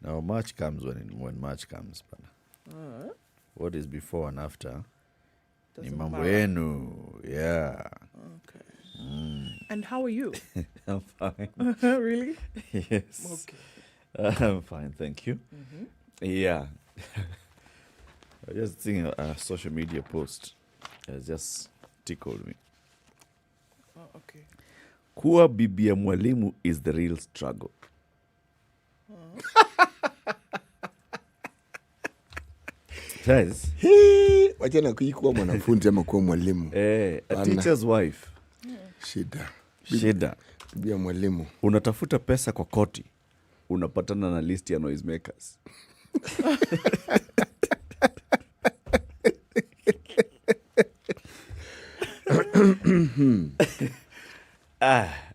Now, March comes when March comes. What is before and after? Ni mambo yenu. Yeah. Okay. And how are you? I'm fine. Really? Yes. Okay. I'm fine, thank you. Yeah. I just seeing a social media post. It just tickled me. Oh, okay. Kuwa bibi ya mwalimu is the real struggle. Says, wachana kuwa mwanafunzi ama kuwa mwalimu. A teacher's wife. Shida. Bibi ya mwalimu. Unatafuta pesa kwa koti. Unapatana na list ya noisemakers.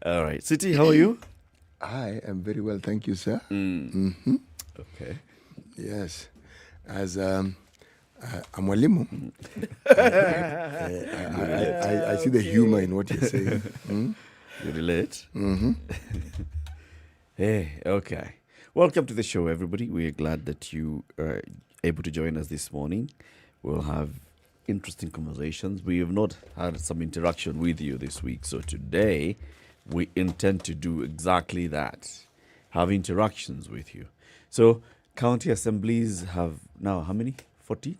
All right. Siti, how are you? I am very well, thank you, sir. Okay. Yes. As a mwalimu, I see the humor in what you're saying. You relate? Hey, okay. Welcome to the show, everybody. We are glad that you are able to join us this morning. We'll have interesting conversations. We have not had some interaction with you this week, so today we intend to do exactly that, have interactions with you. So county assemblies have now how many? 40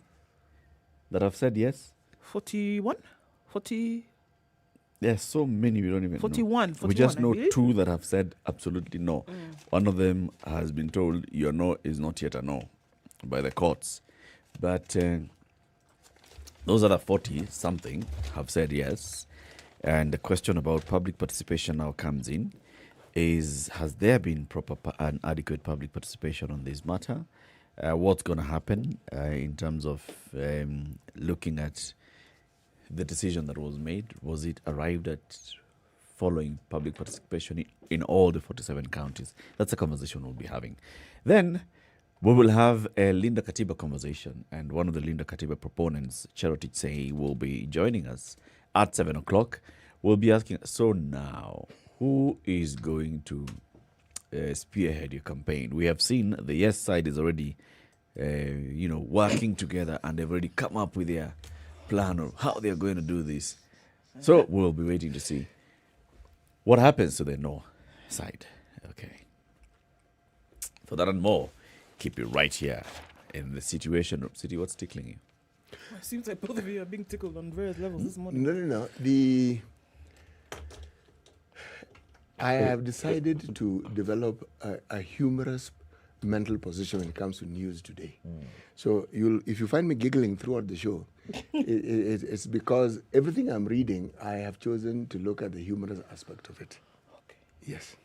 that have said yes? 41? 40? There's so many we don't even 41, know. 41, We just know I believe. 2 that have said absolutely no. One of them has been told your no is not yet a no by the courts. But those other 40-something have said yes. And the question about public participation now comes in is, has there been proper and adequate public participation on this matter? What's going to happen in terms of looking at the decision that was made? Was it arrived at following public participation in all the 47 counties? That's a conversation we'll be having. Then we will have a Linda Katiba conversation, and one of the Linda Katiba proponents, Charity Tsei, will be joining us at 7 o'clock. We'll be asking, so now, who is going to spearhead your campaign? We have seen the yes side is already, working together, and they've already come up with their plan of how they're going to do this. So we'll be waiting to see what happens to the no side. Okay. For that and more, keep it right here in the Situation Room. City, what's tickling you? It seems like both of you are being tickled on various levels this morning. No. I have decided to develop a humorous mental position when it comes to news today. So if you find me giggling throughout the show, it's because everything I'm reading, I have chosen to look at the humorous aspect of it. Okay. Yes.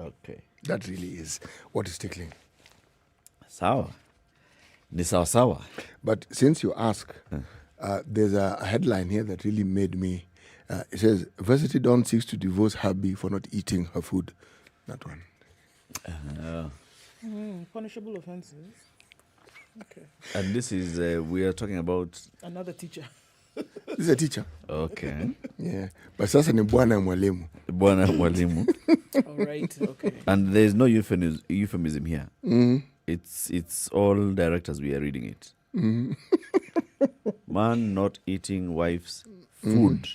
Okay. That really is what is tickling. Sawa. Ni sawa sawa. But since you ask, there's a headline here that really made me. It says, Varsity Dawn seeks to divorce hubby for not eating her food. That one. Punishable offenses. Okay. And this is, we are talking about... Another teacher. This is a teacher. Okay. Yeah. But sasa ni bwana mwalimu. Bwana mwalimu. All right, okay. And there's no euphemism here. It's all directors we are reading it. Man not eating wife's food.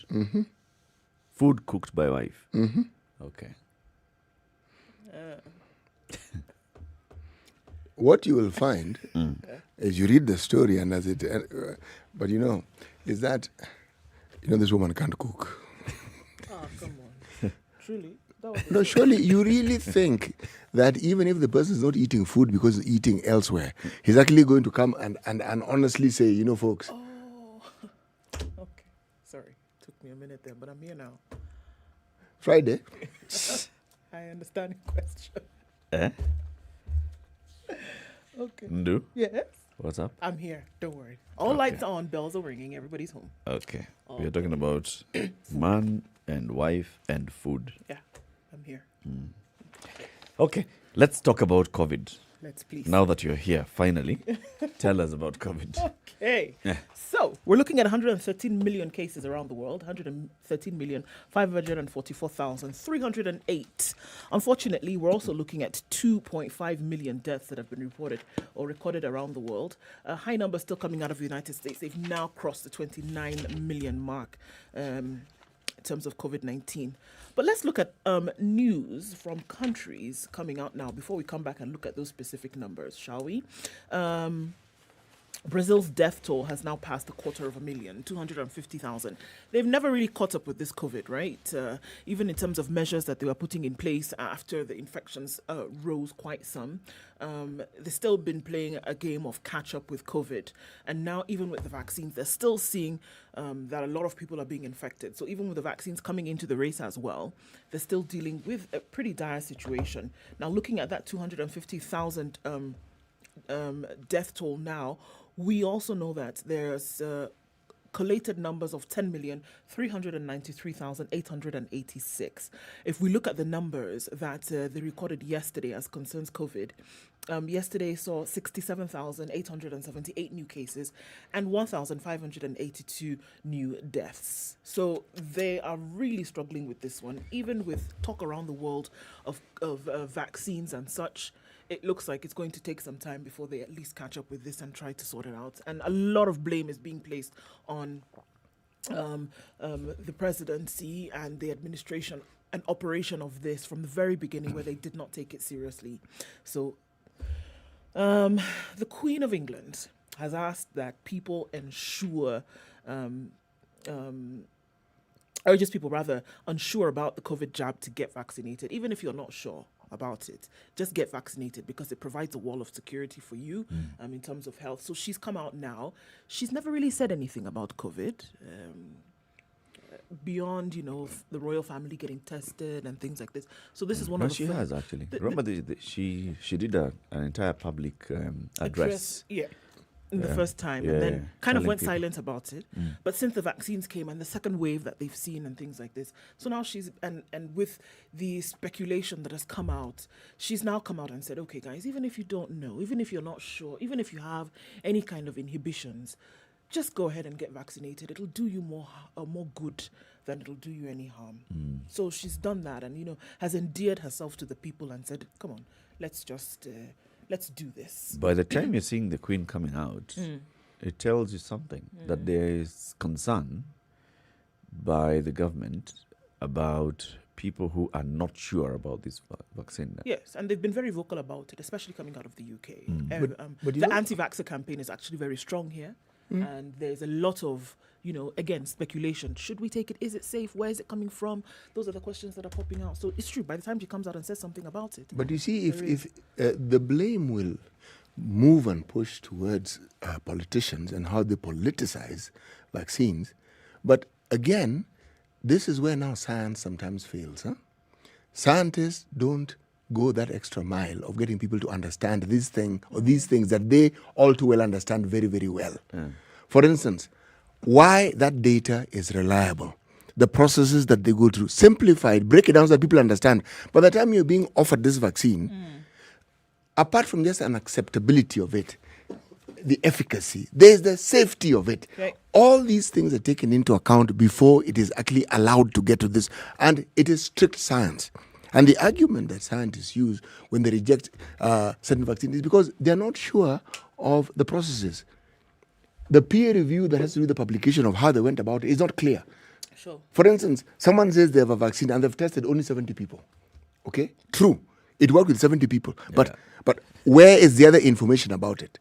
Food cooked by wife. Okay. What you will find as you read the story and as it, but is that, this woman can't cook. Ah, come on. Truly? That was No, surely you really think that even if the person is not eating food because he's eating elsewhere, he's actually going to come and honestly say, folks. Oh. Okay. Sorry. Took me a minute there, but I'm here now. Friday. I understand your question. Eh? Okay. Ndu? Yes. What's up? I'm here. Don't worry. All lights are on. Bells are ringing. Everybody's home. Okay. We are talking about man and wife and food. Yeah. I'm here. Okay. Let's talk about COVID. Let's please. Now that you're here, finally, tell us about COVID. Okay. Yeah. So, We're looking at 113 million cases around the world, 113,544,308. Unfortunately, we're also looking at 2.5 million deaths that have been reported or recorded around the world. A high number still coming out of the United States. They've now crossed the 29 million mark in terms of COVID-19. But let's look at news from countries coming out now before we come back and look at those specific numbers, shall we? Brazil's death toll has now passed 250,000, 250,000. They've never really caught up with this COVID, right? Even in terms of measures that they were putting in place after the infections rose quite some. They've still been playing a game of catch up with COVID. And now even with the vaccines, they're still seeing that a lot of people are being infected. So even with the vaccines coming into the race as well, they're still dealing with a pretty dire situation. Now looking at that 250,000 death toll now, we also know that there's collated numbers of 10,393,886. If we look at the numbers that they recorded yesterday as concerns COVID, yesterday saw 67,878 new cases and 1,582 new deaths. So they are really struggling with this one, even with talk around the world of vaccines and such. It looks like it's going to take some time before they at least catch up with this and try to sort it out. And a lot of blame is being placed on the presidency and the administration and operation of this from the very beginning, where they did not take it seriously. So the Queen of England has asked that people urges people rather unsure about the COVID jab to get vaccinated, even if you're not sure about it. Just get vaccinated because it provides a wall of security for you in terms of health. So she's come out now. She's never really said anything about COVID beyond, the royal family getting tested and things like this. So this is one of the... She has actually. Remember, she did an entire public address. The first time, and then kind of went silent about it. But since the vaccines came and the second wave that they've seen and things like this, so now she's and with the speculation that has come out, she's now come out and said, okay guys, even if you don't know, even if you're not sure, even if you have any kind of inhibitions, just go ahead and get vaccinated. It'll do you more good than it'll do you any harm. So she's done that and has endeared herself to the people and said, come on, let's just let's do this. By the time you're seeing the Queen coming out, it tells you something, that there is concern by the government about people who are not sure about this vaccine. Yes, and they've been very vocal about it, especially coming out of the UK. But the anti-vaxxer campaign is actually very strong here. And there's a lot of, again, speculation. Should we take it? Is it safe? Where is it coming from? Those are the questions that are popping out. So it's true. By the time she comes out and says something about it. But you see, if the blame will move and push towards politicians and how they politicize vaccines. But again, this is where now science sometimes fails. Scientists don't go that extra mile of getting people to understand this thing or these things that they all too well understand very, very well. For instance, why that data is reliable, the processes that they go through, simplified, break it down so that people understand. By the time you're being offered this vaccine, apart from just an acceptability of it, the efficacy, there's the safety of it. Right. All these things are taken into account before it is actually allowed to get to this. And it is strict science. And the argument that scientists use when they reject certain vaccines is because they're not sure of the processes. The peer review that has to do with the publication of how they went about it is not clear. Sure. For instance, someone says they have a vaccine and they've tested only 70 people. Okay? True. It worked with 70 people. But where is the other information about it?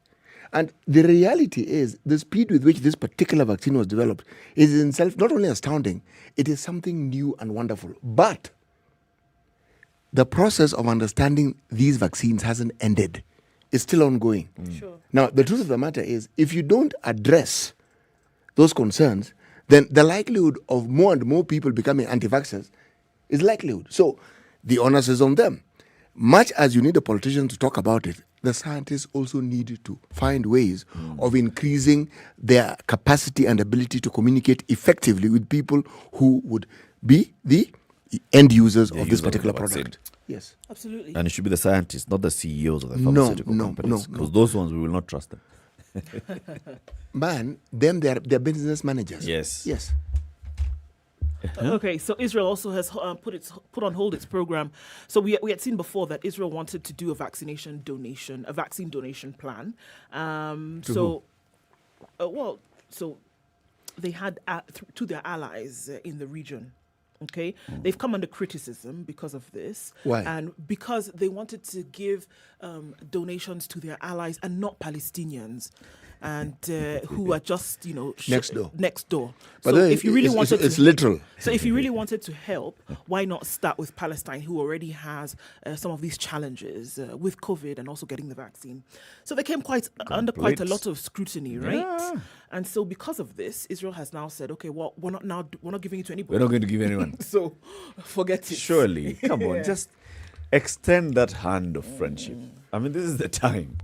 And the reality is the speed with which this particular vaccine was developed is in itself not only astounding, it is something new and wonderful. But the process of understanding these vaccines hasn't ended. It's still ongoing. Sure. Now, the truth of the matter is, if you don't address those concerns, then the likelihood of more and more people becoming anti-vaxxers is likelihood. So the onus is on them. Much as you need a politician to talk about it, the scientists also need to find ways of increasing their capacity and ability to communicate effectively with people who would be the end users of this particular product. Yes. Absolutely. And it should be the scientists, not the CEOs of the pharmaceutical companies. Because those ones, we will not trust them. Man, them they're business managers. Yes. Yes. Okay, so Israel also has put on hold its program. So we had seen before that Israel wanted to do a vaccine donation plan. So they had to their allies in the region. Okay, they've come under criticism because of this. Why? And because they wanted to give donations to their allies and not Palestinians, and who are just Next door. Next door. But So then if you really wanted it's to, literal. so if you really wanted to help, why not start with Palestine, who already has some of these challenges with COVID and also getting the vaccine? So they came under quite a lot of scrutiny, right? Yeah. And so because of this, Israel has now said, okay, well, we're not giving it to anybody. We're not going to give anyone. So forget it. Surely, come on, Yeah. just extend that hand of friendship. I mean, this is the time.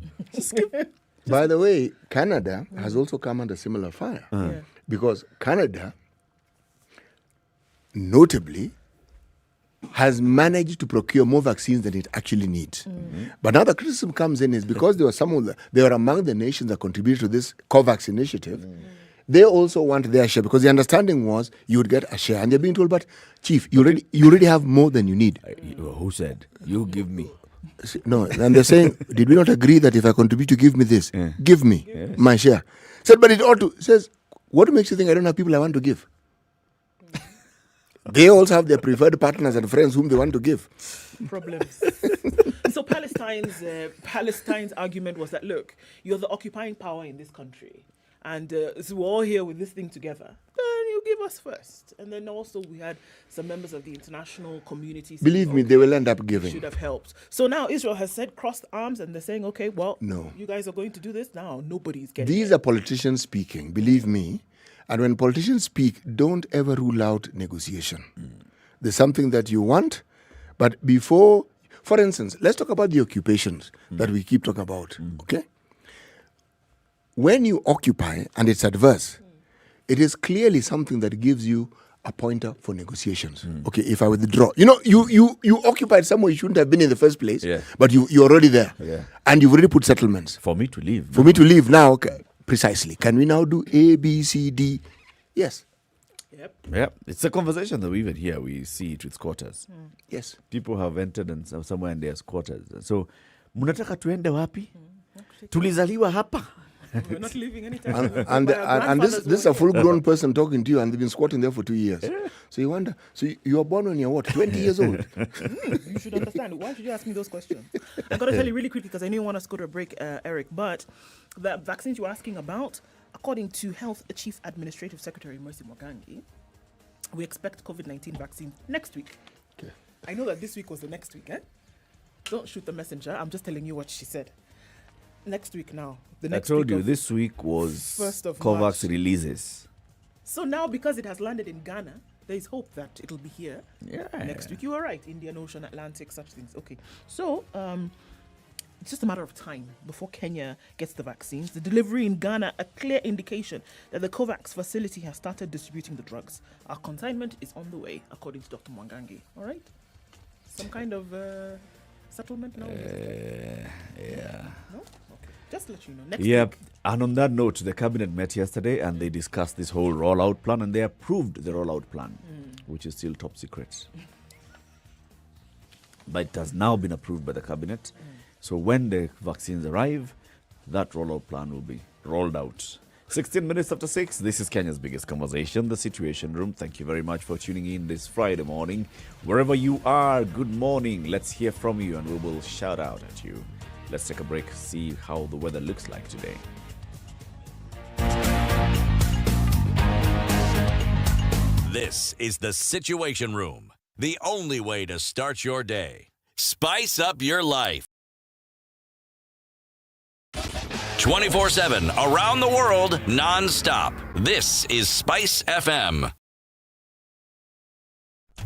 By the way, Canada has also come under similar fire Yeah. because Canada, notably, has managed to procure more vaccines than it actually needs. But now the criticism comes in is because they were among the nations that contributed to this COVAX initiative. They also want their share because the understanding was you would get a share, and they're being told, "But Chief, you already have more than you need." Who said? You give me. No, and they're saying, "Did we not agree that if I contribute, you give me this? Give me my share." Said, but it ought to. Says, what makes you think I don't have people I want to give? They also have their preferred partners and friends whom they want to give. Problems. So Palestine's argument was that, look, you're the occupying power in this country, and so we're all here with this thing together. Then you give us first. And then also we had some members of the international community saying, Believe me, they will end up giving. should have helped. So now Israel has said crossed arms, and they're saying, okay, well, No. you guys are going to do this now. Nobody's getting These are politicians speaking, believe me. And when politicians speak, don't ever rule out negotiation. There's something that you want, but before, for instance, let's talk about the occupations that we keep talking about, okay? When you occupy and it's adverse, it is clearly something that gives you a pointer for negotiations. Okay, if I withdraw, you occupied somewhere you shouldn't have been in the first place, but you're already there, and you've already put settlements. For me to leave. For me to leave now, okay, precisely. Can we now do A, B, C, D? Yes. Yep. Yeah, it's a conversation that we even hear. We see it with squatters. Yes. People have entered and somewhere in their squatters. So, mnataka tuende wapi? Tulizaliwa hapa. We're not leaving anytime soon. And this is a full-grown person talking to you, and they've been squatting there for 2 years. So you wonder. So you were born when you're what? 20 years old. You should understand. Why should you ask me those questions? I'm going to tell you really quickly because I know you want us to go to a break, Eric. But the vaccines you're asking about, according to Health Chief Administrative Secretary Mercy Mwangangi, we expect COVID-19 vaccine next week. Okay. I know that this week was the next week, eh? Don't shoot the messenger. I'm just telling you what she said. Next week now. The next I told week you of this week was 1st of COVAX March. releases. So now, because it has landed in Ghana, there is hope that it'll be here next week. You are right. Indian Ocean, Atlantic, such things. Okay. So, it's just a matter of time before Kenya gets the vaccines. The delivery in Ghana, a clear indication that the COVAX facility has started distributing the drugs. Our consignment is on the way, according to Dr. Mwangangi. All right? Some kind of settlement now? Yeah. No? Okay. Just to let you know. Next Yep. week. And on that note, the cabinet met yesterday and they discussed this whole rollout plan and they approved the rollout plan, which is still top secret. But it has now been approved by the cabinet. So when the vaccines arrive, that rollout plan will be rolled out. 16 minutes after 6, this is Kenya's biggest conversation, The Situation Room. Thank you very much for tuning in this Friday morning. Wherever you are, good morning. Let's hear from you and we will shout out at you. Let's take a break, see how the weather looks like today. This is The Situation Room, the only way to start your day. Spice up your life. 24/7, around the world, non-stop. This is Spice FM.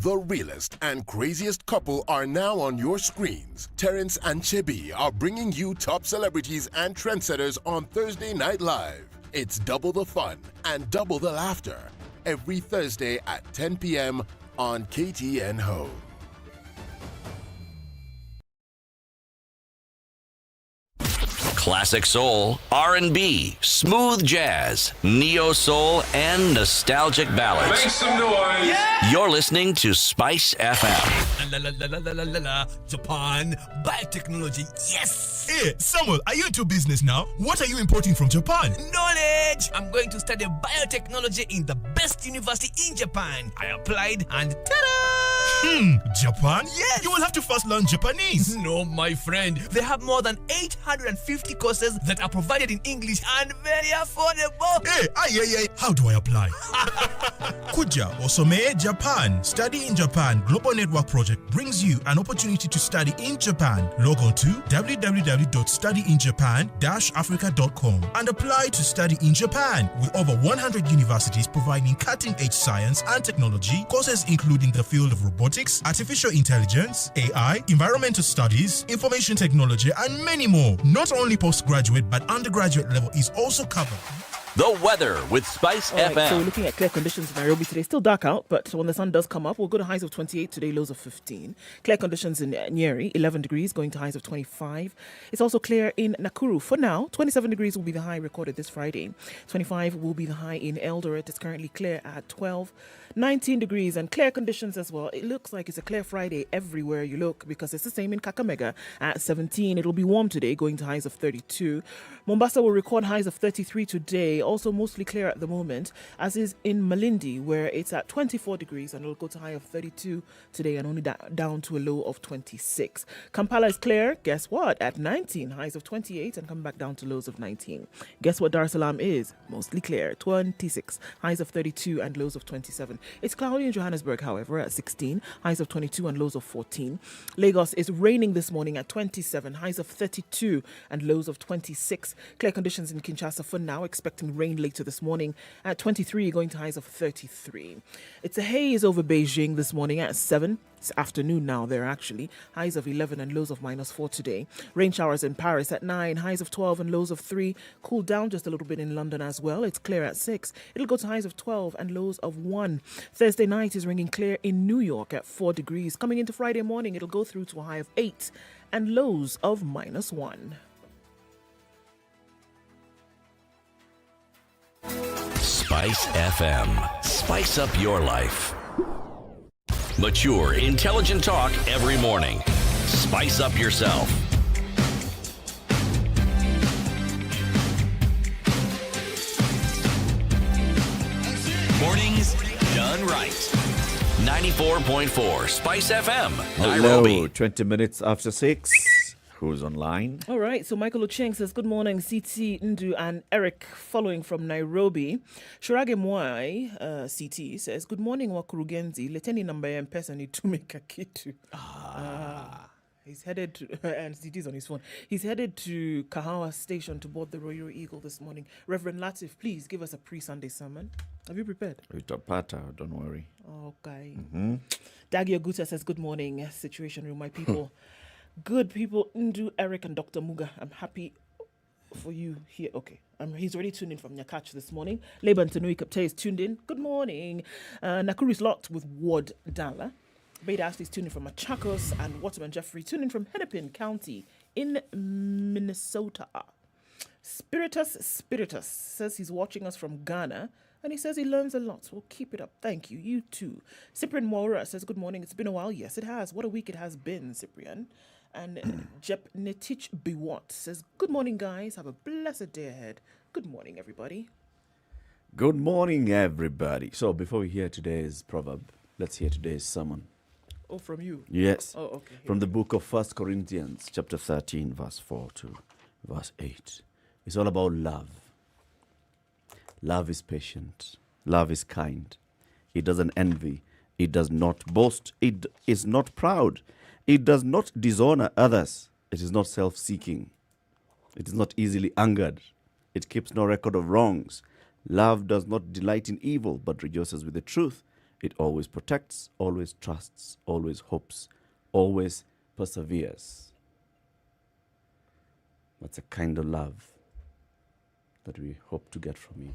The realest and craziest couple are now on your screens. Terrence and Chebi are bringing you top celebrities and trendsetters on Thursday Night Live. It's double the fun and double the laughter every Thursday at 10 p.m. on KTN Home. Classic soul, R&B, smooth jazz, neo soul, and nostalgic ballads. Make some noise. Yeah. You're listening to Spice FM. La, la, la, la, la, la, la. Japan, biotechnology, yes! Hey, Samuel, are you into business now? What are you importing from Japan? Knowledge! I'm going to study biotechnology in the best university in Japan. I applied and ta-da! Japan? Yes! You will have to first learn Japanese. No, my friend. They have more than 850 courses that are provided in English and very affordable. Hey, how do I apply? Kuja Osome Japan. Study in Japan Global Network Project brings you an opportunity to study in Japan. Log on to www.studyinjapan-africa.com and apply to study in Japan with over 100 universities providing cutting-edge science and technology courses including the field of robotics, artificial intelligence, AI, environmental studies, information technology, and many more. Not only postgraduate but undergraduate level is also covered. The weather with Spice All right, FM. so we're looking at clear conditions in Nairobi today. Still dark out, but when the sun does come up, we'll go to highs of 28 today, lows of 15. Clear conditions in Nyeri, 11 degrees, going to highs of 25. It's also clear in Nakuru. For now, 27 degrees will be the high recorded this Friday. 25 will be the high in Eldoret. It's currently clear at 12. 19 degrees and clear conditions as well. It looks like it's a clear Friday everywhere you look because it's the same in Kakamega at 17. It'll be warm today, going to highs of 32. Mombasa will record highs of 33 today, also mostly clear at the moment, as is in Malindi, where it's at 24 degrees and it'll go to high of 32 today and only down to a low of 26. Kampala is clear, guess what, at 19, highs of 28 and come back down to lows of 19. Guess what Dar es Salaam is? Mostly clear, 26, highs of 32 and lows of 27. It's cloudy in Johannesburg, however, at 16, highs of 22 and lows of 14. Lagos is raining this morning at 27, highs of 32 and lows of 26. Clear conditions in Kinshasa for now, expecting rain later this morning at 23, going to highs of 33. It's a haze over Beijing this morning at 7. It's afternoon now there actually. Highs of 11 and lows of -4 today. Rain showers in Paris at 9, highs of 12 and lows of 3. Cool down just a little bit in London as well. It's clear at 6. It'll go to highs of 12 and lows of 1. Thursday night is ringing clear in New York at 4 degrees. Coming into Friday morning, it'll go through to a high of 8 and lows of -1. Spice FM. Spice up your life. Mature, intelligent talk every morning. Spice up yourself. Mornings done right. 94.4 Spice FM, Nairobi. Hello, 20 minutes after 6. Who's online? All right, so Michael Ocheng says, good morning, CT, Ndu, and Eric, following from Nairobi. Shurage Mwai, CT, says, good morning, Wakurugenzi. Leteni namba ya mpesa ni tumeka kitu. He's headed to, and CT's on his phone. He's headed to Kahawa Station to board the Royal Eagle this morning. Reverend Latif, please give us a pre-Sunday sermon. Have you prepared? Utapata, don't worry. Okay. Dagi Oguta says, good morning, Situation Room, my people. Good people, Ndu, Eric, and Dr. Muga. I'm happy for you here. Okay. He's already tuned in from Nyakach this morning. Laban Tanui Kapte is tuned in. Good morning. Nakuru is locked with Ward Dala. Beda Ashley is tuned in from Machakos. And Waterman Jeffrey tuned in from Hennepin County in Minnesota. Spiritus says he's watching us from Ghana. And he says he learns a lot. So keep it up. Thank you. You too. Cyprian Moura says, good morning. It's been a while. Yes, it has. What a week it has been, Cyprian. And Jep Netich Biwat says, good morning, guys. Have a blessed day ahead. Good morning, everybody. Good morning, everybody. So before we hear today's proverb, let's hear today's sermon. Oh, from you? Yes. Oh, okay. From the book of 1 Corinthians, chapter 13, verse 4 to verse 8. It's all about love. Love is patient. Love is kind. It doesn't envy. It does not boast. It is not proud. It does not dishonor others. It is not self-seeking. It is not easily angered. It keeps no record of wrongs. Love does not delight in evil, but rejoices with the truth. It always protects, always trusts, always hopes, always perseveres. That's a kind of love that we hope to get from you.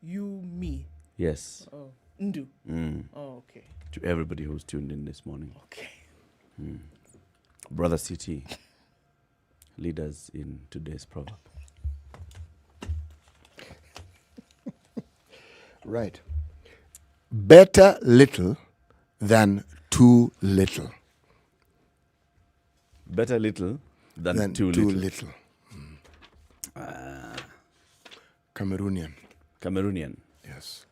You, me. Yes. Oh, Ndu. Oh, okay. To everybody who's tuned in this morning. Okay. Brother CT, lead us in today's proverb. Right. Better little than too little. Better little than too little. Cameroonian. Cameroonian Yes.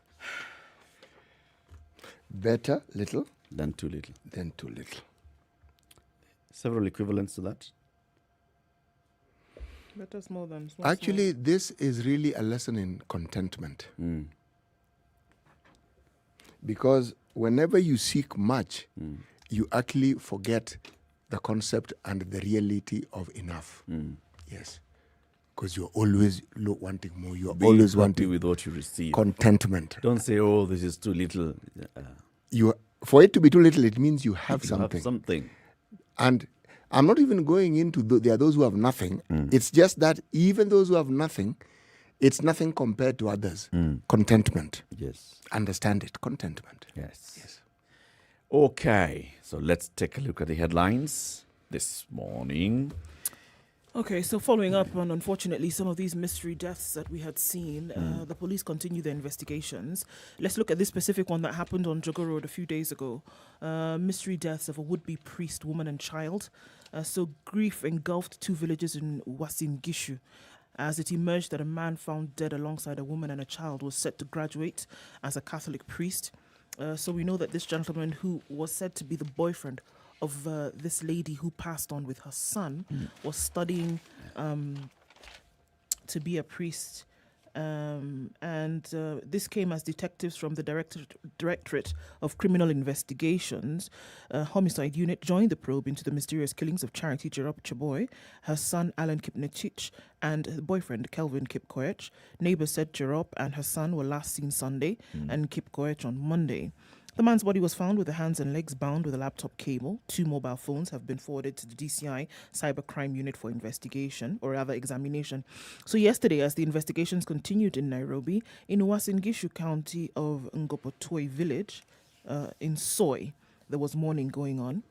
Better little than too little. than too little. Several equivalents to that. Better small than small. Actually, this is really a lesson in contentment. Because whenever you seek much, you actually forget the concept and the reality of enough. Yes. Because you're always wanting more. You're Being always happy wanting with what you receive. contentment. Don't say, "Oh, this is too little." For it to be too little, it means you have You something. have something. And I'm not even going into there are those who have nothing. It's just that even those who have nothing, it's nothing compared to others. Contentment. Yes. Understand it. Contentment. Yes. Okay, so let's take a look at the headlines this morning. Okay, so following up on, unfortunately, some of these mystery deaths that we had seen, the police continue their investigations. Let's look at this specific one that happened on Jogo Road a few days ago. Mystery deaths of a would-be priest, woman and child. So grief engulfed two villages in Wasingishu as it emerged that a man found dead alongside a woman and a child was set to graduate as a Catholic priest. So we know that this gentleman, who was said to be the boyfriend of this lady who passed on with her son, was studying to be a priest. This came as detectives from the Directorate of Criminal Investigations, Homicide Unit, joined the probe into the mysterious killings of Charity Jerop Chaboy, her son Alan Kipnechich, and her boyfriend Kelvin Kipkoech. Neighbors said Jerop and her son were last seen Sunday and Kipkoech on Monday. The man's body was found with the hands and legs bound with a laptop cable. 2 mobile phones have been forwarded to the DCI Cybercrime Unit for investigation, or rather examination. So yesterday, as the investigations continued in Nairobi, in Uasin Gishu County of Ngopotoi village, in Soy, there was mourning going on.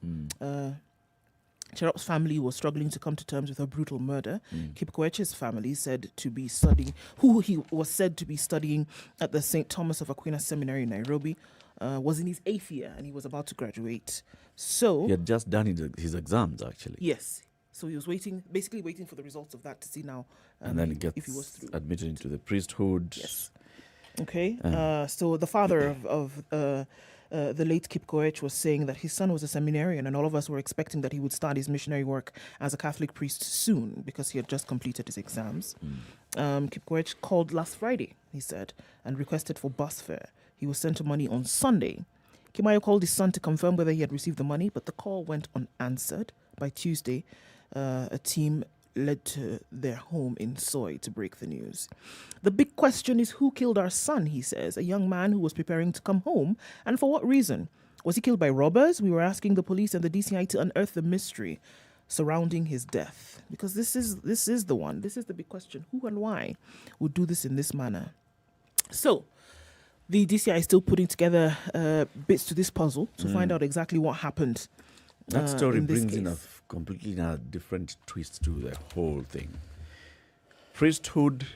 Cherop's family was struggling to come to terms with her brutal murder. Kipkoech's family said to be studying, who he was said to be studying at the St. Thomas of Aquino Seminary in Nairobi, was in his 8th year and he was about to graduate. So He had just done his exams, actually. yes, so he was basically waiting for the results of that to see now And then he gets if he was through. admitted into the priesthood. Yes. Okay. So the father of the late Kipkoech was saying that his son was a seminarian, and all of us were expecting that he would start his missionary work as a Catholic priest soon because he had just completed his exams. Kipkoech called last Friday, he said, and requested for bus fare. He was sent money on Sunday. Kimayo called his son to confirm whether he had received the money, but the call went unanswered. By Tuesday, a team led to their home in Soy to break the news. The big question is, who killed our son, he says, a young man who was preparing to come home, and for what reason? Was he killed by robbers? We were asking the police and the DCI to unearth the mystery surrounding his death, because this is the one. This is the big question. Who and why would do this in this manner? So the DCI is still putting together bits to this puzzle to find out exactly what happened. That story in this brings in a case. completely different twist to the whole thing. Priesthood,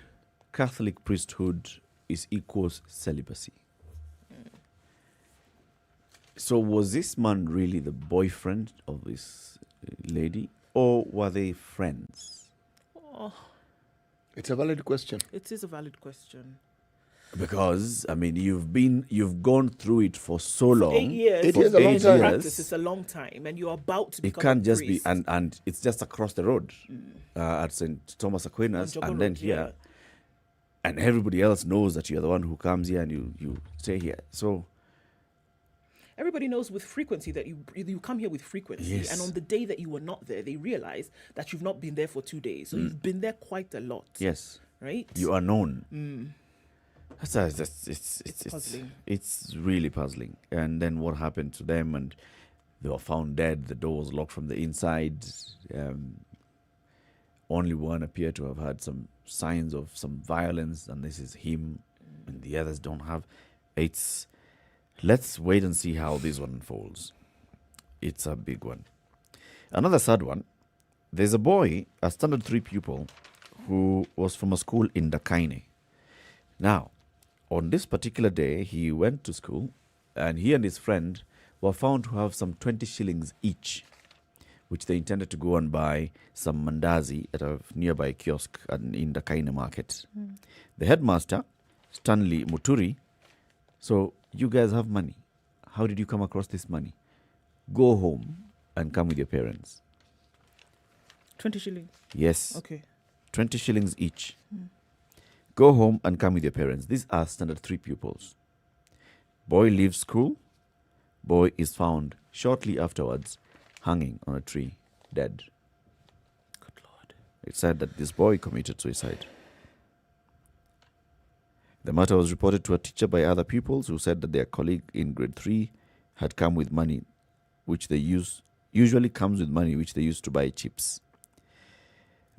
Catholic priesthood, is equals celibacy. So was this man really the boyfriend of this lady, or were they friends? It's a valid question. It is a valid question. Because I mean, you've gone through it for so long. 8 years. 8 years, a long in time. practice, it's a long time, and you're about to It become can't a just priest. be, and it's just across the road at St. Thomas Aquinas, On Jogo and then Road, here, yeah. and everybody else knows that you're the one who comes here and you stay here. So Everybody knows with frequency that you come here with frequency, Yes. and on the day that you were not there, they realize that you've not been there for 2 days. So you've been there quite a lot. yes, Right? you are known. It's puzzling. It's really puzzling. And then what happened to them? And they were found dead. The door was locked from the inside. Only one appeared to have had some signs of some violence, and this is him, and the others don't have. Let's wait and see how this one unfolds. It's a big one. Another sad one. There's a boy, a standard 3 pupil, who was from a school in Dakaine. Now, on this particular day, he went to school, and he and his friend were found to have some 20 shillings each, which they intended to go and buy some mandazi at a nearby kiosk in the Kaina market. The headmaster, Stanley Muturi, so you guys have money. How did you come across this money? Go home and come with your parents. 20 shillings. Yes. Okay. 20 shillings each. Go home and come with your parents. These are standard 3 pupils. Boy leaves school. Boy is found shortly afterwards hanging on a tree, dead. Good Lord. It's said that this boy committed suicide. The matter was reported to a teacher by other pupils who said that their colleague in grade 3 had come with money which they usually comes with money which they used to buy chips.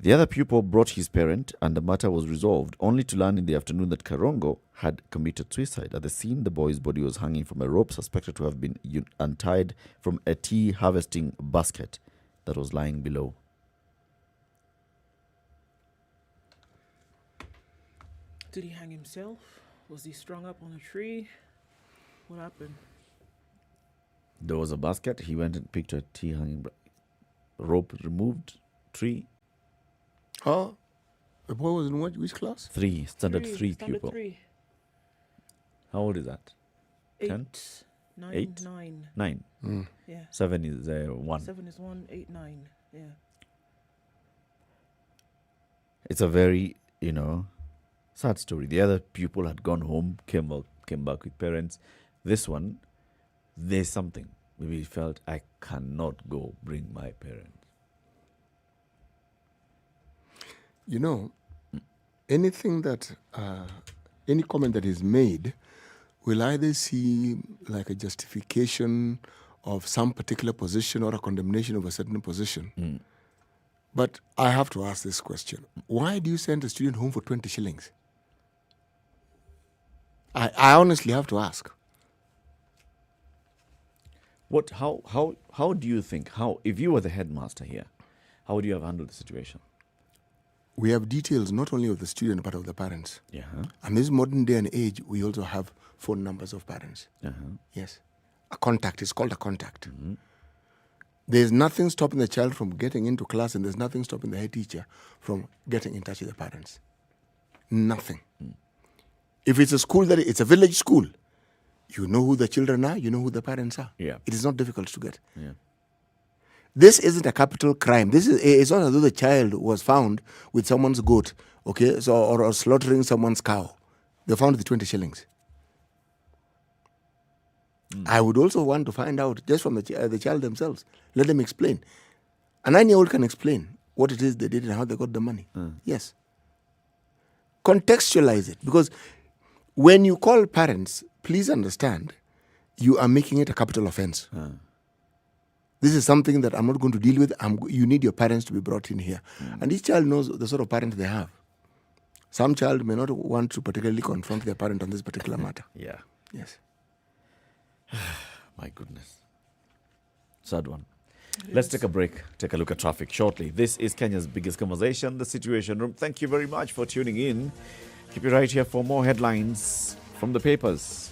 The other pupil brought his parent and the matter was resolved, only to learn in the afternoon that Karongo had committed suicide. At the scene, the boy's body was hanging from a rope suspected to have been untied from a tea harvesting basket that was lying below. Did he hang himself? Was he strung up on a tree? What happened? There was a basket. He went and picked a tea hanging rope removed, tree. Oh, the boy was in which class? 3, standard 3 Standard pupil. 3. How old is that? 8, 10? 9, 8? 9. 9. Yeah. 7 is 1. 7 is 1, 8, 9. Yeah. It's a very, sad story. The other pupil had gone home, came back with parents. This one, there's something. Maybe he felt, I cannot go bring my parents. Anything that, any comment that is made will either seem like a justification of some particular position or a condemnation of a certain position. But I have to ask this question. Why do you send a student home for 20 shillings? I honestly have to ask. How do you think, if you were the headmaster here, how would you have handled the situation? We have details not only of the student but of the parents. Yeah. And this modern day and age, we also have phone numbers of parents. Yes. A contact is called a contact. There's nothing stopping the child from getting into class, and there's nothing stopping the head teacher from getting in touch with the parents. Nothing. If it's a school it's a village school, you know who the children are, you know who the parents are. Yeah. It is not difficult to get. Yeah. This isn't a capital crime. It's not as though the child was found with someone's goat, okay, or slaughtering someone's cow. They found the 20 shillings. I would also want to find out just from the child themselves. Let them explain. A 9-year-old can explain what it is they did and how they got the money. Yes. Contextualize it, because when you call parents, please understand, you are making it a capital offense. This is something that I'm not going to deal with. You need your parents to be brought in here. And each child knows the sort of parent they have. Some child may not want to particularly confront their parent on this particular matter. Yeah. Yes. My goodness. Sad one. Let's take a break, take a look at traffic shortly. This is Kenya's biggest conversation, The Situation Room. Thank you very much for tuning in. Keep it right here for more headlines from the papers.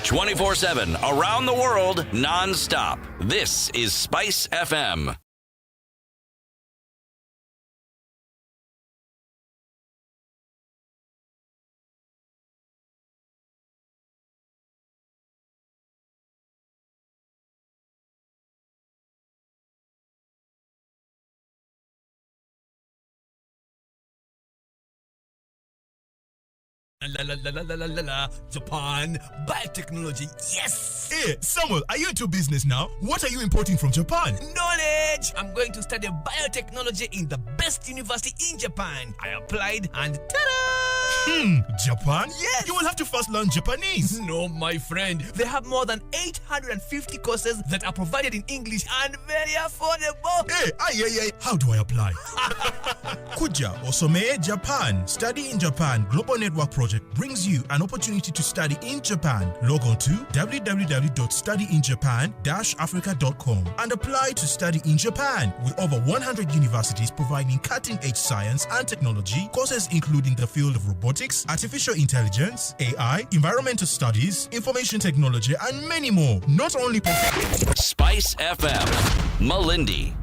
24/7 around the world, non-stop. This is Spice FM. Japan, biotechnology, yes! Hey, Samuel, are you into business now? What are you importing from Japan? Knowledge! I'm going to study biotechnology in the best university in Japan. I applied and ta-da! Japan? Yes. You will have to first learn Japanese. No, my friend. They have more than 850 courses that are provided in English and very affordable. Hey, how do I apply? Kuja Osome Japan. Study in Japan Global Network Project brings you an opportunity to study in Japan. Log on to www.studyinjapan-africa.com and apply to study in Japan with over 100 universities providing cutting-edge science and technology courses including the field of robotics, artificial intelligence, AI, environmental studies, information technology, and many more. Not only Spice FM, Malindi.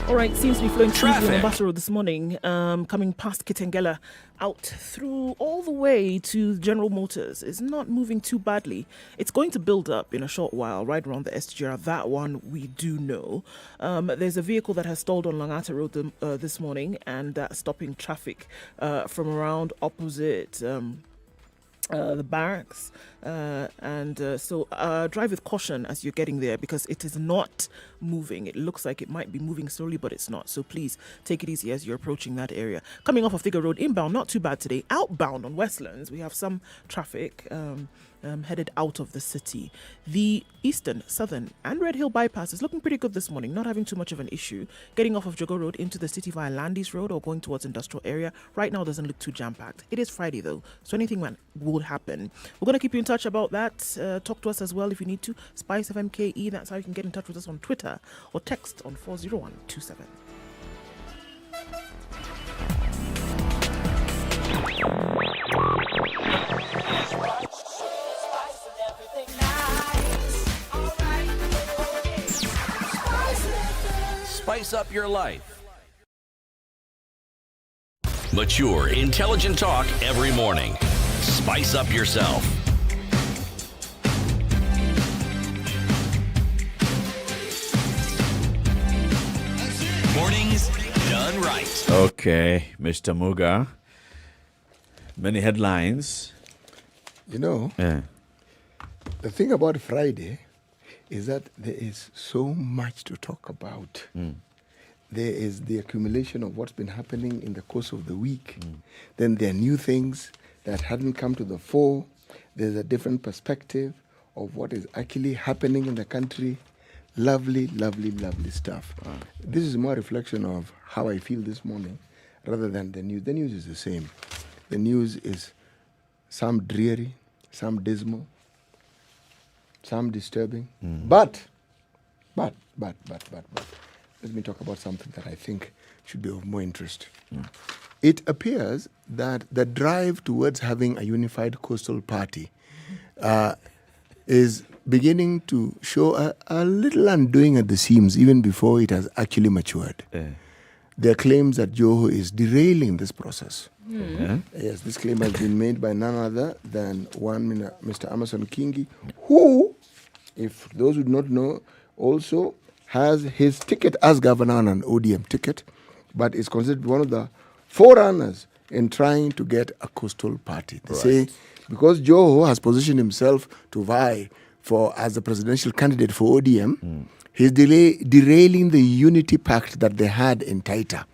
All right, seems to be flowing smoothly on Traffic. Mombasa Road this morning, coming past Kitengela out through all the way to General Motors. It's not moving too badly. It's going to build up in a short while, right around the SGR. That one we do know. There's a vehicle that has stalled on Langata Road this morning, and that's stopping traffic from around opposite the barracks. So drive with caution as you're getting there, because it is not moving. It looks like it might be moving slowly, but it's not. So please take it easy as you're approaching that area. Coming off of Thika Road, inbound, not too bad today. Outbound on Westlands, we have some traffic headed out of the city. The Eastern, Southern and Red Hill bypass is looking pretty good this morning, not having too much of an issue. Getting off of Jogo Road into the city via Landis Road or going towards industrial area right now doesn't look too jam-packed. It is Friday though, so anything would happen. We're going to keep you in touch about that. Talk to us as well if you need to. Spice FMKE, that's how you can get in touch with us on Twitter or text on 40127. Spice up your life. Mature, intelligent talk every morning. Spice up yourself. Mornings done right. Okay, Mr. Muga. Many headlines. You know, Yeah. the thing about Friday is that there is so much to talk about. There is the accumulation of what's been happening in the course of the week. Then there are new things that hadn't come to the fore. There's a different perspective of what is actually happening in the country. Lovely, lovely, lovely stuff. This is more a reflection of how I feel this morning rather than the news. The news is the same. The news is some dreary, some dismal, some disturbing. But, let me talk about something that I think should be of more interest. It appears that the drive towards having a unified coastal party is beginning to show a little undoing at the seams, even before it has actually matured. There are claims that Joho is derailing this process. Yes, this claim has been made by none other than one Mr. Amason Kingi, who, if those who do not know, also has his ticket as governor on an ODM ticket, but is considered one of the forerunners in trying to get a coastal party. They say because Joho has positioned himself to vie as the presidential candidate for ODM, he's derailing the unity pact that they had in Taita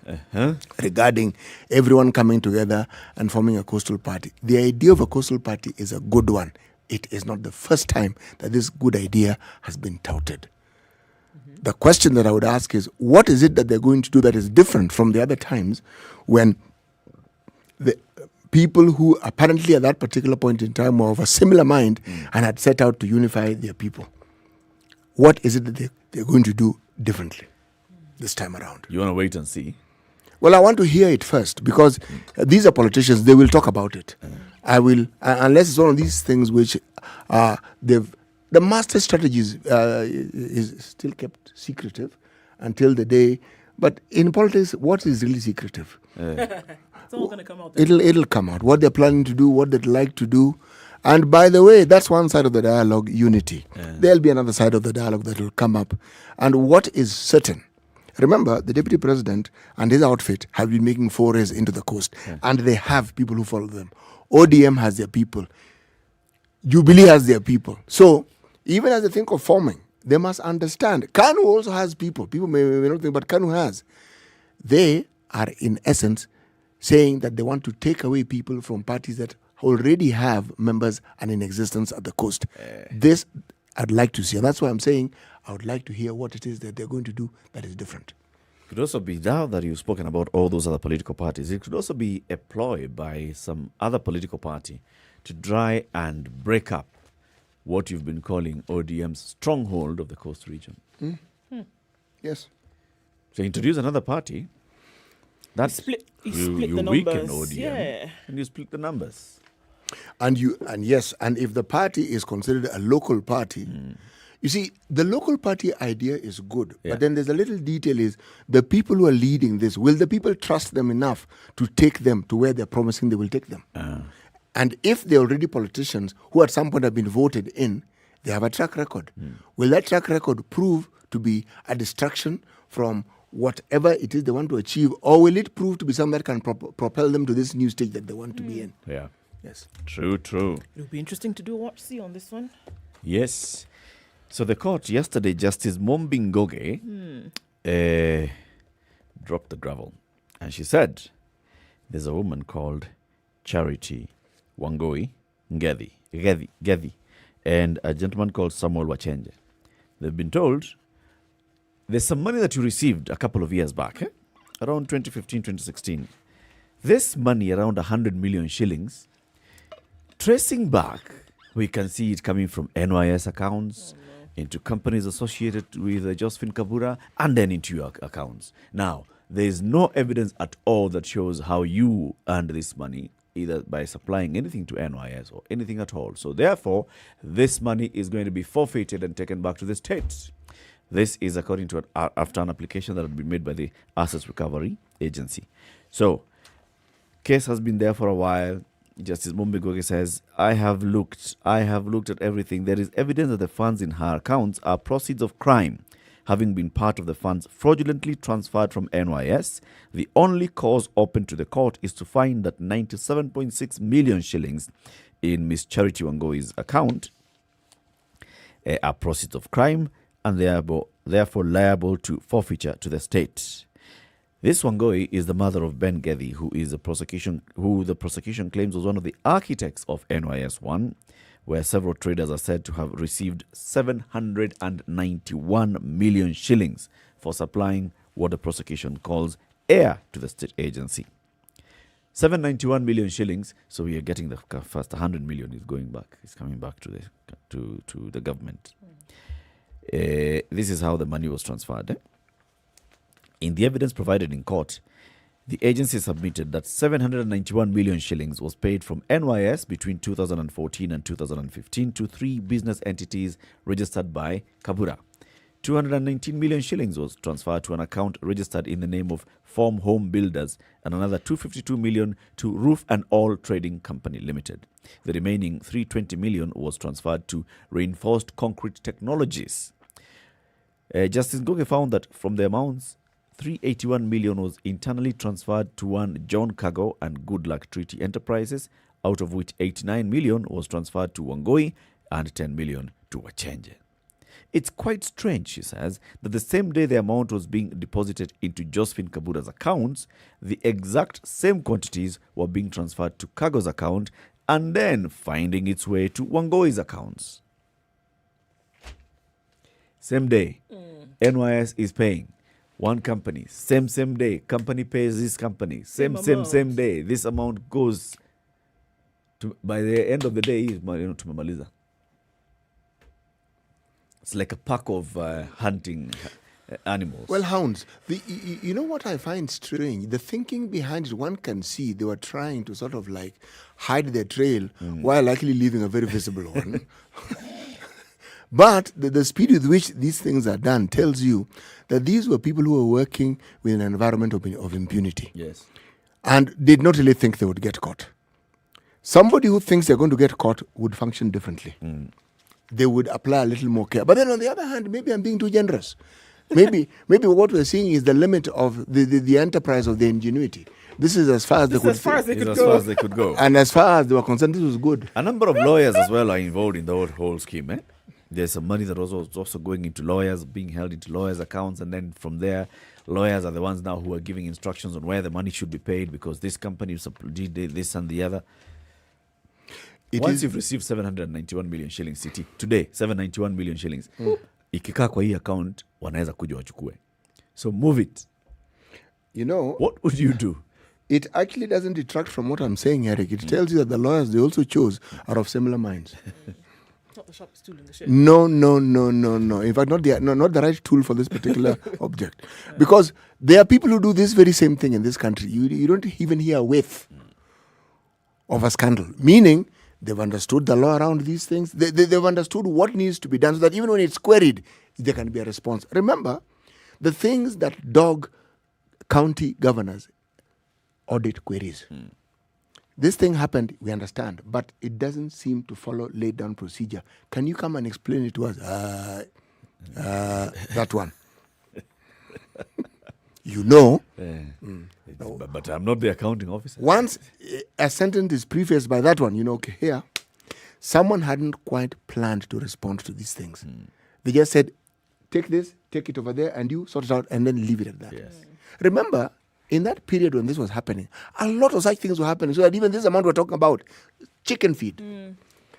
regarding everyone coming together and forming a coastal party. The idea of a coastal party is a good one. It is not the first time that this good idea has been touted. The question that I would ask is, what is it that they're going to do that is different from the other times when the people who apparently at that particular point in time were of a similar mind and had set out to unify their people? What is it that they're going to do differently this time around? You want to wait and see? Well, I want to hear it first, because these are politicians. They will talk about it. I will, unless it's one of these things which the master strategies is still kept secretive until the day. But in politics, what is really secretive? It's all going to come out. It'll come out. What they're planning to do, what they'd like to do. And by the way, that's one side of the dialogue, unity. There'll be another side of the dialogue that will come up. And what is certain, remember, the deputy president and his outfit have been making forays into the coast. And they have people who follow them. ODM has their people. Jubilee has their people. So, even as they think of forming, they must understand. KANU also has people. People may not think, but KANU has. They are in essence saying that they want to take away people from parties that already have members and in existence at the coast. This I'd like to see. And that's why I'm saying I would like to hear what it is that they're going to do that is different. It could also be, now that you've spoken about all those other political parties, it could also be a ploy by some other political party to try and break up what you've been calling ODM's stronghold of the coast region. Yes. So introduce another party. That You split you the weaken numbers. ODM, Yeah. and you split the numbers. And if the party is considered a local party, you see, the local party idea is good, Yeah. but then there's a little detail is the people who are leading this, will the people trust them enough to take them to where they're promising they will take them? And if they're already politicians who at some point have been voted in, they have a track record. Will that track record prove to be a distraction from whatever it is they want to achieve, or will it prove to be something that can propel them to this new stage that they want to be in? Yeah. Yes. True. It'll be interesting to do a watch see on this one. Yes. So the court yesterday, Justice Mombingoge dropped the gravel. And she said, there's a woman called Charity Wangoi Gethi, and a gentleman called Samuel Wachenje. They've been told there's some money that you received a couple of years back, around 2015, 2016. This money, around 100 million shillings, tracing back, we can see it coming from NYS accounts, into companies associated with Josephine Kabura, and then into your accounts. Now, there is no evidence at all that shows how you earned this money, either by supplying anything to NYS or anything at all. So therefore, this money is going to be forfeited and taken back to the state. This is according to after an application that had been made by the Assets Recovery Agency. So, case has been there for a while. Justice Mombingoge says, I have looked at everything. There is evidence that the funds in her accounts are proceeds of crime, having been part of the funds fraudulently transferred from NYS. The only cause open to the court is to find that 97.6 million shillings in Miss Charity Wangoi's account are proceeds of crime and therefore liable to forfeiture to the state. This Wangoi is the mother of Ben Gethi, who the prosecution claims was one of the architects of NYS 1, where several traders are said to have received 791 million shillings for supplying what the prosecution calls air to the state agency. 791 million shillings, so we are getting the first 100 million is going back. It's coming back to the government. This is how the money was transferred. In the evidence provided in court, the agency submitted that 791 million shillings was paid from NYS between 2014 and 2015 to 3 business entities registered by Kabura. 219 million shillings was transferred to an account registered in the name of Form Home Builders, and another 252 million to Roof and All Trading Company Limited. The remaining 320 million was transferred to Reinforced Concrete Technologies. Justice Ngoge found that from the amounts, 381 million was internally transferred to one John Cargo and Good Luck Treaty Enterprises, out of which 89 million was transferred to Wangoi and 10 million to Wachenje. It's quite strange, she says, that the same day the amount was being deposited into Josephine Kabura's accounts, the exact same quantities were being transferred to Cargo's account and then finding its way to Wangoi's accounts. Same day, NYS is paying one company. Same day, company pays this company. Same day. This amount goes to, by the end of the day, to Mamaliza. It's like a pack of hunting animals. Well, hounds. You know what I find strange? The thinking behind it, one can see they were trying to sort of like hide their trail while actually leaving a very visible one. But the speed with which these things are done tells you that these were people who were working with an environment of impunity. Yes. And did not really think they would get caught. Somebody who thinks they're going to get caught would function differently. They would apply a little more care. But then on the other hand, maybe I'm being too generous. Maybe what we're seeing is the limit of the enterprise of the ingenuity. This is as far as they could go. And as far as they were concerned, this was good. A number of lawyers as well are involved in the whole scheme. There's some money that was also going into lawyers, being held into lawyers' accounts, and then from there, lawyers are the ones now who are giving instructions on where the money should be paid because this company did this and the other. Once you've received 791 million shillings today, 791 million shillings, ikikaa kwa hii account, wanaweza kuja wachukue. So move it. You know, what would you do? It actually doesn't detract from what I'm saying, Eric. It tells you that the lawyers, they also chose are of similar minds. It's not the sharpest tool in the shed. No. In fact, not the right tool for this particular object. Because there are people who do this very same thing in this country. You don't even hear a whiff of a scandal. Meaning, they've understood the law around these things. They've understood what needs to be done so that even when it's queried, there can be a response. Remember, the things that dog county governors audit queries. This thing happened, we understand, but it doesn't seem to follow laid down procedure. Can you come and explain it to us? That one. You know. But I'm not the accounting officer. Once a sentence is prefaced by that one, you know, okay, here, someone hadn't quite planned to respond to these things. They just said, take this, take it over there, and you sort it out, and then leave it at that. Yes. Remember, in that period when this was happening, a lot of such things were happening. So that even this amount we're talking about, chicken feed.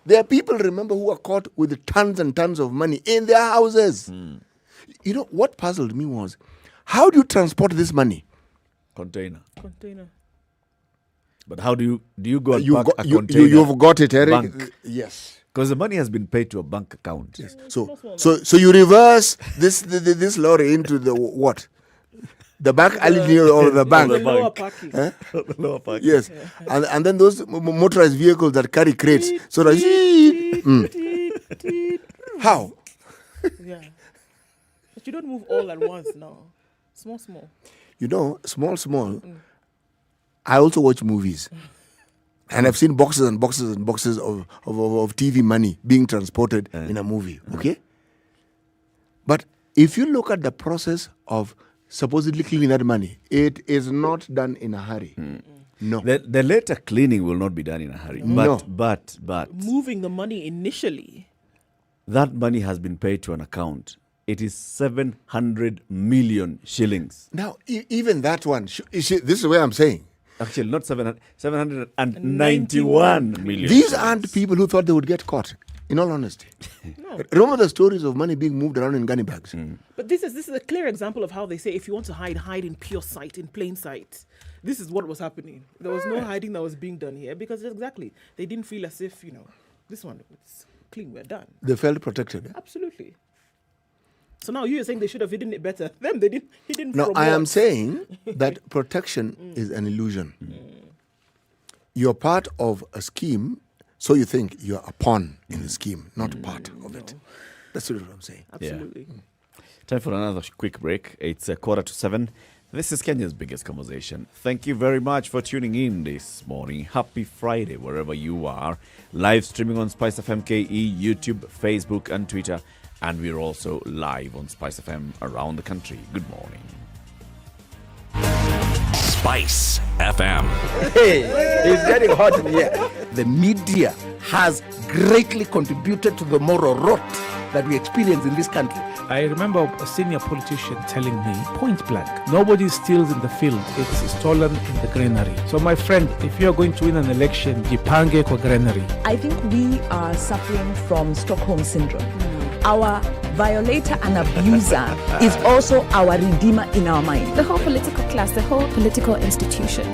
There are people, remember, who are caught with tons and tons of money in their houses. You know, what puzzled me was, how do you transport this money? Container. But how do you go and park a container? You've got it, Eric. Bank. Yes. Because the money has been paid to a bank account. Yes. So you reverse this lorry into the what? The back alley or the bank? The lower parking. The lower parking. Yes. And then those motorized vehicles that carry crates. So that how? Yeah. But you don't move all at once now. Small. You know, small. I also watch movies. And I've seen boxes and boxes and boxes of TV money being transported in a movie. Okay? But if you look at the process of supposedly cleaning that money, it is not done in a hurry. No. The later cleaning will not be done in a hurry. But moving the money initially. That money has been paid to an account. It is 700 million shillings. Now, even that one, this is where I'm saying. Actually, not 791 million. These aren't people who thought they would get caught, in all honesty. No. Remember the stories of money being moved around in gunny bags? But this is a clear example of how they say if you want to hide in pure sight, in plain sight. This is what was happening. There was no hiding that was being done here because exactly, they didn't feel as if, this one is clean, we're done. They felt protected. Absolutely. So now you're saying they should have hidden it better. Them, they didn't. He didn't. No, I am saying that protection is an illusion. You're part of a scheme, so you think you're a pawn in the scheme, not part of it. That's what I'm saying. Absolutely. Yeah. Time for another quick break. It's 6:45. This is Kenya's biggest conversation. Thank you very much for tuning in this morning. Happy Friday, wherever you are. Live streaming on Spice FM KE, YouTube, Facebook, and Twitter. And we're also live on Spice FM around the country. Good morning. Spice FM. Hey, it's getting hot in here. The media has greatly contributed to the moral rot that we experience in this country. I remember a senior politician telling me, point blank, nobody steals in the field, it's stolen in the granary. So my friend, if you're going to win an election, jipange kwa granary. I think we are suffering from Stockholm Syndrome. Our violator and abuser is also our redeemer in our mind. The whole political class, the whole political institution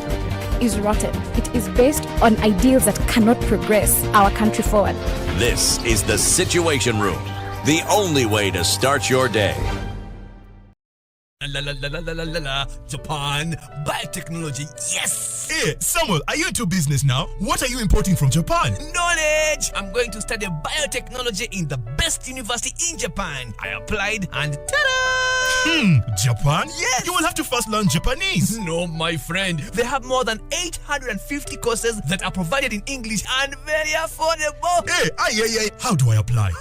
is rotten. It is based on ideals that cannot progress our country forward. This is the Situation Room, the only way to start your day. Japan, biotechnology, yes! Hey, Samuel, are you into business now? What are you importing from Japan? Knowledge! I'm going to study biotechnology in the best university in Japan. I applied and ta-da! Japan? Yes! You will have to first learn Japanese. No, my friend. They have more than 850 courses that are provided in English and very affordable. Hey, how do I apply?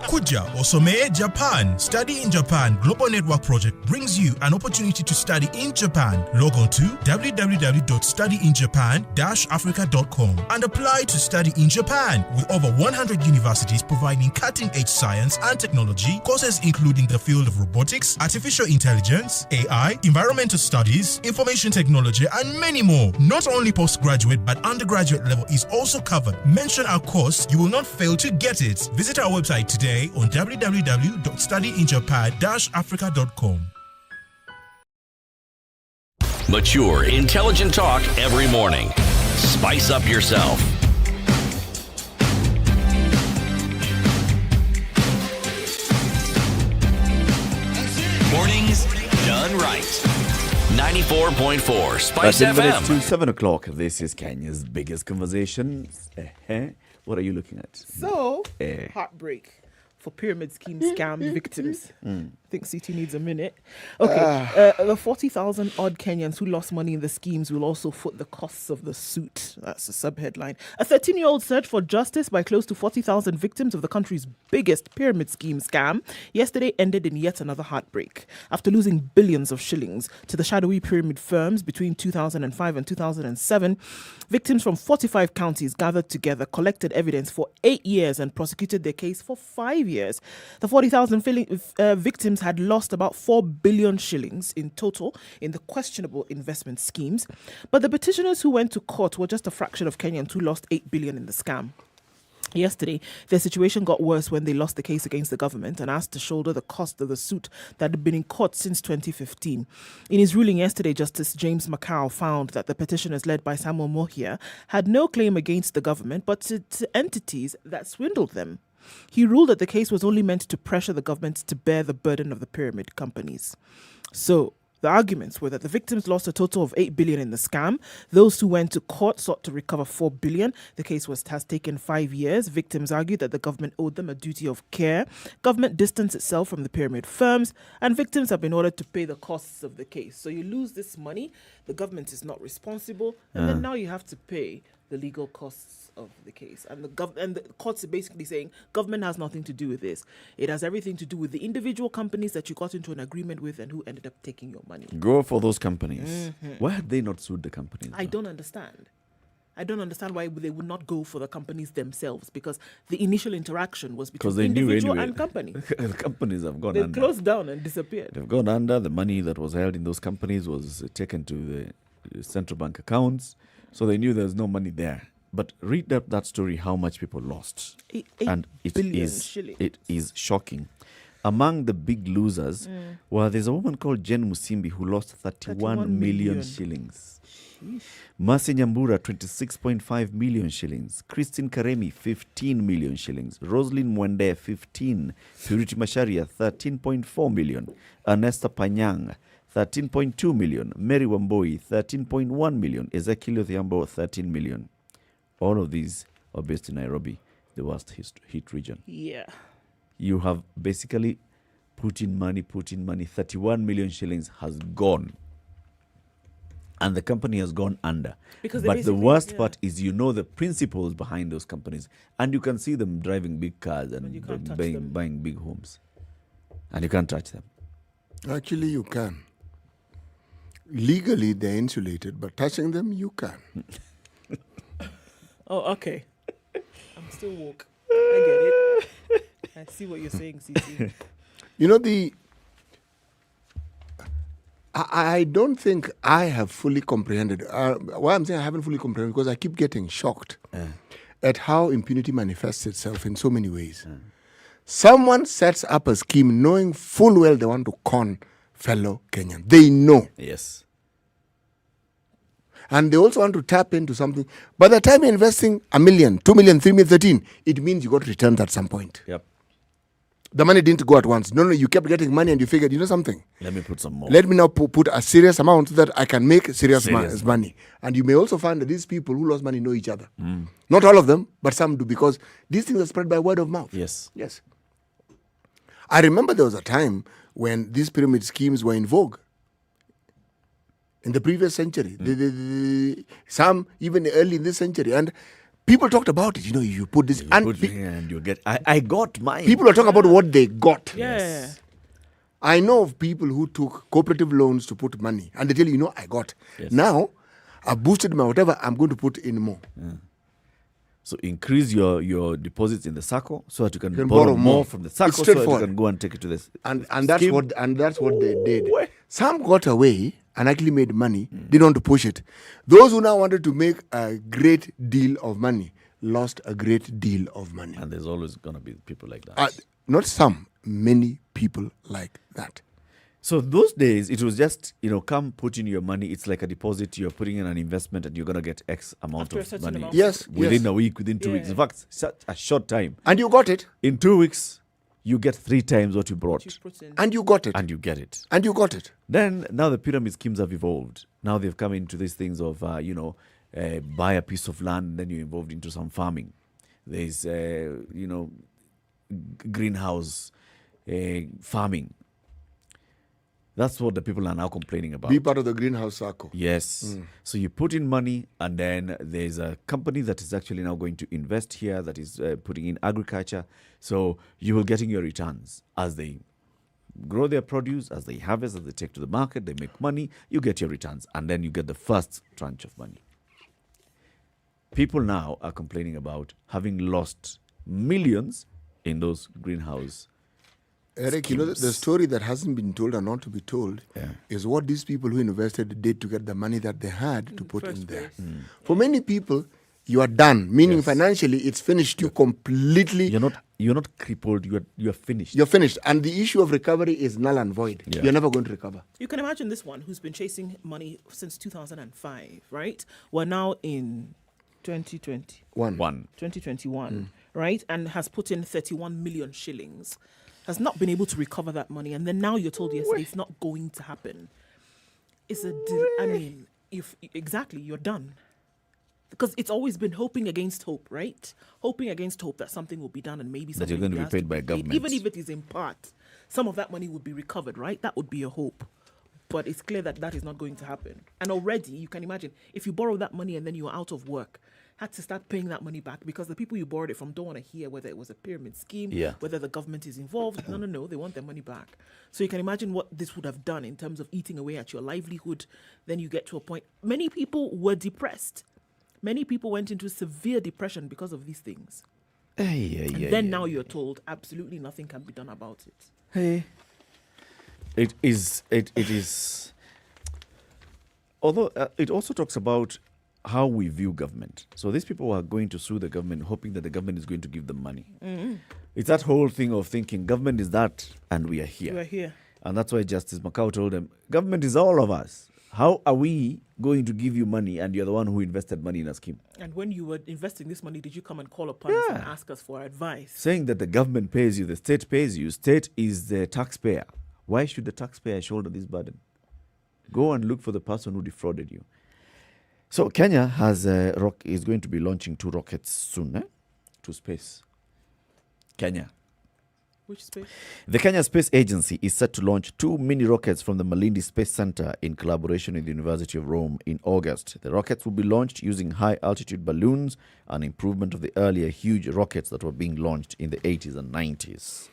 Kuja Osome Japan. Study in Japan Global Network Project brings you an opportunity to study in Japan. Log on to www.studyinjapan-africa.com and apply to study in Japan with over 100 universities providing cutting-edge science and technology courses including the field of robotics, robotics, artificial intelligence, AI, environmental studies, information technology, and many more. Not only postgraduate but undergraduate level is also covered. Mention our course, you will not fail to get it. Visit our website today on www.studyinjapan-africa.com. Mature, intelligent talk every morning. Spice up yourself. Mornings done right. 94.4 Spice 10 minutes FM. to 7 o'clock. This is Kenya's biggest conversations. What are you looking at? So, heartbreak for pyramid scheme scam victims. I think CT needs a minute. Okay, the 40,000 odd Kenyans who lost money in the schemes will also foot the costs of the suit. That's the subheadline. A 13-year-old search for justice by close to 40,000 victims of the country's biggest pyramid scheme scam yesterday ended in yet another heartbreak. After losing billions of shillings to the shadowy pyramid firms between 2005 and 2007, victims from 45 counties gathered together, collected evidence for 8 years and prosecuted their case for 5 years. The 40,000 victims had lost about 4 billion shillings in total in the questionable investment schemes. But the petitioners who went to court were just a fraction of Kenyans who lost 8 billion in the scam. Yesterday, their situation got worse when they lost the case against the government and asked to shoulder the cost of the suit that had been in court since 2015. In his ruling yesterday, Justice James Macau found that the petitioners led by Samuel Mohia had no claim against the government but to entities that swindled them. He ruled that the case was only meant to pressure the government to bear the burden of the pyramid companies. So, the arguments were that the victims lost a total of 8 billion in the scam. Those who went to court sought to recover 4 billion. The case has taken 5 years. Victims argued that the government owed them a duty of care. Government distanced itself from the pyramid firms, and victims have been ordered to pay the costs of the case. So you lose this money, the government is not responsible, and then now you have to pay the legal costs of the case. And the courts are basically saying government has nothing to do with this. It has everything to do with the individual companies that you got into an agreement with and who ended up taking your money. Go for those companies. Why had they not sued the companies? I don't understand. I don't understand why they would not go for the companies themselves, because the initial interaction was between they knew individual anyway. and company. The companies have gone They under. closed down and disappeared. They've gone under. The money that was held in those companies was taken to the central bank accounts. So they knew there was no money there. But read up that story, how much people lost. 8 and it billion is shillings. It is shocking. Among the big losers, there's a woman called Jen Musimbi who lost 31 million shillings. Mercy Nyambura, 26.5 million shillings. Christine Karemi, 15 million shillings. Roslyn Mwende, 15. Purity Masharia, 13.4 million. Ernesta Panyang, 13.2 million. Mary Wamboi, 13.1 million. Ezekiel Othiambo, 13 million. All of these are based in Nairobi, the worst hit region. Yeah. You have basically put in money. 31 million shillings has gone. And the company has gone under. But the worst part is the principles behind those companies. And you can see them driving big cars and buying big homes. And you can't touch them. Actually, you can. Legally, they're insulated, but touching them, you can. Oh, okay. I'm still woke. I get it. I see what you're saying, CC. I don't think I have fully comprehended. Why I'm saying I haven't fully comprehended, because I keep getting shocked at how impunity manifests itself in so many ways. Someone sets up a scheme knowing full well they want to con fellow Kenyans. They know. Yes. And they also want to tap into something. By the time you're investing 1 million, 2 million, 3 million, 13, it means you got returns at some point. Yep. The money didn't go at once. No, you kept getting money and you figured, something. Let me put some more. Let me now put a serious amount so that I can make serious money. And you may also find that these people who lost money know each other. Not all of them, but some do, because these things are spread by word of mouth. Yes. I remember there was a time when these pyramid schemes were in vogue. In the previous century. Some even early in this century. And people talked about it. You put this... and you get... I got mine. People are talking about what they got. Yes. I know of people who took cooperative loans to put money. And they tell you, I got. Yes. Now, I've boosted my whatever, I'm going to put in more. So increase your deposits in the SACCO so that you can, You can borrow more from the It's SACCO so that you straightforward. can go and take it to this. And that's scheme. what they did. Some got away and actually made money, didn't want to push it. Those who now wanted to make a great deal of money lost a great deal of money. And there's always going to be people like that. Not some, many people like that. So those days, it was just, come put in your money. It's like a deposit. You're putting in an investment and you're going to get X amount After a of certain money. amount. Yes, Within yes. a week, within 2 weeks. In fact, such a short time. And you got it. In 2 weeks, you get 3 times what you brought. You put in. And you got it. And you get it. And you got it. Then, now the pyramid schemes have evolved. Now they've come into these things of, buy a piece of land, then you're involved into some farming. There's, greenhouse farming. That's what the people are now complaining about. Be part of the greenhouse circle. Yes. So you put in money, and then there's a company that is actually now going to invest here that is putting in agriculture. So you will getting your returns as they grow their produce, as they harvest, as they take to the market, they make money, you get your returns, and then you get the first tranche of money. People now are complaining about having lost millions in those greenhouse. Eric, the story that hasn't been told or not to be told is what these people who invested did to get the money that they had to put in there. For many people, you are done, meaning financially it's finished. You completely... You're not crippled, you're finished. You're finished. And the issue of recovery is null and void. Yeah. You're never going to recover. You can imagine this one who's been chasing money since 2005, right? We're now in 2021, right? And has put in 31 million shillings. Has not been able to recover that money, and then now you're told yesterday it's not going to happen. You're done. Because it's always been hoping against hope, right? Hoping against hope that something will be done and maybe That something you're going to be has paid by government. Even if it is in part, some of that money would be recovered, right? That would be a hope. But it's clear that that is not going to happen. And already, you can imagine, if you borrow that money and then you're out of work, had to start paying that money back because the people you borrowed it from don't want to hear whether it was a pyramid scheme, whether the government is involved. No, they want their money back. So you can imagine what this would have done in terms of eating away at your livelihood. Then you get to a point, many people were depressed. Many people went into severe depression because of these things. Now you're told absolutely nothing can be done about it. It is. Although it also talks about how we view government. So these people are going to sue the government, hoping that the government is going to give them money. It's that whole thing of thinking government is that, and we are here. We're here. And that's why Justice Macau told them, government is all of us. How are we going to give you money and you're the one who invested money in a scheme? And when you were investing this money, did you come and call upon us and ask us for advice? Saying that the government pays you, the state pays you, state is the taxpayer. Why should the taxpayer shoulder this burden? Go and look for the person who defrauded you. So Kenya is going to be launching 2 rockets soon to space. Kenya. Which space? The Kenya Space Agency is set to launch 2 mini rockets from the Malindi Space Center in collaboration with the University of Rome in August. The rockets will be launched using high-altitude balloons, an improvement of the earlier huge rockets that were being launched in the 80s and 90s.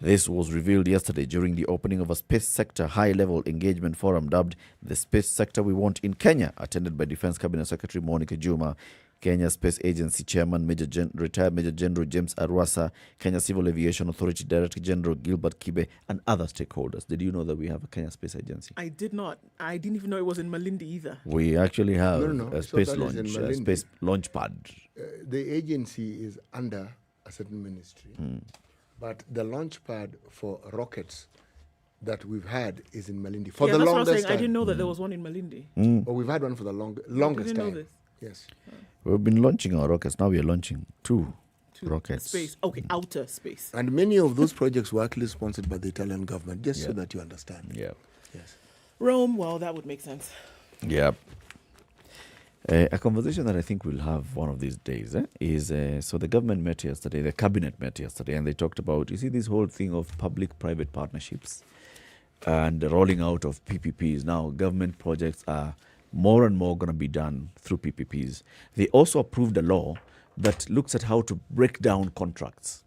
This was revealed yesterday during the opening of a space sector high-level engagement forum dubbed The Space Sector We Want in Kenya, attended by Defense Cabinet Secretary Monica Juma, Kenya Space Agency Chairman retired Major General James Arwasa, Kenya Civil Aviation Authority Director General Gilbert Kibe, and other stakeholders. Did you know that we have a Kenya Space Agency? I did not. I didn't even know it was in Malindi either. We actually have a space launch pad. The agency is under a certain ministry. But the launch pad for rockets that we've had is in Malindi for the that's longest what I was saying. time. I didn't know that there was one in Malindi. But we've had one for the longest didn't time. know this. Yes. We've been launching our rockets. Now we are launching 2 rockets. Space. Okay, outer space. And many of those projects were actually sponsored by the Italian government, just so that you understand. Yeah. Yes. Rome, well, that would make sense. Yeah. A conversation that I think we'll have one of these days is, so the government met yesterday, the cabinet met yesterday, and they talked about, you see this whole thing of public-private partnerships and the rolling out of PPPs. Now, government projects are more and more going to be done through PPPs. They also approved a law that looks at how to break down contracts.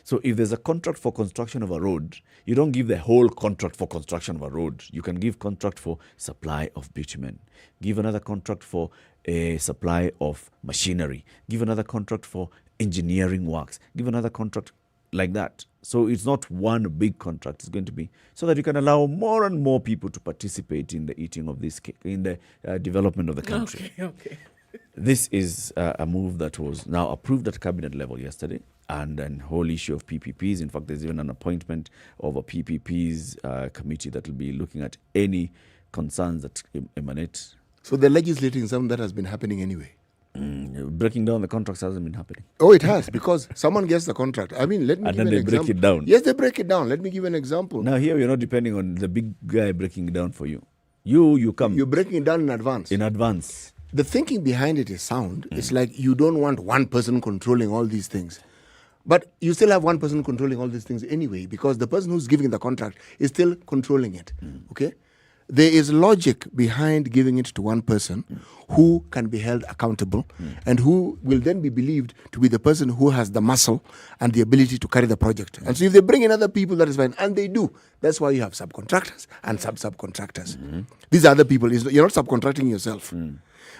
So if there's a contract for construction of a road, you don't give the whole contract for construction of a road. You can give contract for supply of bitumen. Give another contract for a supply of machinery, give another contract for engineering works, give another contract like that. So it's not one big contract. It's going to be so that you can allow more and more people to participate in the eating of this cake, in the development of the country. Okay. This is a move that was now approved at cabinet level yesterday, and then whole issue of PPPs. In fact, there's even an appointment of a PPPs committee that will be looking at any concerns that emanate. So they're legislating something that has been happening anyway. Breaking down the contracts hasn't been happening. Oh, it has, because someone gets the contract. I mean, let me And give then an they example. break it down. Yes, they break it down. Let me give an example. Now here you're not depending on the big guy breaking it down for you. You come. You're breaking it down in advance. In advance. The thinking behind it is sound. It's like you don't want one person controlling all these things. But you still have one person controlling all these things anyway, because the person who's giving the contract is still controlling it. Okay? There is logic behind giving it to one person who can be held accountable and who will then be believed to be the person who has the muscle and the ability to carry the project. And so if they bring in other people, that is fine. And they do. That's why you have subcontractors and subcontractors. These are other people. You're not subcontracting yourself.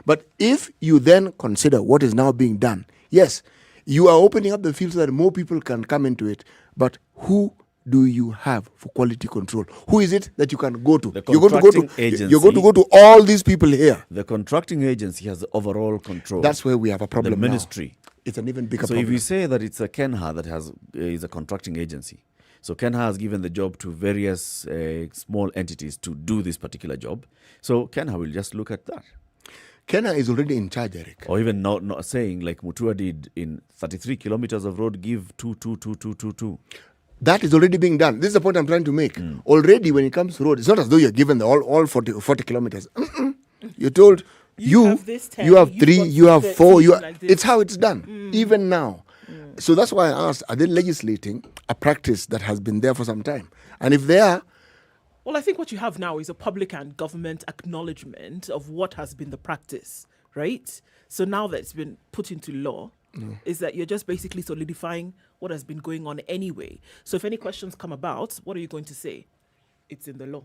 But if you then consider what is now being done, yes, you are opening up the field so that more people can come into it. But who do you have for quality control? Who is it that you can go to? You're going to go to all these people here. The contracting agency has the overall control. That's where we have a problem. The ministry. Now. It's an even bigger so problem. If you say that it's a Kenha that is a contracting agency, so Kenha has given the job to various small entities to do this particular job. So Kenha will just look at that. Kenha is already in charge, Eric. Or even not saying like Mutua did in 33 kilometers of road, give 2. That is already being done. This is the point I'm trying to make. Already, when it comes to road, it's not as though you're given all 40 kilometers. You're told you have 3, you have 4. It's how it's done, even now. So that's why I asked, are they legislating a practice that has been there for some time? And if they are... Well, I think what you have now is a public and government acknowledgement of what has been the practice, right? So now that it's been put into law, is that you're just basically solidifying what has been going on anyway. So if any questions come about, what are you going to say? It's in the law.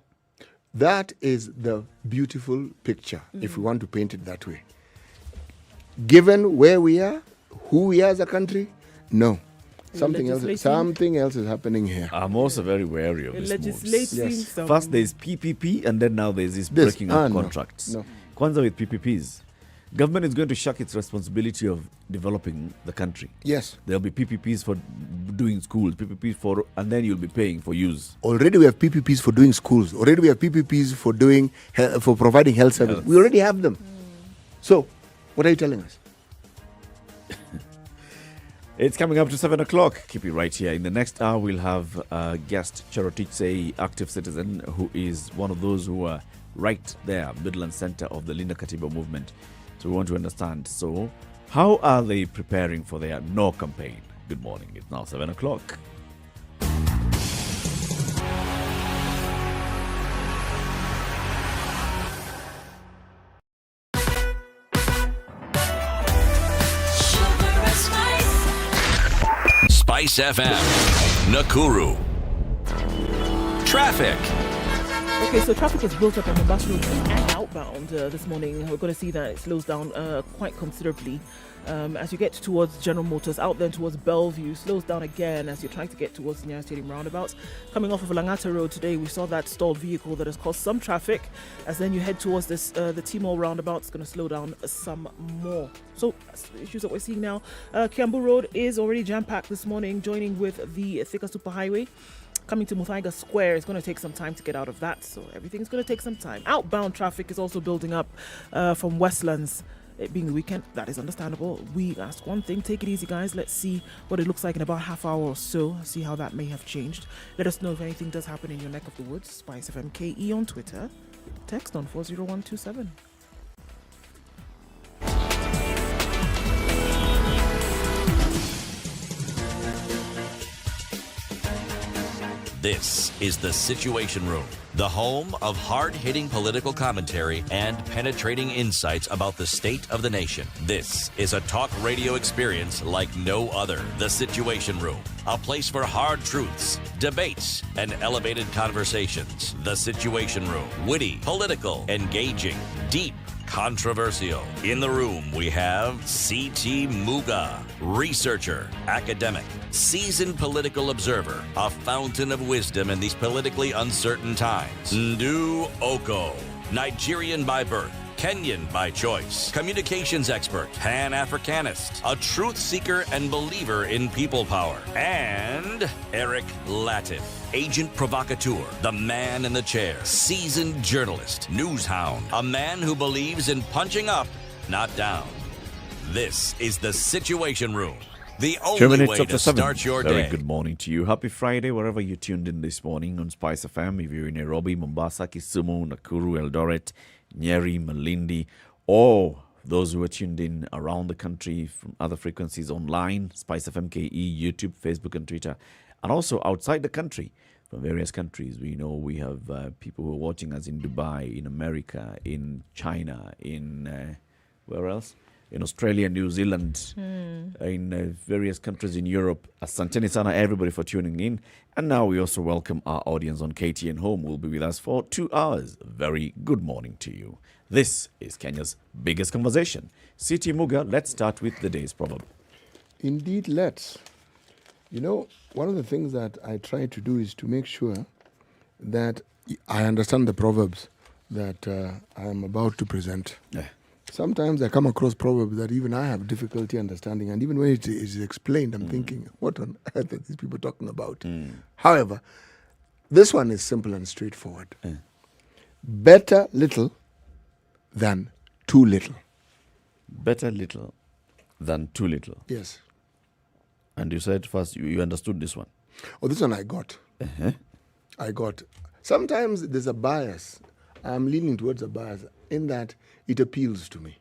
That is the beautiful picture, if we want to paint it that way. Given where we are, who we are as a country, no. Something else is happening here. I'm also very wary of this moves. Yes. First there's PPP, and then now there's this breaking of contracts. No. Kwanza with PPPs. Government is going to shuck its responsibility of developing the country. Yes. There'll be PPPs for doing schools, PPPs for, and then you'll be paying for use. Already we have PPPs for doing schools. Already we have PPPs for doing for providing health service. We already have them. So, what are you telling us? It's coming up to 7 o'clock. Keep it right here. In the next hour, we'll have a guest, Cherotich, active citizen, who is one of those who are right there, middle and center of the Linda Katiba movement. So we want to understand. So, how are they preparing for their no campaign? Good morning. It's now 7 o'clock. Spice FM, Nakuru. Traffic. Okay, so traffic is built up on Mombasa Road and outbound this morning. We're going to see that it slows down quite considerably as you get towards General Motors, out then towards Bellevue, slows down again as you're trying to get towards the Nyeri Stadium roundabouts. Coming off of Langata Road today, we saw that stalled vehicle that has caused some traffic. As then you head towards this the T-Mall roundabout, it's going to slow down some more. So that's the issues that we're seeing now. Kiambu Road is already jam-packed this morning, joining with the Thika Superhighway. Coming to Muthaiga Square, it's going to take some time to get out of that, so everything's going to take some time. Outbound traffic is also building up from Westlands. It being the weekend, that is understandable. We ask one thing, take it easy, guys. Let's see what it looks like in about half hour or so, see how that may have changed. Let us know if anything does happen in your neck of the woods. Spice FM KE on Twitter. Text on 40127. This is The Situation Room, the home of hard-hitting political commentary and penetrating insights about the state of the nation. This is a talk radio experience like no other. The Situation Room, a place for hard truths, debates, and elevated conversations. The Situation Room, witty, political, engaging, deep, controversial. In the room, we have C.T. Muga, researcher, academic, seasoned political observer, a fountain of wisdom in these politically uncertain times. Ndu Oko, Nigerian by birth, Kenyan by choice, communications expert, Pan-Africanist, a truth seeker and believer in people power, and Eric Latif, agent provocateur, the man in the chair, seasoned journalist, news hound, a man who believes in punching up, not down. This is the Situation Room. The 2 only minutes way after to 7. start your Very day. good morning to you. Happy Friday, wherever you tuned in this morning on Spice FM. If you're in Nairobi, Mombasa, Kisumu, Nakuru, Eldoret, Nyeri, Malindi, or those who are tuned in around the country from other frequencies online, Spice FM KE, YouTube, Facebook, and Twitter, and also outside the country from various countries. We know we have people who are watching us in Dubai, in America, in China, in where else? In Australia, New Zealand, in various countries in Europe. Asanteni sana everybody for tuning in. And now we also welcome our audience on KTN Home, who will be with us for 2 hours. Very good morning to you. This is Kenya's biggest conversation. C.T. Muga, let's start with the day's proverb. Indeed, let's. You know, one of the things that I try to do is to make sure that I understand the proverbs that I am about to present. Yeah. Sometimes I come across proverbs that even I have difficulty understanding, and even when it is explained, I'm thinking, what on earth are these people talking about? However, this one is simple and straightforward. Better little than too little. Better little than too little. Yes. And you said first you understood this one. Oh, this one I got. I got. Sometimes there's a bias. I'm leaning towards a bias in that it appeals to me.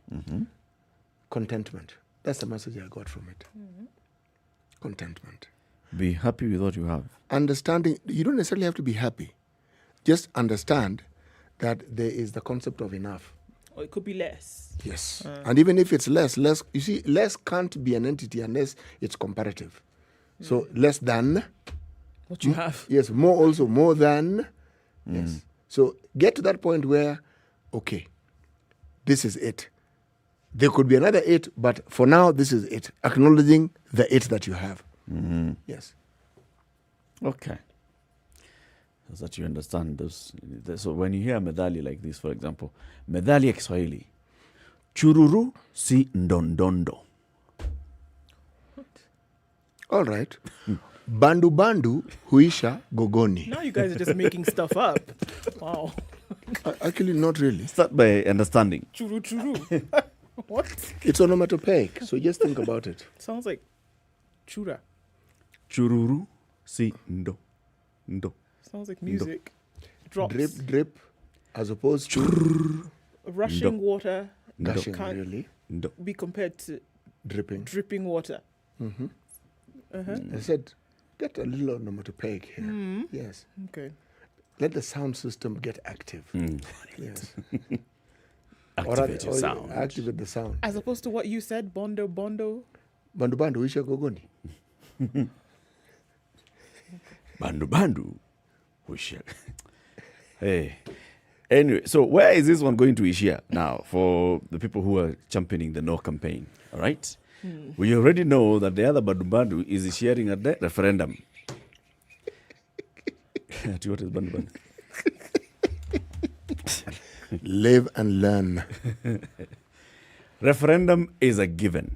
Contentment. That's the message I got from it. Contentment. Be happy with what you have. Understanding, you don't necessarily have to be happy. Just understand that there is the concept of enough. Or it could be less. Yes. And even if it's less, you see, less can't be an entity unless it's comparative. So less than. What you have. Yes, more also, more than. Yes. So get to that point where, okay, this is it. There could be another it, but for now, this is it. Acknowledging the it that you have. Yes. Okay. So that you understand those. So when you hear a medali like this, for example, medali ya Kiswahili, chururu si ndondondo. All right. Bandu bandu huisha gogoni. Now you guys are just making stuff up. Wow. Actually, not really. Start by understanding. Churu churu. What? It's onomatopoeic, so just think about it. Sounds like chura. Chururu si ndo. Sounds like music. Drops. Drip, drip, as opposed to Rushing water gushing, can't really. be compared to dripping water. I said, get a little onomatopoeic here. Yes. Okay. Let the sound system get active. Yes. Activate your sound. Activate the sound. As opposed to what you said, bondo. Bandu bandu huisha gogoni. Bandu. Hey. Anyway, so where is this one going to Ishia now for the people who are championing the no campaign? All right? We already know that the other Bandu is sharing at the referendum. What is Bandu? Live and learn. Referendum is a given.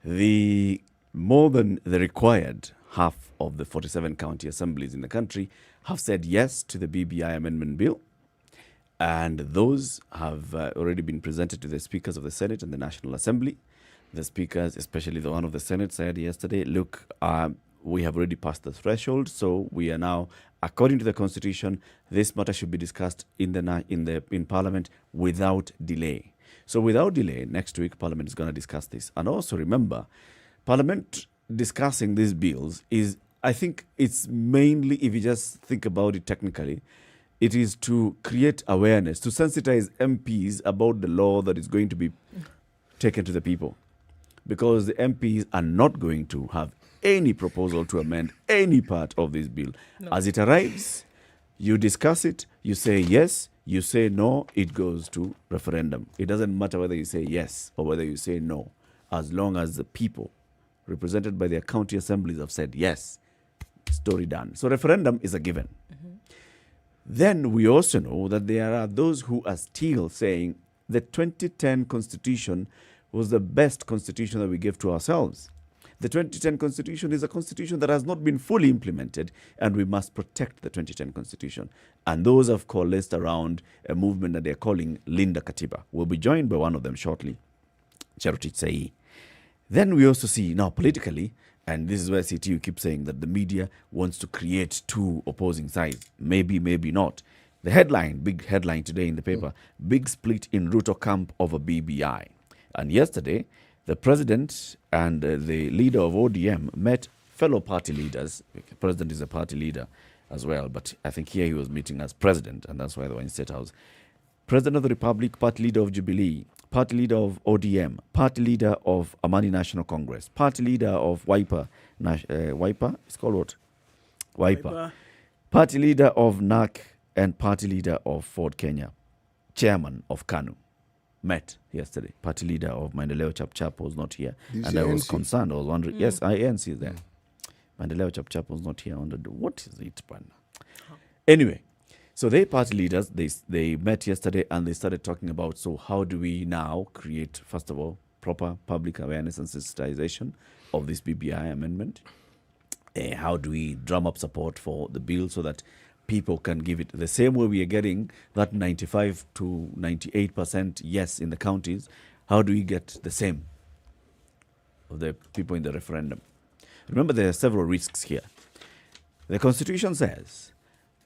The more than the required half of the 47 county assemblies in the country have said yes to the BBI amendment bill. And those have already been presented to the speakers of the Senate and the National Assembly. The speakers, especially the one of the Senate, said yesterday, look, we have already passed the threshold, so we are now, according to the Constitution, this matter should be discussed in Parliament without delay. So without delay, next week, Parliament is going to discuss this. And also remember, Parliament discussing these bills is, I think it's mainly, if you just think about it technically, it is to create awareness, to sensitize MPs about the law that is going to be taken to the people. Because the MPs are not going to have any proposal to amend any part of this bill. No. As it arrives, you discuss it, you say yes, You say no, it goes to referendum. It doesn't matter whether you say yes or whether you say no, as long as the people represented by their county assemblies have said yes, story done. So referendum is a given. Then we also know that there are those who are still saying the 2010 constitution was the best constitution that we gave to ourselves. The 2010 constitution is a constitution that has not been fully implemented, and we must protect the 2010 constitution. And those have coalesced around a movement that they're calling Linda Katiba. We'll be joined by one of them shortly, Charity Tsai. Then we also see now politically, and this is where CTU keeps saying that the media wants to create two opposing sides. Maybe, maybe not. The headline, big headline today in the paper, big split in Ruto camp over BBI. And yesterday, the president and the leader of ODM met fellow party leaders. The president is a party leader as well, but I think here he was meeting as president, and that's why they were in State House. President of the Republic, party leader of Jubilee, party leader of ODM, party leader of Amani National Congress, party leader of Wiper. Wiper? It's called what? Wiper. Party leader of NAC and party leader of Ford Kenya, chairman of KANU. Met yesterday. Party leader of Maendeleo Chap was not here. And I was concerned. I was wondering. Yes, ANC is there. Maendeleo Chap was not here. I wondered, what is it, man? Anyway, so they party leaders, they met yesterday and they started talking about, so how do we now create, first of all, proper public awareness and sensitization of this BBI amendment? How do we drum up support for the bill so that people can give it the same way we are getting that 95 to 98% yes in the counties? How do we get the same of the people in the referendum? Remember, there are several risks here. The Constitution says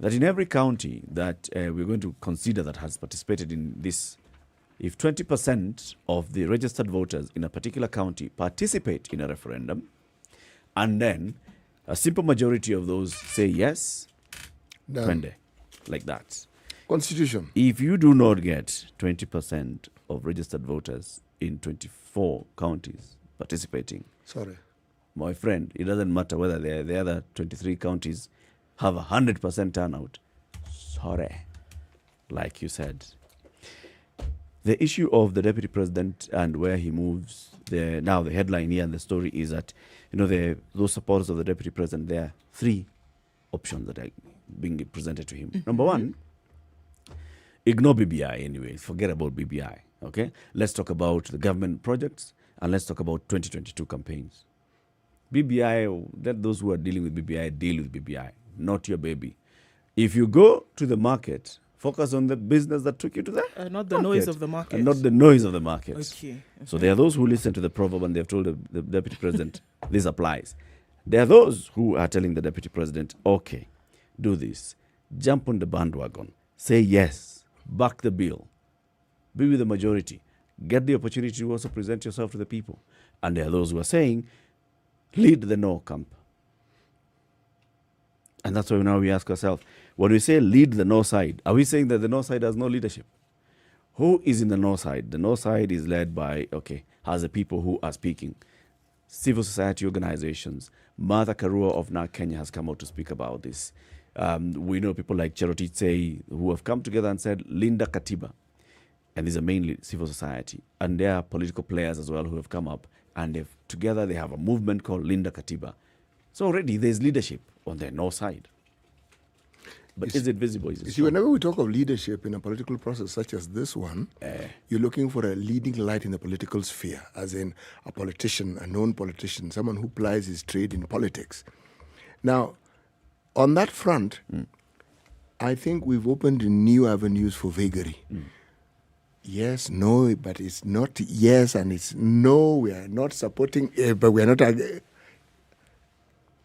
that in every county that we're going to consider that has participated in this, if 20% of the registered voters in a particular county participate in a referendum, and then a simple majority of those say yes, Twende, like that. Constitution. If you do not get 20% of registered voters in 24 counties participating, sorry, my friend, it doesn't matter whether the other 23 counties have 100% turnout. Sorry, like you said. The issue of the deputy president and where he moves, now the headline here and the story is that, those supporters of the deputy president, there are three options that are being presented to him. Number one, ignore BBI anyway. Forget about BBI. Okay? Let's talk about the government projects and let's talk about 2022 campaigns. BBI, let those who are dealing with BBI deal with BBI, not your baby. If you go to the market, focus on the business that took you to there. Not the noise of the market. And not the noise of the market. Okay. So there are those who listen to the proverb and they've told the deputy president, this applies. There are those who are telling the deputy president, okay, do this. Jump on the bandwagon. Say yes. Back the bill. Be with the majority. Get the opportunity to also present yourself to the people. And there are those who are saying, lead the no camp. And that's why now we ask ourselves, when we say lead the no side, are we saying that the no side has no leadership? Who is in the no side? The no side is led by, has the people who are speaking. Civil society organizations. Martha Karua of NAC Kenya has come out to speak about this. We know people like Charity Tsai who have come together and said, Linda Katiba. And these are mainly civil society. And there are political players as well who have come up. And together they have a movement called Linda Katiba. So already there's leadership on their no side. But is it visible? Is it see, whenever we talk of leadership in a political process such as this one, you're looking for a leading light in the political sphere, as in a politician, a known politician, someone who plies his trade in politics. Now, on that front, I think we've opened new avenues for vagary. Yes, no, but it's not yes, and it's no, we are not supporting, but we are not.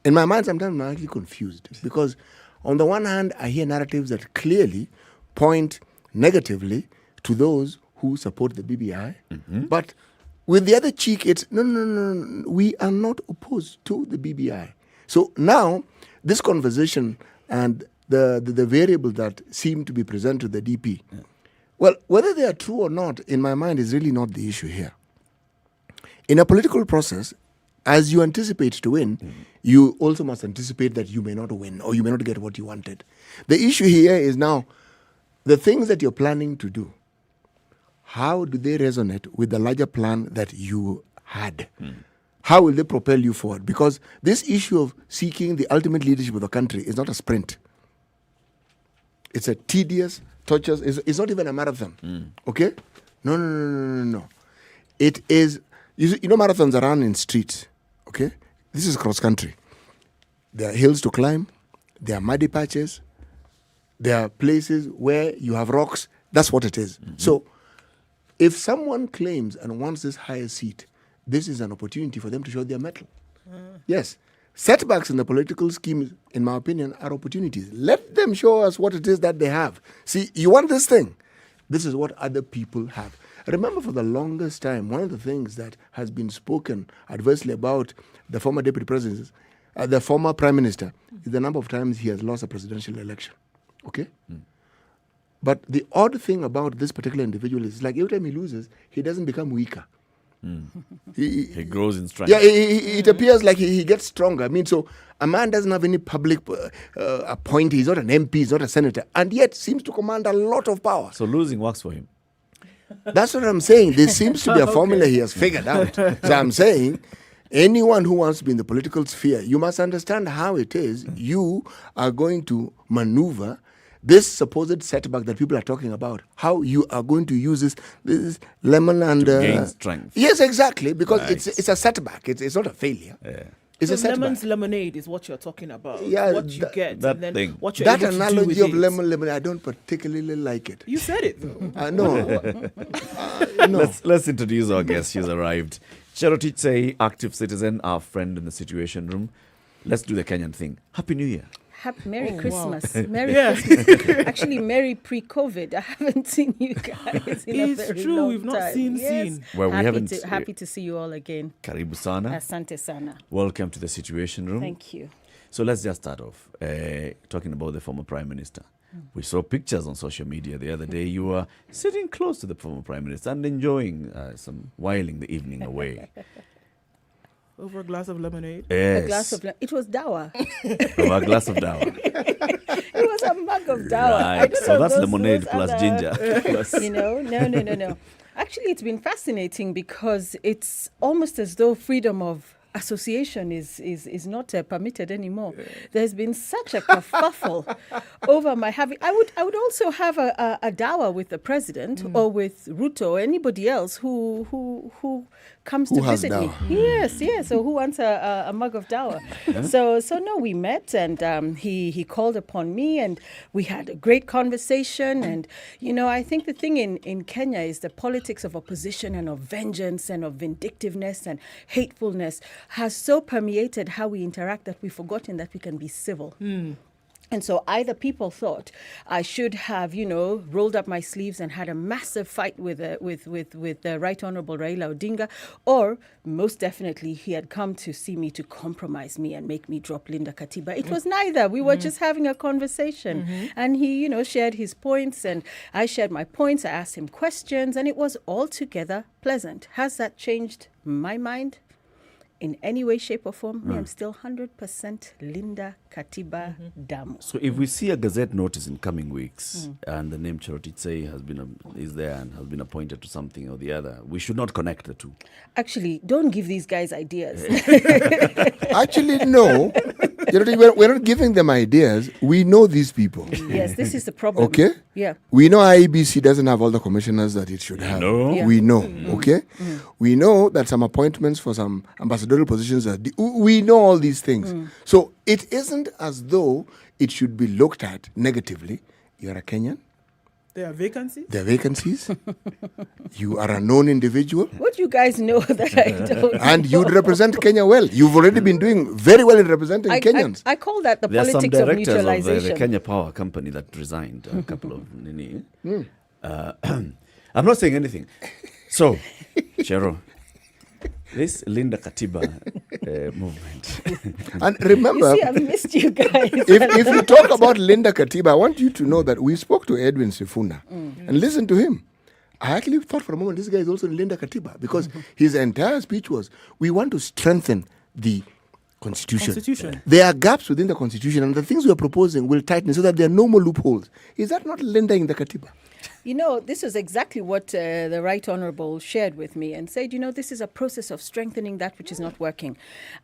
In my mind, sometimes I'm actually confused because on the one hand, I hear narratives that clearly point negatively to those who support the BBI. But with the other cheek, it's no, we are not opposed to the BBI. So now, this conversation and the variable that seem to be presented to the DP, well, whether they are true or not, in my mind, is really not the issue here. In a political process, as you anticipate to win, you also must anticipate that you may not win or you may not get what you wanted. The issue here is now, the things that you're planning to do, how do they resonate with the larger plan that you had? How will they propel you forward? Because this issue of seeking the ultimate leadership of the country is not a sprint. It's a tedious, torturous, it's not even a marathon. Okay? No. It is, you know, marathons are run in streets. Okay? This is cross country. There are hills to climb, there are muddy patches, there are places where you have rocks. That's what it is. So, if someone claims and wants this higher seat, this is an opportunity for them to show their mettle. Yes. Setbacks in the political scheme, in my opinion, are opportunities. Let them show us what it is that they have. See, you want this thing. This is what other people have. Remember, for the longest time, one of the things that has been spoken adversely about the former deputy president, the former prime minister, is the number of times he has lost a presidential election. Okay? But the odd thing about this particular individual is, like, every time he loses, he doesn't become weaker. He grows in strength. Yeah, it appears like he gets stronger. I mean, so a man doesn't have any public appointee. He's not an MP, he's not a senator, and yet seems to command a lot of power. So losing works for him. That's what I'm saying. There seems to be a formula he has figured out. So I'm saying, anyone who wants to be in the political sphere, you must understand how it is you are going to maneuver this supposed setback that people are talking about, how you are going to use this lemon and... To gain strength. Yes, exactly, because it's a setback. It's not a failure. Yeah. It's so a setback. lemon's lemonade is what you're talking about. Yeah, what you get, that and then thing. what you're That able to do analogy with of it. lemon, I don't particularly like it. You said it though. No. No. Let's introduce our guest. She's arrived. Cherotich, active citizen, our friend in the Situation Room. Let's do the Kenyan thing. Happy New Year. Merry Christmas. Wow. Merry Christmas. Actually, Merry pre-COVID. I haven't seen you guys in a very true. long We've not time. seen. Well, we haven't. Happy to see you all again. Karibu sana. Asante sana. Welcome to the Situation Room. Thank you. So let's just start off talking about the former Prime Minister. We saw pictures on social media the other day. You were sitting close to the former Prime Minister and enjoying some whiling the evening away. Over a glass of lemonade. Yes. A glass of it was dawa. Over a glass of dawa. It was a mug of dawa. Right. So that's lemonade plus ginger. No. Actually, it's been fascinating because it's almost as though freedom of association is not permitted anymore. There's been such a kerfuffle over my having. I would also have a dawa with the president or with Ruto or anybody else who comes to visit me. Yes. So who wants a mug of dawa? So no, we met and he called upon me and we had a great conversation. And I think the thing in Kenya is the politics of opposition and of vengeance and of vindictiveness and hatefulness has so permeated how we interact that we've forgotten that we can be civil. And so either people thought I should have, rolled up my sleeves and had a massive fight with the Right Honorable Raila Odinga, or most definitely he had come to see me to compromise me and make me drop Linda Katiba. It was neither. We were just having a conversation. And he, shared his points and I shared my points. I asked him questions and it was altogether pleasant. Has that changed my mind? In any way, shape, or form, I'm still 100% Linda Katiba Damu. So if we see a Gazette notice in coming weeks and the name Cherotich is there and has been appointed to something or the other, we should not connect the two. Actually, don't give these guys ideas. Actually, no. We're not giving them ideas. We know these people. Yes, this is the problem. Okay? Yeah. We know IEBC doesn't have all the commissioners that it should have. Yeah. We know. Okay? We know that some appointments for some ambassadorial positions we know all these things. So it isn't as though it should be looked at negatively. You're a Kenyan. There are vacancies? There are vacancies. You are a known individual. What do you guys know that I don't And know? you'd represent Kenya well. You've already been doing very well in representing Kenyans. I call that the There are some politics of directors of neutralization. the Kenya Power Company that resigned, a couple of... I'm not saying anything. So, Chero, this Linda Katiba movement. And remember, You see, I've missed you guys. if you talk about Linda Katiba, I want you to know that we spoke to Edwin Sifuna and listen to him. I actually thought for a moment this guy is also Linda Katiba because his entire speech was, we want to strengthen the Constitution. There are gaps within the Constitution, and the things we are proposing will tighten it so that there are no more loopholes. Is that not Linda in the Katiba? You know, this is exactly what the Right Honourable shared with me and said, you know, this is a process of strengthening that which is not working.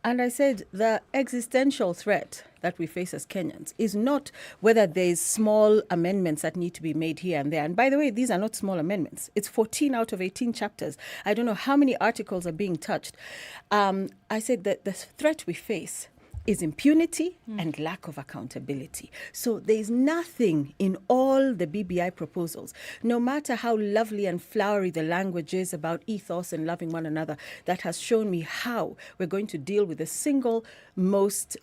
And I said the existential threat that we face as Kenyans is not whether there's small amendments that need to be made here and there. And by the way, these are not small amendments. It's 14 out of 18 chapters. I don't know how many articles are being touched. I said that the threat we face is impunity and lack of accountability. So there's nothing in all the BBI proposals, no matter how lovely and flowery the language is about ethos and loving one another, that has shown me how we're going to deal with the single most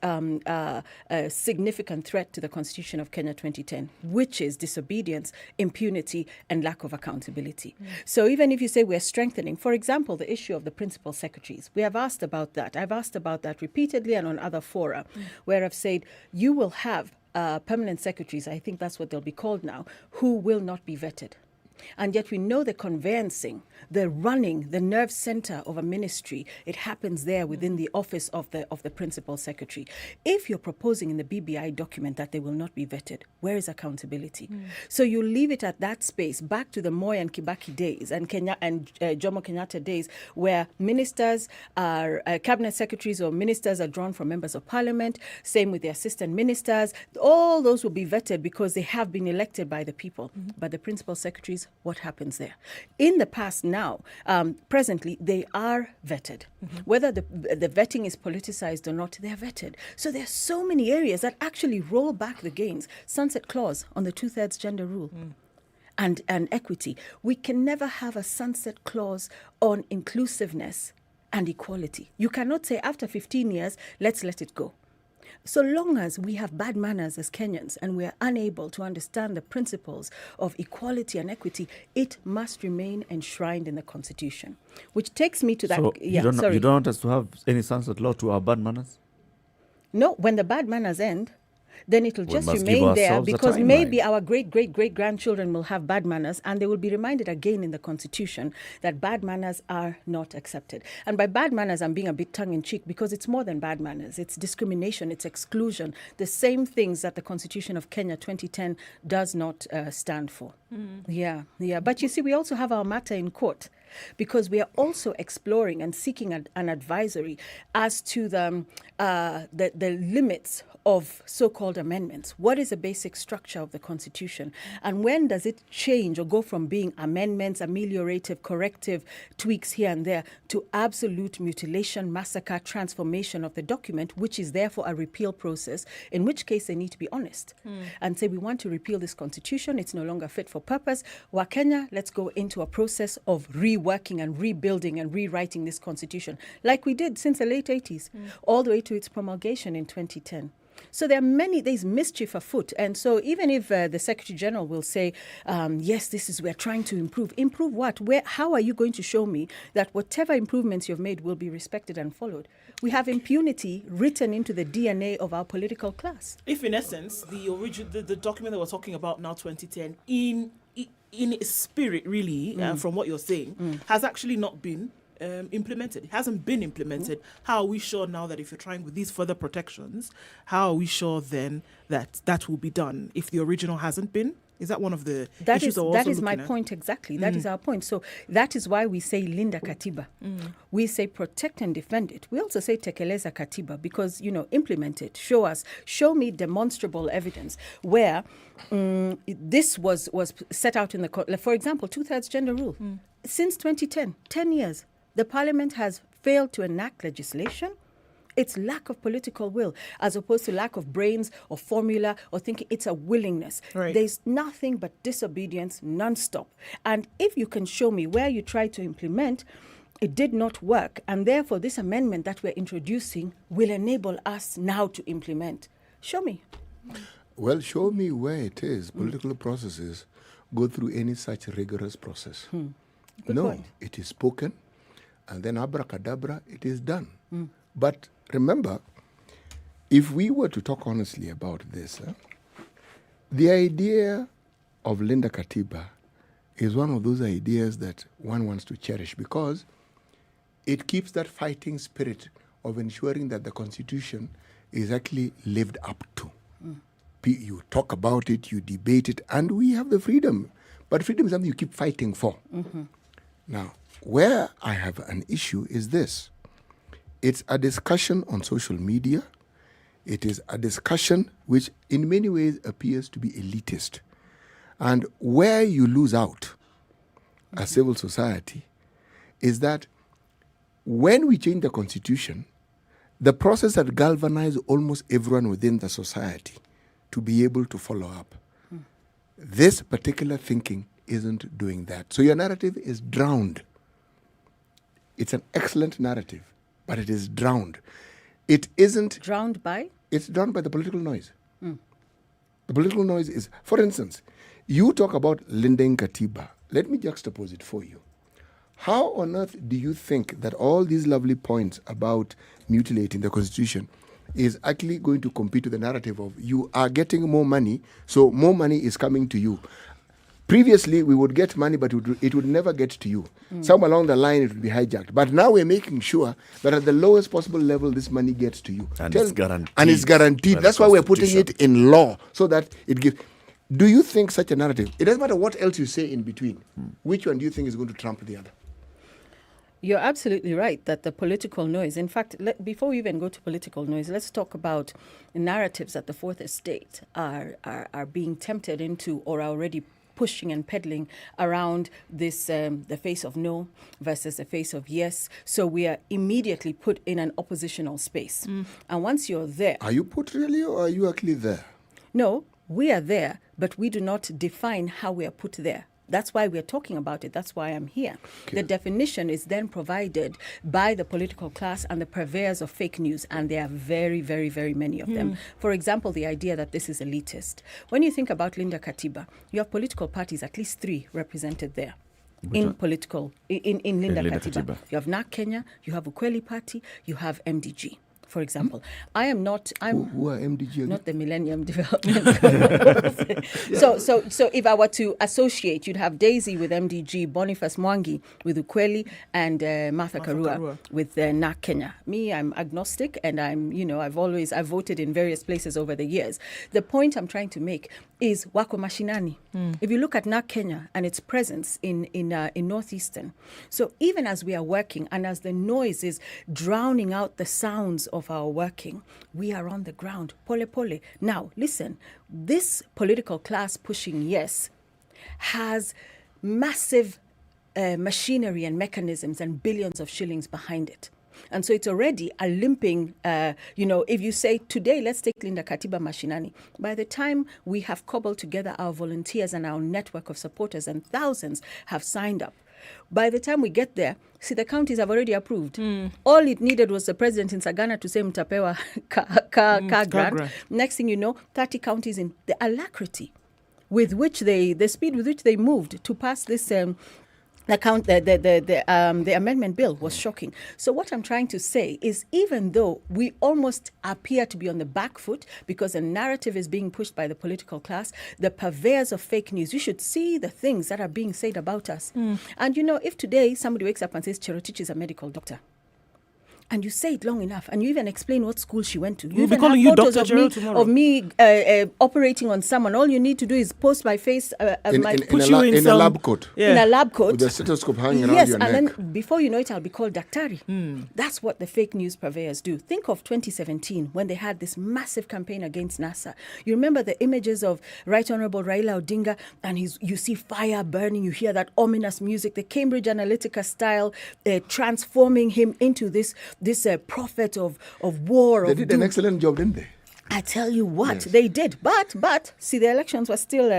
significant threat to the Constitution of Kenya 2010, which is disobedience, impunity, and lack of accountability. So even if you say we're strengthening, for example, the issue of the principal secretaries, we have asked about that. I've asked about that repeatedly and on other fora, where I've said you will have permanent secretaries, I think that's what they'll be called now, who will not be vetted. And yet we know the conveyancing, the running, the nerve center of a ministry, it happens there within the office of the principal secretary. If you're proposing in the BBI document that they will not be vetted, where is accountability? So you leave it at that space, back to the Moi and Kibaki days and Jomo Kenyatta days, where ministers are, cabinet secretaries or ministers are drawn from members of parliament, same with the assistant ministers. All those will be vetted because they have been elected by the people. But the principal secretaries, what happens there? In the past now, presently, they are vetted. Whether the vetting is politicized or not, they are vetted. So there are so many areas that actually roll back the gains. Sunset clause on the 2/3 gender rule. And equity. We can never have a sunset clause on inclusiveness and equality. You cannot say after 15 years, let's let it go. So long as we have bad manners as Kenyans and we are unable to understand the principles of equality and equity, it must remain enshrined in the Constitution. Which takes me to that. So you don't want us to have any sunset law to our bad manners? No, when the bad manners end, then it will We just must give remain there, ourselves a because timeline. maybe our great-great-great-grandchildren will have bad manners and they will be reminded again in the Constitution that bad manners are not accepted. And by bad manners, I'm being a bit tongue-in-cheek because it's more than bad manners. It's discrimination, it's exclusion, the same things that the Constitution of Kenya 2010 does not stand for. Yeah. But you see, we also have our matter in court, because we are also exploring and seeking an advisory as to the limits of so-called amendments. What is the basic structure of the Constitution? And when does it change or go from being amendments, ameliorative, corrective tweaks here and there, to absolute mutilation, massacre, transformation of the document, which is therefore a repeal process, in which case they need to be honest and say, we want to repeal this Constitution, it's no longer fit for purpose. Kenya, let's go into a process of reworking and rebuilding and rewriting this Constitution, like we did since the late 80s, all the way to its promulgation in 2010. So there's mischief afoot. And so even if the Secretary General will say, yes, we're trying to improve. Improve what? How are you going to show me that whatever improvements you've made will be respected and followed? We have impunity written into the DNA of our political class. If in essence, the document that we're talking about now, 2010, in its spirit, really, from what you're saying, has actually not been implemented. It hasn't been implemented. How are we sure now that if you're trying with these further protections, how are we sure then that will be done if the original hasn't been? Is that one of the issues we're also that is my looking at? point exactly. That is our point. So that is why we say Linda Katiba. We say protect and defend it. We also say Tekeleza Katiba because, implement it. Show me demonstrable evidence where this was set out in for example, 2/3 gender rule. Since 2010, 10 years, the Parliament has failed to enact legislation. It's lack of political will, as opposed to lack of brains or formula or thinking. It's a willingness. Right. There's nothing but disobedience nonstop. And if you can show me where you tried to implement, it did not work, and therefore this amendment that we're introducing will enable us now to implement. Show me. Well, show me where it is. Political processes go through any such rigorous process. Good no, point. it is spoken, and then abracadabra, it is done. But remember, if we were to talk honestly about this, the idea of Linda Katiba is one of those ideas that one wants to cherish because it keeps that fighting spirit of ensuring that the Constitution is actually lived up to. You talk about it, you debate it, and we have the freedom. But freedom is something you keep fighting for. Now, where I have an issue is this. It's a discussion on social media. It is a discussion which in many ways appears to be elitist. And where you lose out as civil society is that when we change the Constitution, the process that galvanizes almost everyone within the society to be able to follow up. This particular thinking isn't doing that. So your narrative is drowned. It's an excellent narrative, but it is drowned. It isn't... Drowned by? It's drowned by the political noise. The political noise is... For instance, you talk about Linda Katiba. Let me juxtapose it for you. How on earth do you think that all these lovely points about mutilating the Constitution is actually going to compete with the narrative of you are getting more money, so more money is coming to you? Previously, we would get money, but it would never get to you. Some along the line, it would be hijacked. But now we're making sure that at the lowest possible level, this money gets to you. And it's guaranteed. And it's guaranteed. That's why we're putting it in law, so that it gives... Do you think such a narrative, it doesn't matter what else you say in between, which one do you think is going to trump the other? You're absolutely right that the political noise, in fact, before we even go to political noise, let's talk about narratives that the Fourth Estate are being tempted into or are already pushing and peddling around this, the face of no versus the face of yes. So we are immediately put in an oppositional space. And once you're there... Are you put really, or are you actually there? No, we are there, but we do not define how we are put there. That's why we're talking about it. That's why I'm here. Okay. The definition is then provided by the political class and the purveyors of fake news, and there are very, very, very many of them. For example, the idea that this is elitist. When you think about Linda Katiba, you have political parties, at least 3 represented there. In Linda Katiba. You have NAK Kenya, you have Ukweli Party, you have MDG. For example, I'm who are MDG again? Not the Millennium Development. So if I were to associate, you'd have Daisy with MDG, Boniface Mwangi with Ukweli, and Martha Karua with NAK Kenya. Me, I'm agnostic, and I've voted in various places over the years. The point I'm trying to make is wako mashinani. If you look at NAK Kenya and its presence in Northeastern, so even as we are working and as the noise is drowning out the sounds of our working, we are on the ground, pole pole. Now, listen, this political class pushing yes has massive machinery and mechanisms and billions of shillings behind it. And so it's already a limping, if you say today, let's take Linda Katiba Mashinani. By the time we have cobbled together our volunteers and our network of supporters, and thousands have signed up, by the time we get there, see, the counties have already approved. All it needed was the president in Sagana to say mtapewa ka grant. Next thing you know, 30 counties in the alacrity with which the speed with which they moved to pass this the amendment bill was shocking. So what I'm trying to say is, even though we almost appear to be on the back foot because a narrative is being pushed by the political class, the purveyors of fake news, you should see the things that are being said about us. And if today somebody wakes up and says Cherotich is a medical doctor, and you say it long enough, and you even explain what school she went to. You even have photos of me operating on someone. All you need to do is post my face, in a lab coat. In a lab coat. With a stethoscope hanging around your neck. Yes, and then before you know it, I'll be called Daktari. That's what the fake news purveyors do. Think of 2017, when they had this massive campaign against NASA. You remember the images of Right Honorable Raila Odinga, and you see fire burning, you hear that ominous music, the Cambridge Analytica style, transforming him into this prophet of war. They did an excellent job, didn't they? I tell you what, they did. But see, the elections were still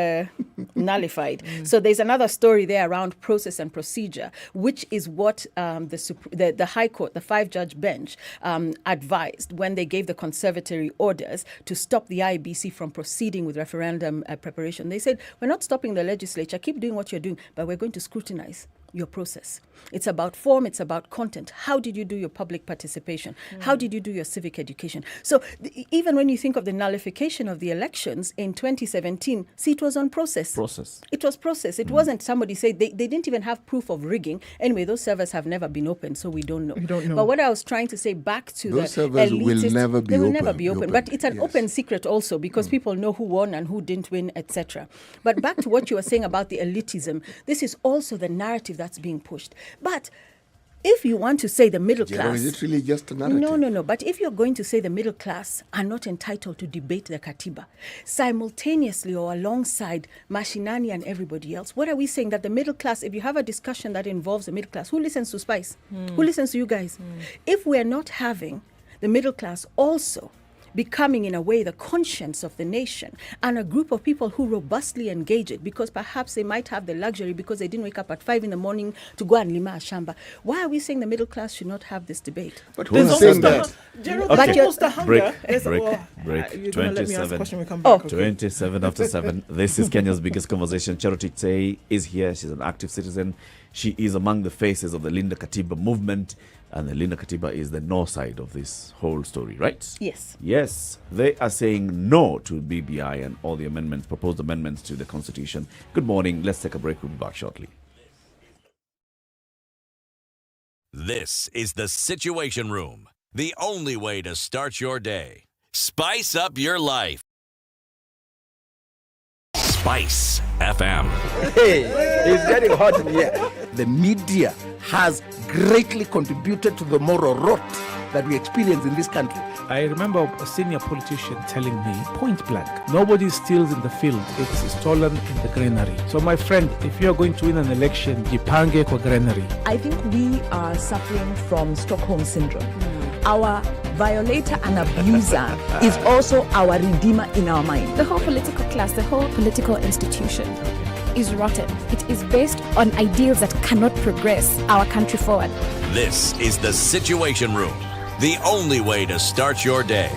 nullified. So there's another story there around process and procedure, which is what the High Court, the 5-judge bench, advised when they gave the conservatory orders to stop the IEBC from proceeding with referendum preparation. They said, we're not stopping the legislature, keep doing what you're doing, but we're going to scrutinize your process. It's about form, it's about content. How did you do your public participation? How did you do your civic education? So even when you think of the nullification of the elections in 2017, see, it was on process. It was process. It wasn't somebody said they didn't even have proof of rigging. Anyway, those servers have never been opened, so we don't know. But what I was trying to say back to those the servers elitist, will never be they will open. never be open. But it's an open secret also because people know who won and who didn't win, etc. But back to what you were saying about the elitism, this is also the narrative that's being pushed. But if you want to say the middle class... Is it really just a narrative? No. But if you're going to say the middle class are not entitled to debate the Katiba, simultaneously or alongside Mashinani and everybody else, what are we saying? That the middle class, if you have a discussion that involves the middle class, who listens to Spice? Who listens to you guys? If we're not having the middle class also becoming in a way the conscience of the nation and a group of people who robustly engage it because perhaps they might have the luxury because they didn't wake up at 5 a.m. to go and lima a shamba. Why are we saying the middle class should not have this debate? But who's saying that? Gerald, Okay. Break. 27 after 7. This is Kenya's biggest conversation. Charity Tay is here. She's an active citizen. She is among the faces of the Linda Katiba movement. And the Linda Katiba is the no side of this whole story, right? Yes. Yes. They are saying no to BBI and all the amendments, proposed amendments to the Constitution. Good morning. Let's take a break. We'll be back shortly. This is the Situation Room, the only way to start your day. Spice up your life. Spice FM. Hey, it's getting hot in here. The media has greatly contributed to the moral rot that we experience in this country. I remember a senior politician telling me, point blank, nobody steals in the field, it's stolen in the granary. So my friend, if you're going to win an election, jipange kwa granary. I think we are suffering from Stockholm syndrome. Our violator and abuser is also our redeemer in our mind. The whole political class, the whole political institution is rotten. It is based on ideals that cannot progress our country forward. This is the Situation Room, the only way to start your day.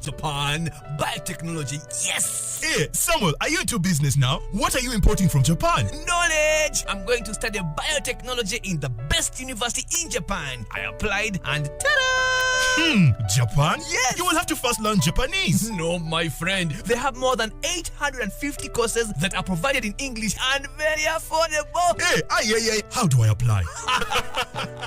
Japan, biotechnology, yes! Hey, Samuel, are you into business now? What are you importing from Japan? Knowledge! I'm going to study biotechnology in the best university in Japan. I applied and ta-da! Japan? Yes! You will have to first learn Japanese. No, my friend. They have more than 850 courses that are provided in English and very affordable. Hey, how do I apply?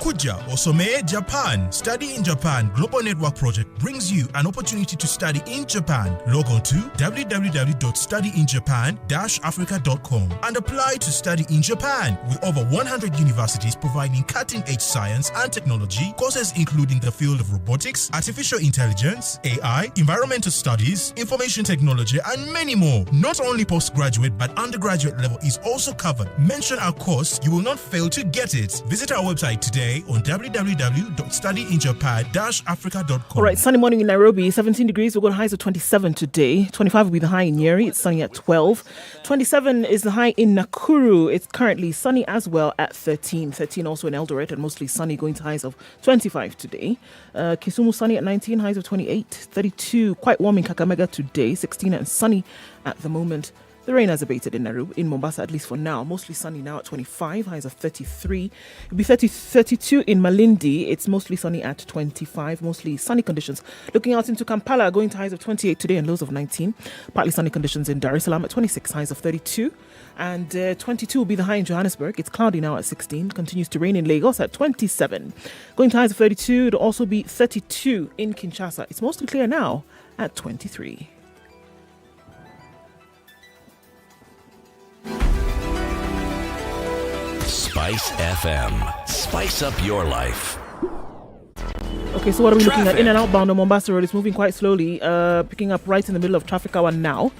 Kuja Osome Japan. Study in Japan Global Network Project brings you an opportunity to study in Japan. Log on to www.studyinjapan-africa.com and apply to study in Japan with over 100 universities providing cutting-edge science and technology courses including the field of robotics, artificial intelligence, AI, environmental studies, information technology, and many more. Not only postgraduate but undergraduate level is also covered. Mention our course, you will not fail to get it. Visit our website today on www.studyinjapan-africa.com. All right, sunny morning in Nairobi, 17 degrees. We're going highs of 27 today. 25 will be the high in Nyeri. It's sunny at 12. 27 is the high in Nakuru. It's currently sunny as well at 13. 13 also in Eldoret and mostly sunny, going to highs of 25 today. Kisumu sunny at 19, highs of 28. 32, quite warm in Kakamega today. 16 and sunny at the moment. The rain has abated in Nairobi, in Mombasa, at least for now. Mostly sunny now at 25, highs of 33. It'll be 32 in Malindi. It's mostly sunny at 25, mostly sunny conditions. Looking out into Kampala, going to highs of 28 today and lows of 19. Partly sunny conditions in Dar es Salaam at 26, highs of 32. And 22 will be the high in Johannesburg. It's cloudy now at 16. Continues to rain in Lagos at 27. Going to highs of 32. It'll also be 32 in Kinshasa. It's mostly clear now at 23. Spice FM. Spice up your life. Okay, so what are we looking at? In and outbound on Mombasa Road, it's moving quite slowly, picking up right in the middle of traffic hour now.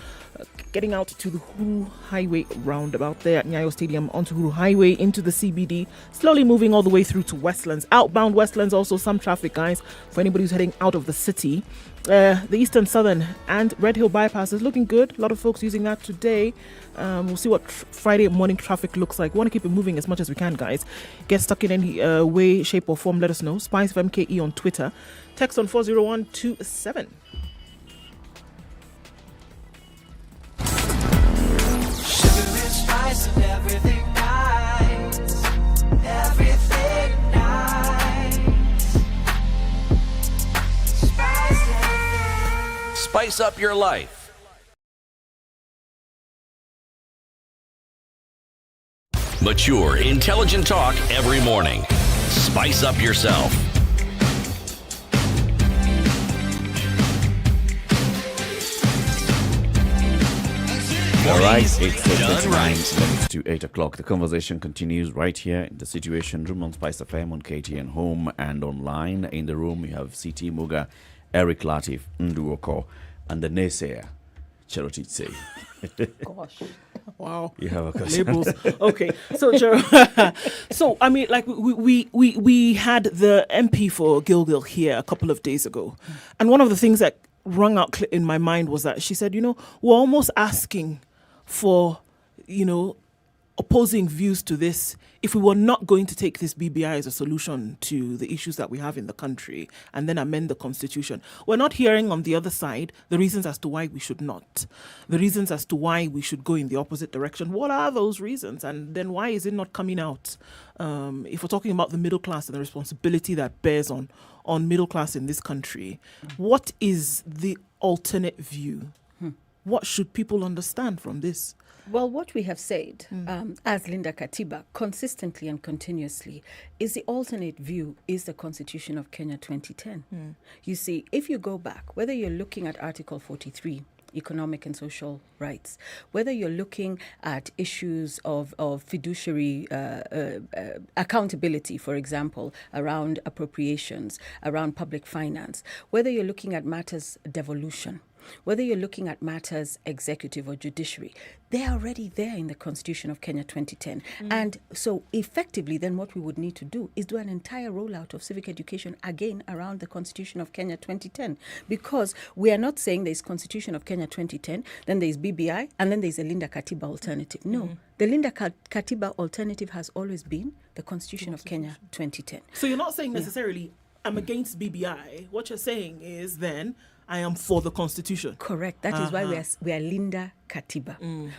Getting out to the Huru Highway roundabout there at Nyayo Stadium onto Huru Highway into the CBD. Slowly moving all the way through to Westlands. Outbound Westlands, also some traffic, guys, for anybody who's heading out of the city. The Eastern, Southern and Red Hill bypass is looking good. A lot of folks using that today. We'll see what Friday morning traffic looks like. We want to keep it moving as much as we can, guys. Get stuck in any way, shape or form, let us know. Spice of MKE on Twitter. Text on 40127. Sugar and spice and everything nice. spice up your life. Mature, intelligent talk every morning. Spice up yourself. All right, Mornings it's done 9 right. minutes to 8 o'clock. The conversation continues right here in the Situation Room on Spice FM, on KTN Home and online. In the room, you have CT Muga, Eric Latif, Nduoko, and the naysayer, Cherotitse. Gosh. Wow. You have a question. Labels. Okay. So, so I mean, like we had the MP for Gilgil here a couple of days ago, and one of the things that rung out in my mind was that she said, you know, we're almost asking for, you know, opposing views to this if we were not going to take this BBI as a solution to the issues that we have in the country and then amend the constitution. We're not hearing on the other side the reasons as to why we should not, the reasons as to why we should go in the opposite direction. What are those reasons? And then why is it not coming out? If we're talking about the middle class and the responsibility that bears on middle class in this country, what is the alternate view? What should people understand from this? Well, what we have said as Linda Katiba consistently and continuously is the alternate view is the Constitution of Kenya 2010. You see, if you go back, whether you're looking at Article 43, economic and social rights, whether you're looking at issues of fiduciary accountability, for example, around appropriations, around public finance, whether you're looking at matters devolution, whether you're looking at matters executive or judiciary, they're already there in the Constitution of Kenya 2010. And so effectively, then what we would need to do is do an entire rollout of civic education again around the Constitution of Kenya 2010. Because we are not saying there's Constitution of Kenya 2010, then there's BBI, and then there's a Linda Katiba alternative. No, the Linda Katiba alternative has always been the Constitution of Kenya 2010. So you're not saying necessarily, I'm against BBI. What you're saying is then, I am for the Constitution. Correct. That is why we are Linda Katiba.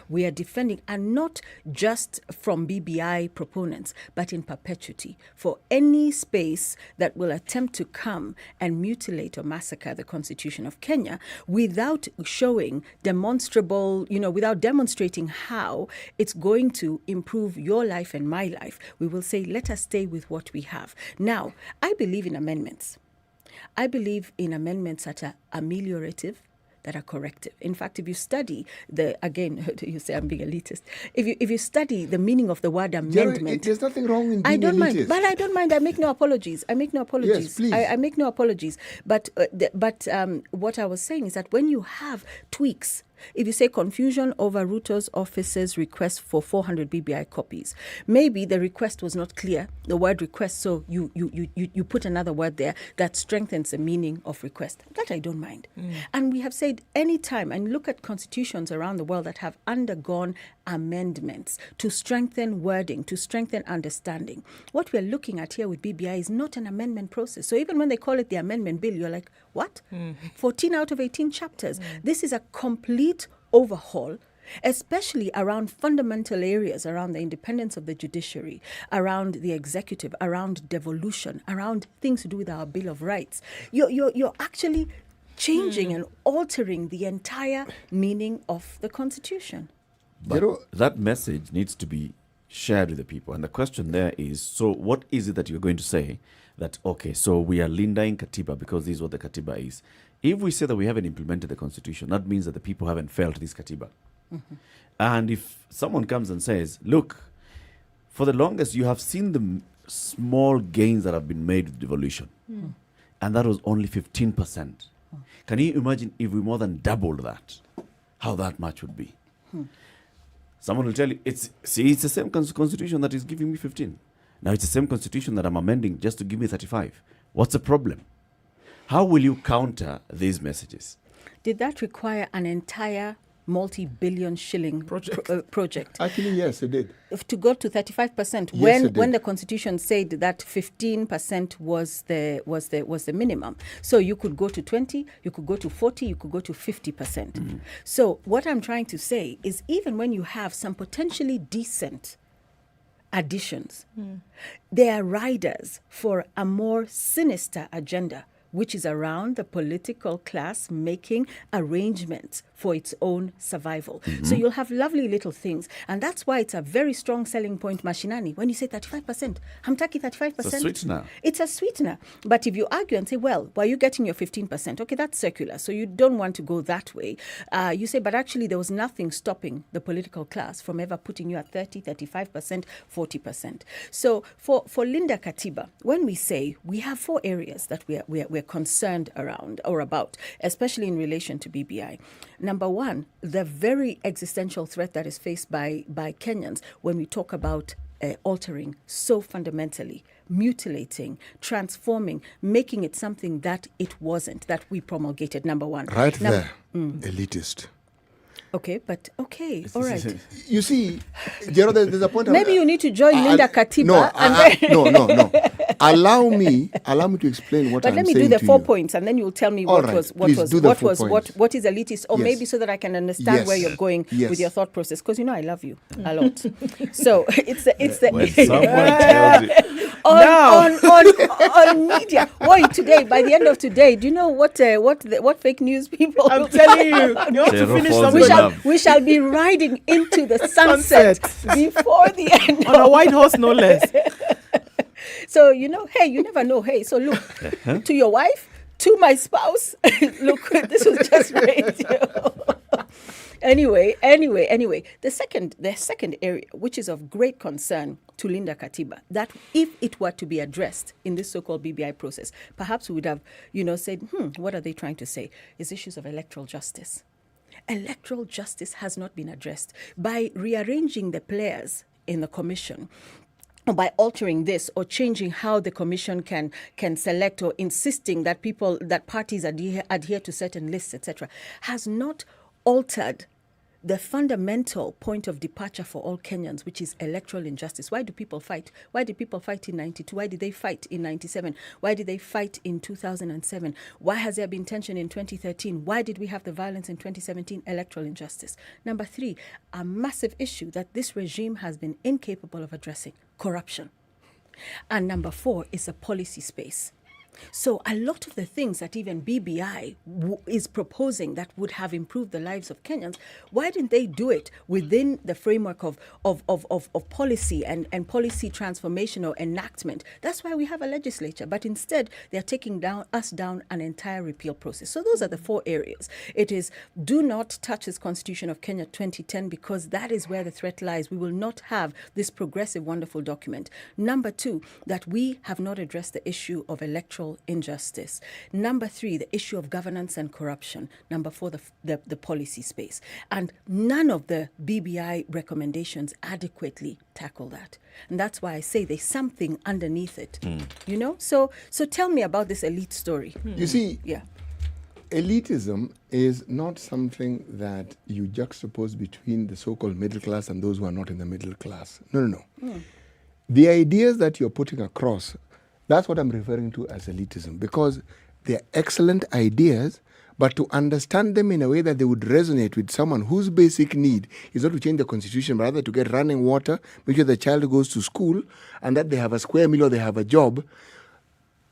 We are defending, and not just from BBI proponents, but in perpetuity, for any space that will attempt to come and mutilate or massacre the Constitution of Kenya without showing demonstrable, without demonstrating how it's going to improve your life and my life. We will say, let us stay with what we have. Now, I believe in amendments. I believe in amendments that are ameliorative, that are corrective. In fact, if you study you say I'm being elitist. If you study the meaning of the word amendment, there's nothing wrong in being I don't elitist. mind, but I don't mind. I make no apologies. Yes, please. I make no apologies. But what I was saying is that when you have tweaks, if you say confusion over Ruto's office's request for 400 BBI copies, maybe the request was not clear, the word request, so you put another word there that strengthens the meaning of request. That I don't mind. And we have said any time, and look at constitutions around the world that have undergone amendments to strengthen wording, to strengthen understanding. What we're looking at here with BBI is not an amendment process. So even when they call it the amendment bill, you're like, what? 14 out of 18 chapters. This is a complete overhaul, especially around fundamental areas, around the independence of the judiciary, around the executive, around devolution, around things to do with our Bill of Rights. You're actually changing and altering the entire meaning of the Constitution. But that message needs to be shared with the people. And the question there is, so what is it that you're going to say that, okay, so we are Lindaing Katiba because this is what the Katiba is. If we say that we haven't implemented the Constitution, that means that the people haven't felt this Katiba. And if someone comes and says, look, for the longest you have seen the small gains that have been made with devolution, and that was only 15%. Can you imagine if we more than doubled that, how that much would be? Someone will tell you, it's the same Constitution that is giving me 15. Now it's the same Constitution that I'm amending just to give me 35. What's the problem? How will you counter these messages? Did that require an entire multi-billion shilling project? Actually, yes, it did. To go to 35%, Yes, when the Constitution said that 15% was the minimum. So you could go to 20, you could go to 40, you could go to 50%. So what I'm trying to say is, even when you have some potentially decent additions, they are riders for a more sinister agenda, which is around the political class making arrangements for its own survival. So you'll have lovely little things. And that's why it's a very strong selling point, mashinani. When you say 35%, hamtaki 35%. It's a sweetener. It's a sweetener. But if you argue and say, well, why are you getting your 15%? Okay, that's circular. So you don't want to go that way. You say, but actually there was nothing stopping the political class from ever putting you at 30, 35%, 40%. So for Linda Katiba, when we say we have 4 areas that we're concerned around or about, especially in relation to BBI. Number one, the very existential threat that is faced by Kenyans when we talk about altering so fundamentally, mutilating, transforming, making it something that it wasn't, that we promulgated, number one. Right there, elitist. Okay, but okay, all right. You see, Jero, there's a point. Maybe you need to join Linda Katiba. No. Allow me to explain what I'm saying. But let me do the 4 points, and then you'll tell me what is elitist, or maybe so that I can understand where you're going with your thought process. Because I love you a lot. So it's the when someone tells you. on media. Why today? By the end of today, do you know what fake news people? I'm telling you, you have to finish somewhere. We shall be riding into the sunset before the end on a white horse, no less. So hey, you never know. Hey, so look to your wife, to my spouse. Look, this was just radio. Anyway, the second area, which is of great concern to Linda Katiba, that if it were to be addressed in this so-called BBI process, perhaps we would have, said, what are they trying to say? Is issues of electoral justice. Electoral justice has not been addressed. By rearranging the players in the commission, or by altering this or changing how the commission can select, or insisting that parties adhere to certain lists, etc., has not altered the fundamental point of departure for all Kenyans, which is electoral injustice. Why do people fight? Why did people fight in 92? Why did they fight in 97? Why did they fight in 2007? Why has there been tension in 2013? Why did we have the violence in 2017? Electoral injustice. Number 3, a massive issue that this regime has been incapable of addressing: corruption. And number 4 is a policy space. So a lot of the things that even BBI is proposing that would have improved the lives of Kenyans, why didn't they do it within the framework of policy and policy transformation or enactment? That's why we have a legislature. But instead, they're taking us down an entire repeal process. So those are the 4 areas. It is, do not touch this Constitution of Kenya 2010, because that is where the threat lies. We will not have this progressive, wonderful document. Number 2, that we have not addressed the issue of electoral injustice. Number 3, the issue of governance and corruption. Number 4, the policy space. And none of the BBI recommendations adequately tackle that. And that's why I say there's something underneath it. So tell me about this elite story. You see, elitism is not something that you juxtapose between the so-called middle class and those who are not in the middle class. No. The ideas that you're putting across, that's what I'm referring to as elitism, because they're excellent ideas, but to understand them in a way that they would resonate with someone whose basic need is not to change the constitution, but rather to get running water, make sure the child goes to school, and that they have a square meal or they have a job.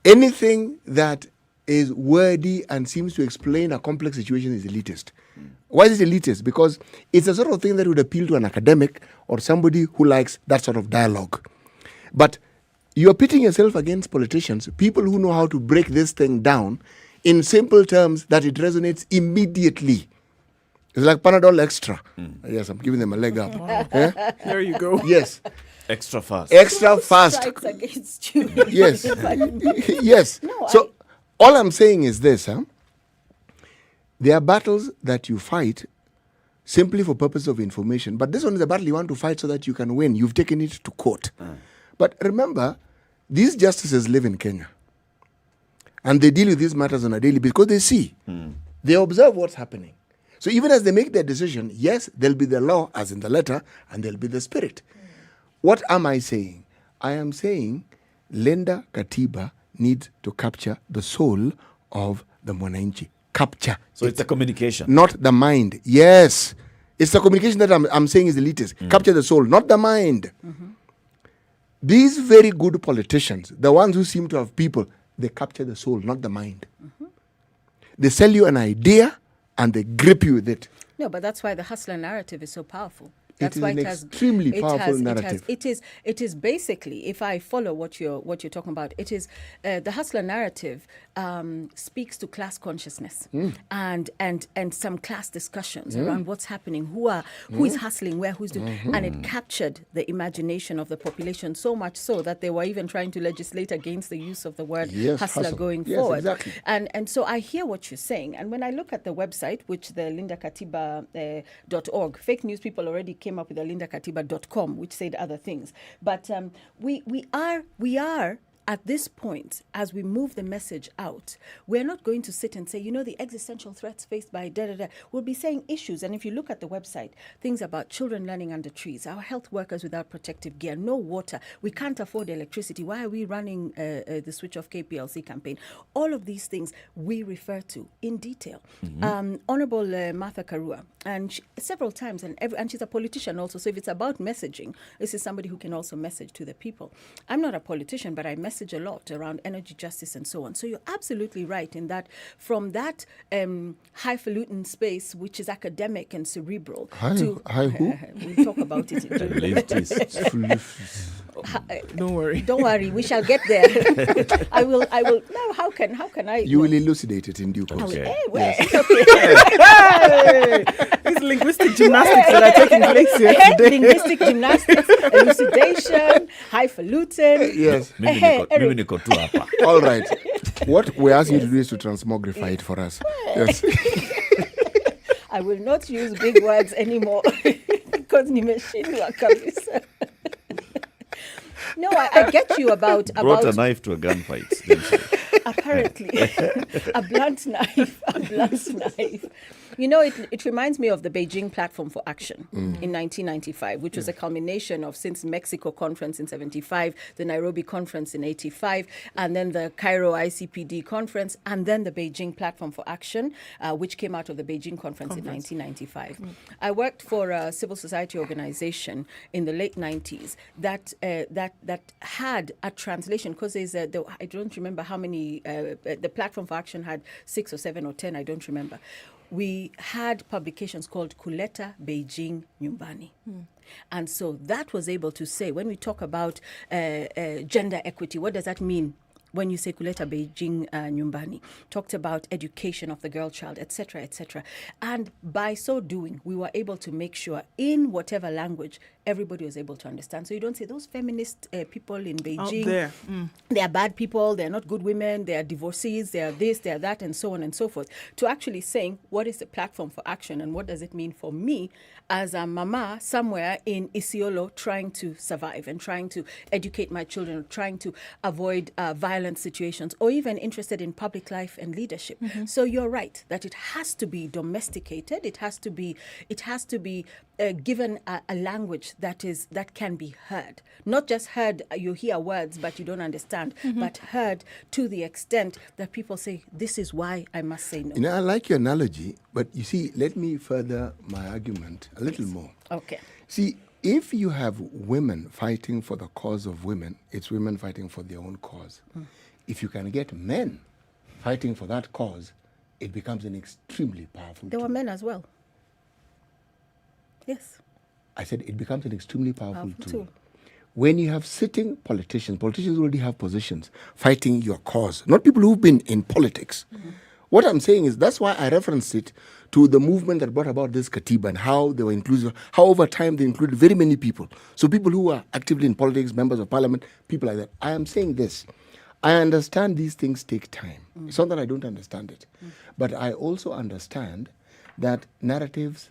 Anything that is wordy and seems to explain a complex situation is elitist. Why is it elitist? Because it's the sort of thing that would appeal to an academic or somebody who likes that sort of dialogue. But you're pitting yourself against politicians, people who know how to break this thing down in simple terms that it resonates immediately. It's like Panadol Extra. Yes, I'm giving them a leg up. There you go. Yes. Extra fast. Extra fast. Strikes against you. Yes. Yes. No, all I'm saying is this. There are battles that you fight simply for purpose of information. But this one is a battle you want to fight so that you can win. You've taken it to court. But remember, these justices live in Kenya. And they deal with these matters on a daily basis because they see. They observe what's happening. So even as they make their decision, yes, there'll be the law as in the letter, and there'll be the spirit. What am I saying? I am saying Linda Katiba needs to capture the soul of the Mwananchi. Capture. So it's a communication. Not the mind. Yes. It's the communication that I'm saying is elitist. Capture the soul, not the mind. These very good politicians, the ones who seem to have people, they capture the soul, not the mind. They sell you an idea and they grip you with it. No, but that's why the hustler narrative is so powerful. It is an extremely powerful narrative. It is basically, if I follow what you're talking about, it is the hustler narrative speaks to class consciousness and some class discussions around what's happening, who is hustling, where, who's doing, and it captured the imagination of the population so much so that they were even trying to legislate against the use of the word hustler going forward. Exactly. And so I hear what you're saying, and when I look at the website, which the lindakatiba.org, fake news people already came up with the lindakatiba.com, which said other things. But we are at this point, as we move the message out, we're not going to sit and say, the existential threats faced by da-da-da. We'll be saying issues. And if you look at the website, things about children learning under trees, our health workers without protective gear, no water, we can't afford electricity. Why are we running the Switch Off KPLC campaign? All of these things we refer to in detail. Honorable Martha Karua, and several times, and she's a politician also, so if it's about messaging, this is somebody who can also message to the people. I'm not a politician, but I message a lot around energy justice and so on. So you're absolutely right in that from that highfalutin space, which is academic and cerebral. Who? We'll talk about it. Don't worry. Don't worry. We shall get there. I will. No, how can I? You will elucidate it in due course. Okay. These linguistic gymnastics that are taking place here today. Linguistic gymnastics, elucidation, highfalutin. Yes. All right. What we're asking you to do is to transmogrify it for us. Yes. I will not use big words anymore because nimeshindwa kabisa. No, I get you about Brought a knife to a gunfight. didn't she? Apparently, a blunt knife. It reminds me of the Beijing Platform for Action in 1995, which was a culmination of since Mexico conference in 75, the Nairobi conference in 85, and then the Cairo ICPD conference, and then the Beijing Platform for Action, which came out of the Beijing conference in 1995. I worked for a civil society organization in the late 90s that had a translation, because there's I don't remember how many, the Platform for Action had 6 or 7 or 10, I don't remember. We had publications called Kuleta Beijing Nyumbani. And so that was able to say, when we talk about gender equity, what does that mean? When you say Kuleta Beijing Nyumbani, talked about education of the girl child, etc., etc. And by so doing, we were able to make sure in whatever language everybody was able to understand. So you don't say those feminist people in Beijing, out there. They are bad people, they are not good women, they are divorcees, they are this, they are that, and so on and so forth. To actually saying, what is the Platform for Action and what does it mean for me as a mama somewhere in Isiolo trying to survive and trying to educate my children, trying to avoid violent situations, or even interested in public life and leadership. So you're right that it has to be domesticated. It has to be given a language that can be heard. Not just heard, you hear words but you don't understand, but heard to the extent that people say, this is why I must say no. I like your analogy, but you see, let me further my argument a little more. Okay. See, if you have women fighting for the cause of women, it's women fighting for their own cause. If you can get men fighting for that cause, it becomes an extremely powerful There tool. were men as well. Yes. I said it becomes an extremely powerful tool. When you have sitting politicians already have positions fighting your cause, not people who've been in politics. What I'm saying is that's why I referenced it to the movement that brought about this Katiba and how they were inclusive, how over time they included very many people. So people who are actively in politics, members of parliament, people like that. I am saying this. I understand these things take time. It's not that I don't understand it. But I also understand that narratives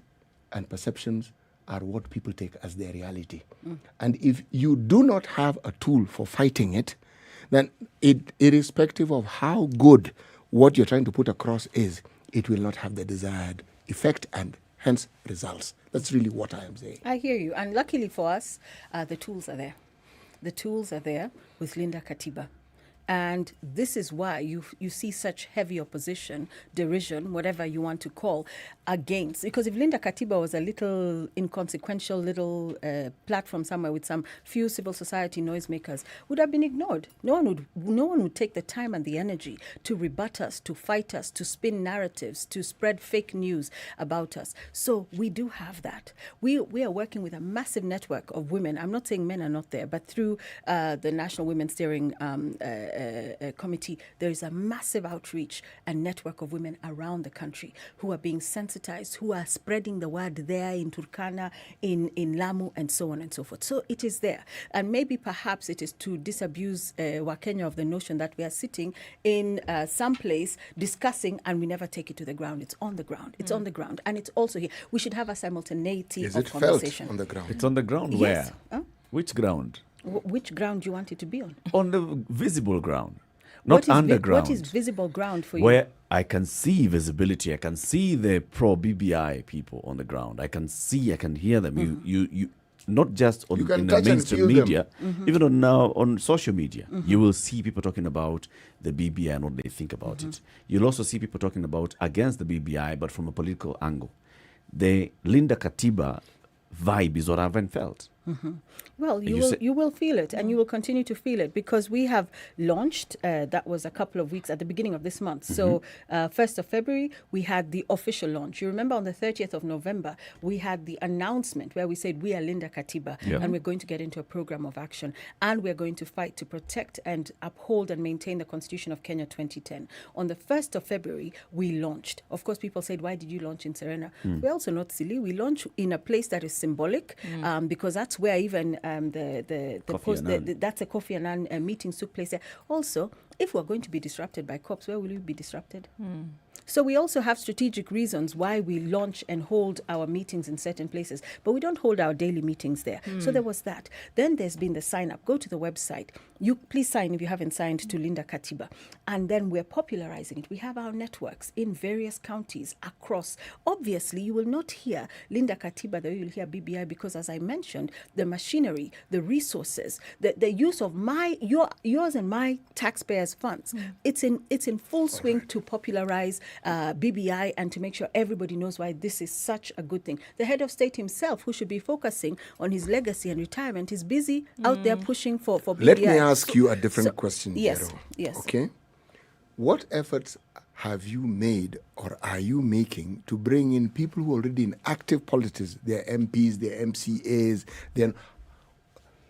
and perceptions are what people take as their reality. And if you do not have a tool for fighting it, then irrespective of how good what you're trying to put across is, it will not have the desired effect and hence results. That's really what I am saying. I hear you. And luckily for us, the tools are there. The tools are there with Linda Katiba. And this is why you see such heavy opposition, derision, whatever you want to call, against. Because if Linda Katiba was a little inconsequential little platform somewhere with some few civil society noisemakers, would have been ignored. No one would take the time and the energy to rebut us, to fight us, to spin narratives, to spread fake news about us. So we do have that. We are working with a massive network of women. I'm not saying men are not there, but through the National Women's Steering Committee, there is a massive outreach and network of women around the country who are being sensitized, who are spreading the word there in Turkana, in Lamu, and so on and so forth. So it is there. And maybe perhaps it is to disabuse Wakenya of the notion that we are sitting in some place discussing and we never take it to the ground. It's on the ground. It's on the ground. And it's also here. We should have a simultaneity of conversation. Felt on the ground? It's on the ground. Yes. Where? Which ground? Which ground do you want it to be on? On the visible ground, not underground. What is visible ground for you? Where I can see visibility, I can see the pro-BBI people on the ground. I can see, I can hear them. You not just on in the mainstream media, even on social media. You will see people talking about the BBI and what they think about it. You'll also see people talking about against the BBI, but from a political angle. The Linda Katiba vibe is what I haven't felt. Well, you will feel it, and you will continue to feel it, because we have launched, that was a couple of weeks at the beginning of this month. So 1st of February, we had the official launch. You remember on the 30th of November, we had the announcement where we said we are Linda Katiba, and we're going to get into a program of action, and we're going to fight to protect and uphold and maintain the Constitution of Kenya 2010. On the 1st of February, we launched. Of course, people said, why did you launch in Serena? We're also not silly. We launch in a place that is symbolic, because that's where even that's a Kofi Annan meetings took place there. Also, if we're going to be disrupted by cops, where will we be disrupted? So we also have strategic reasons why we launch and hold our meetings in certain places, but we don't hold our daily meetings there. So there was that. Then there's been the sign up. Go to the website. You please sign if you haven't signed to Linda Katiba. And then we're popularizing it. We have our networks in various counties across. Obviously, you will not hear Linda Katiba the way you'll hear BBI, because as I mentioned, the machinery, the resources, the use of yours and my taxpayers' funds, it's in full swing to popularize BBI and to make sure everybody knows why this is such a good thing. The head of state himself, who should be focusing on his legacy and retirement, is busy out there pushing for BBI. Let me ask you a different question, Yes, Jero. yes. Okay. What efforts have you made or are you making to bring in people who are already in active politics, their MPs, their MCAs?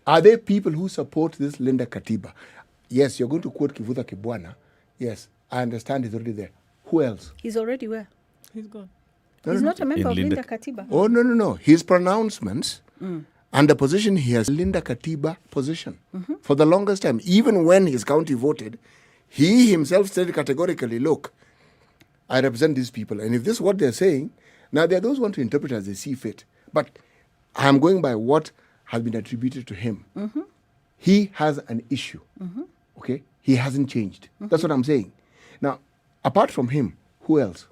Are there people who support this Linda Katiba? Yes, you're going to quote Kivuta Kibwana. Yes, I understand he's already there. Who else? He's already where? He's gone. He's not a member of Linda Katiba. Oh, no. His pronouncements and the position he has, Linda Katiba position. For the longest time, even when his county voted, he himself said categorically, look, I represent these people. And if this is what they're saying, now there are those who want to interpret as they see fit. But I'm going by what has been attributed to him. He has an issue. Okay? He hasn't changed. That's what I'm saying. Now, apart from him, who else?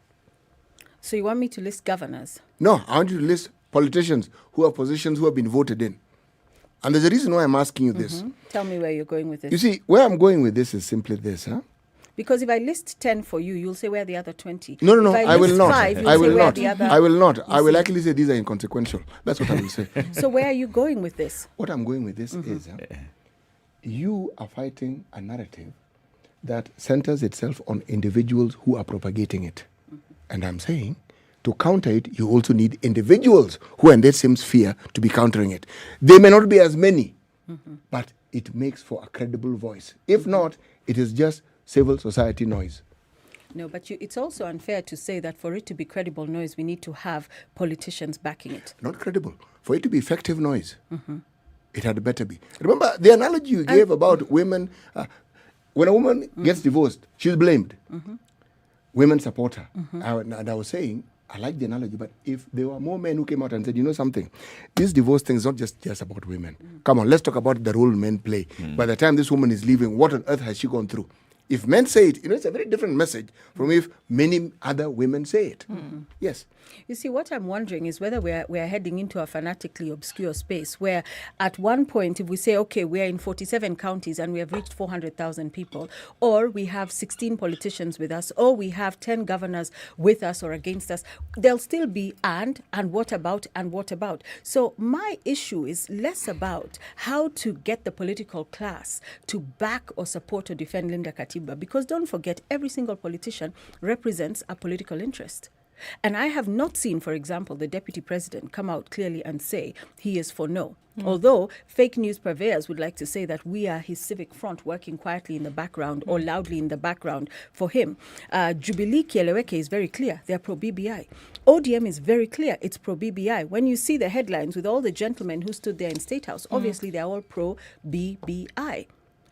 So you want me to list governors? No, I want you to list politicians who have positions who have been voted in. And there's a reason why I'm asking you this. Tell me where you're going with this. You see, where I'm going with this is simply this, huh? Because if I list 10 for you, you'll say where are the other 20. No, If I will not. I will not. I will not. I will actually say these are inconsequential. That's what I will say. So where are you going with this? What I'm going with this is, you are fighting a narrative that centers itself on individuals who are propagating it. And I'm saying, to counter it, you also need individuals who are in that same sphere to be countering it. They may not be as many, but it makes for a credible voice. If not, it is just civil society noise. No, but it's also unfair to say that for it to be credible noise, we need to have politicians backing it. Not credible. For it to be effective noise, it had better be. Remember the analogy you gave about women. When a woman gets divorced, she's blamed. Women support her. And I was saying, I like the analogy, but if there were more men who came out and said, you know something, this divorce thing is not just about women. Come on, let's talk about the role men play. By the time this woman is leaving, what on earth has she gone through? If men say it, it's a very different message from if many other women say it. Yes. You see, what I'm wondering is whether we're heading into a fanatically obscure space where at one point, if we say, okay, we're in 47 counties and we have reached 400,000 people, or we have 16 politicians with us, or we have 10 governors with us or against us, there'll still be and what about, and what about. So my issue is less about how to get the political class to back or support or defend Linda Katiba, because don't forget, every single politician represents a political interest. And I have not seen, for example, the deputy president come out clearly and say he is for no. Although fake news purveyors would like to say that we are his civic front working quietly in the background or loudly in the background for him. Jubilee Kieleweke is very clear. They're pro-BBI. ODM is very clear. It's pro-BBI. When you see the headlines with all the gentlemen who stood there in State House, obviously they're all pro-BBI.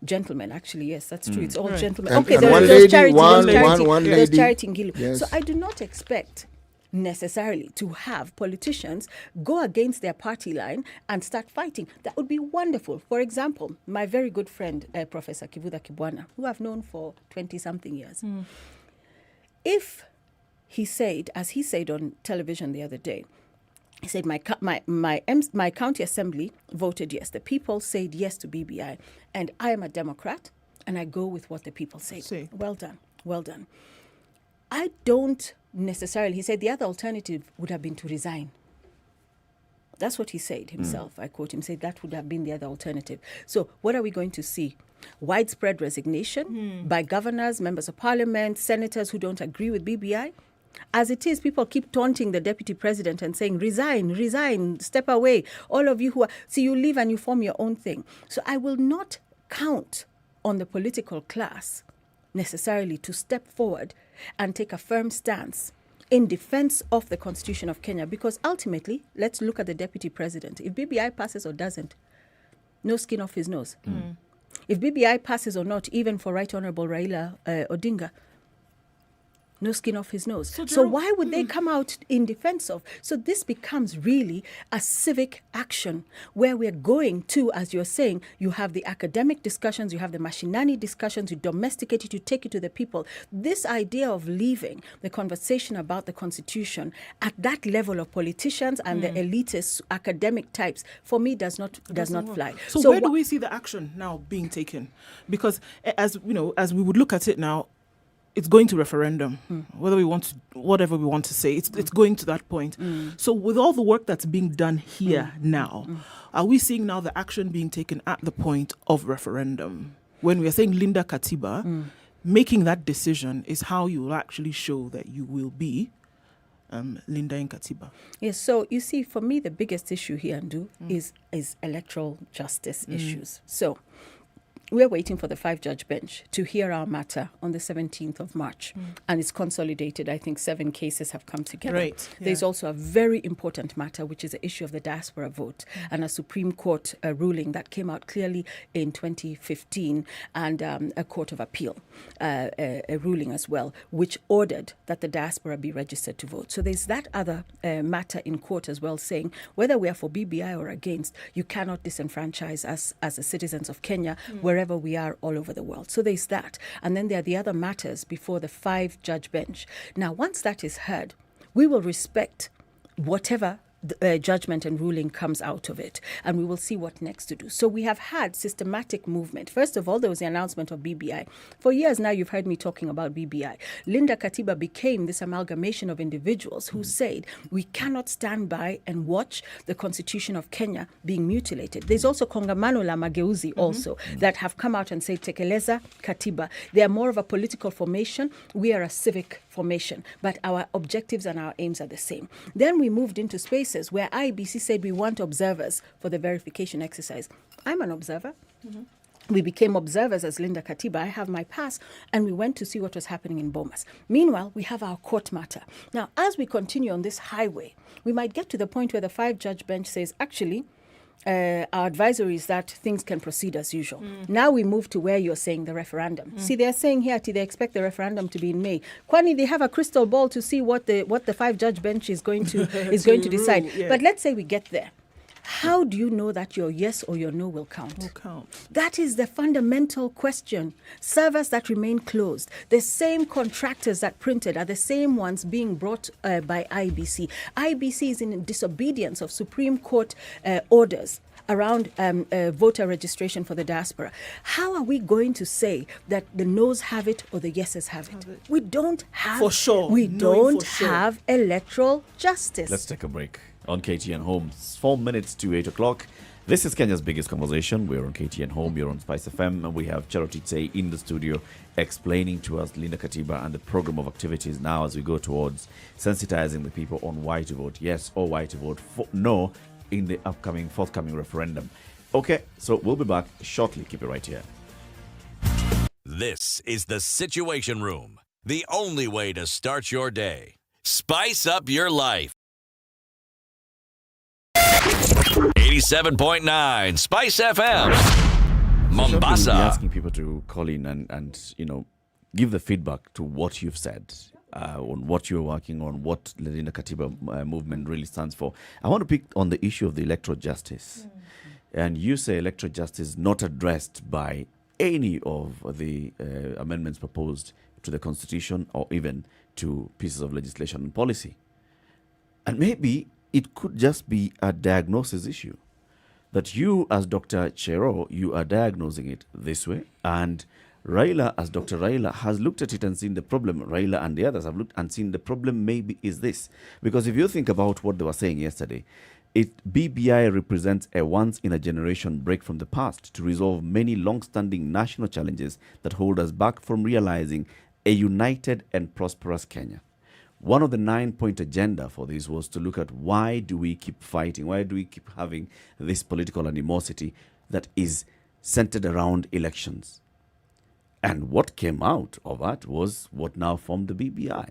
Gentlemen, actually, yes, that's true. It's all gentlemen. And- Okay, and there's one lady, charity. one There's lady. charity in Gilu. Yes. So I do not expect necessarily to have politicians go against their party line and start fighting. That would be wonderful. For example, my very good friend, Professor Kivuda Kibwana, who I've known for 20-something years, if he said, as he said on television the other day, he said, my county assembly voted yes. The people said yes to BBI. And I am a Democrat, and I go with what the people say. Well done. Well done. I don't necessarily, he said the other alternative would have been to resign. That's what he said himself. I quote him, said that would have been the other alternative. So what are we going to see? Widespread resignation by governors, members of parliament, senators who don't agree with BBI? As it is, people keep taunting the deputy president and saying, resign, step away. All of you who are, see, you leave and you form your own thing. So I will not count on the political class necessarily to step forward and take a firm stance in defense of the Constitution of Kenya, because ultimately, let's look at the deputy president. If BBI passes or doesn't, no skin off his nose. If BBI passes or not, even for Right Honorable Raila Odinga, no skin off his nose. So why would they come out in defense of? So this becomes really a civic action where we're going to, as you're saying, you have the academic discussions, you have the mashinani discussions, you domesticate it, you take it to the people. This idea of leaving the conversation about the Constitution at that level of politicians and the elitist academic types, for me, does not fly. So where do we see the action now being taken? Because as we would look at it now, it's going to referendum, whether we want to, whatever we want to say, it's going to that point. So with all the work that's being done here now, are we seeing now the action being taken at the point of referendum? When we are saying Linda Katiba, making that decision is how you will actually show that you will be Linda in Katiba. Yes, so you see, for me, the biggest issue here, Ndu, is electoral justice issues. So we're waiting for the 5-judge bench to hear our matter on the 17th of March. And it's consolidated. I think 7 cases have come together. Right. There's also a very important matter, which is the issue of the diaspora vote, and a Supreme Court ruling that came out clearly in 2015, and a Court of Appeal a ruling as well, which ordered that the diaspora be registered to vote. So there's that other matter in court as well, saying whether we are for BBI or against, you cannot disenfranchise us as the citizens of Kenya, wherever we are all over the world. So there's that. And then there are the other matters before the 5-judge bench. Now, once that is heard, we will respect whatever judgment and ruling comes out of it, and we will see what next to do. So we have had systematic movement. First of all, there was the announcement of BBI. For years now, you've heard me talking about BBI. Linda Katiba became this amalgamation of individuals who said we cannot stand by and watch the Constitution of Kenya being mutilated. There's also Kongamano la Mageuzi also that have come out and said Tekeleza Katiba. They are more of a political formation. We are a civic formation, but our objectives and our aims are the same. Then we moved into spaces where IBC said we want observers for the verification exercise. I'm an observer. We became observers as Linda Katiba. I have my pass, and we went to see what was happening in Bomas. Meanwhile, we have our court matter. Now, as we continue on this highway, we might get to the point where the 5-judge bench says, actually, our advisory is that things can proceed as usual. Now we move to where you're saying the referendum. See, they're saying here they expect the referendum to be in May. Kwani, they have a crystal ball to see what the 5-judge bench is going to decide. Yeah. But let's say we get there, how do you know that your yes or your no will count? Will count. That is the fundamental question. Servers that remain closed, the same contractors that printed are the same ones being brought by IBC. IBC is in disobedience of Supreme Court orders around voter registration for the diaspora. How are we going to say that the no's have it or the yeses have it? We don't have, for sure. We don't for sure. have electoral justice. Let's take a break on KTN Home. 4 minutes to 8 o'clock. This is Kenya's biggest conversation. We're on KTN Home, you're on Spice FM, and we have Charity Tse in the studio explaining to us Linda Katiba and the program of activities now as we go towards sensitizing the people on why to vote yes or why to vote for no in the forthcoming referendum. Okay, so we'll be back shortly. Keep it right here. This is the Situation Room, the only way to start your day. Spice up your life. 87.9 Spice FM, Mombasa. We'll be asking people to call in and give the feedback to what you've said. On what you're working on, what the Linda Katiba movement really stands for. I want to pick on the issue of the electoral justice. And you say electoral justice not addressed by any of the amendments proposed to the Constitution or even to pieces of legislation and policy. And maybe it could just be a diagnosis issue. That you, as Dr. Chero, you are diagnosing it this way, and Raila, as Dr. Raila, has looked at it and seen the problem. Raila and the others have looked and seen the problem maybe is this. Because if you think about what they were saying yesterday, BBI represents a once-in-a-generation break from the past to resolve many long-standing national challenges that hold us back from realizing a united and prosperous Kenya. One of the 9-point agenda for this was to look at why do we keep fighting? Why do we keep having this political animosity that is centered around elections? And what came out of that was what now formed the BBI.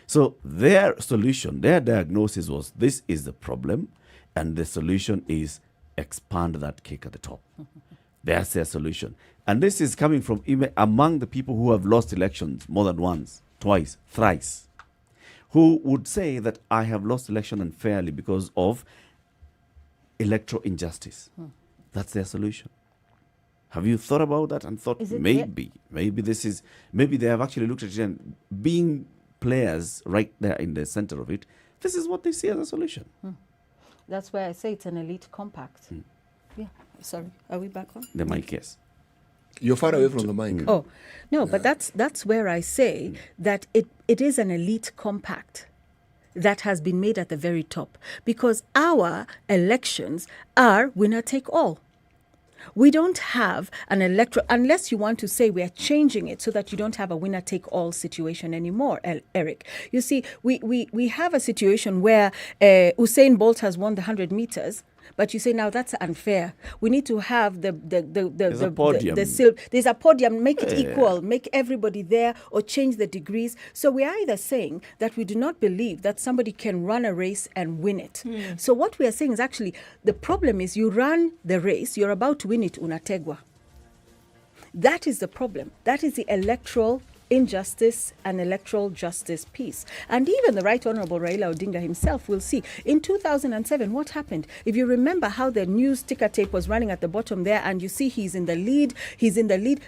So their solution, their diagnosis was this is the problem, and the solution is expand that cake at the top. That's their solution. And this is coming from even among the people who have lost elections more than once, twice, thrice, who would say that I have lost election unfairly because of electoral injustice. That's their solution. Have you thought about that and thought maybe they have actually looked at it and being players right there in the center of it, this is what they see as a solution. That's why I say it's an elite compact. Yeah, sorry, are we back on? The mic, yes. You're far away from the mic. Oh, no, but that's where I say that it is an elite compact that has been made at the very top, because our elections are winner take all. We don't have an electoral, unless you want to say we are changing it so that you don't have a winner-take-all situation anymore, Eric. You see, we have a situation where Usain Bolt has won the 100 meters, but you say now that's unfair. We need to have there's a podium. There's a podium, make it equal, make everybody there, or change the degrees. So we are either saying that we do not believe that somebody can run a race and win it. So what we are saying is actually the problem is you run the race, you're about to win it, unategwa. That is the problem. That is the electoral injustice and electoral justice piece. And even the Right Honorable Raila Odinga himself will see. In 2007, what happened? If you remember how the news ticker tape was running at the bottom there, and you see he's in the lead.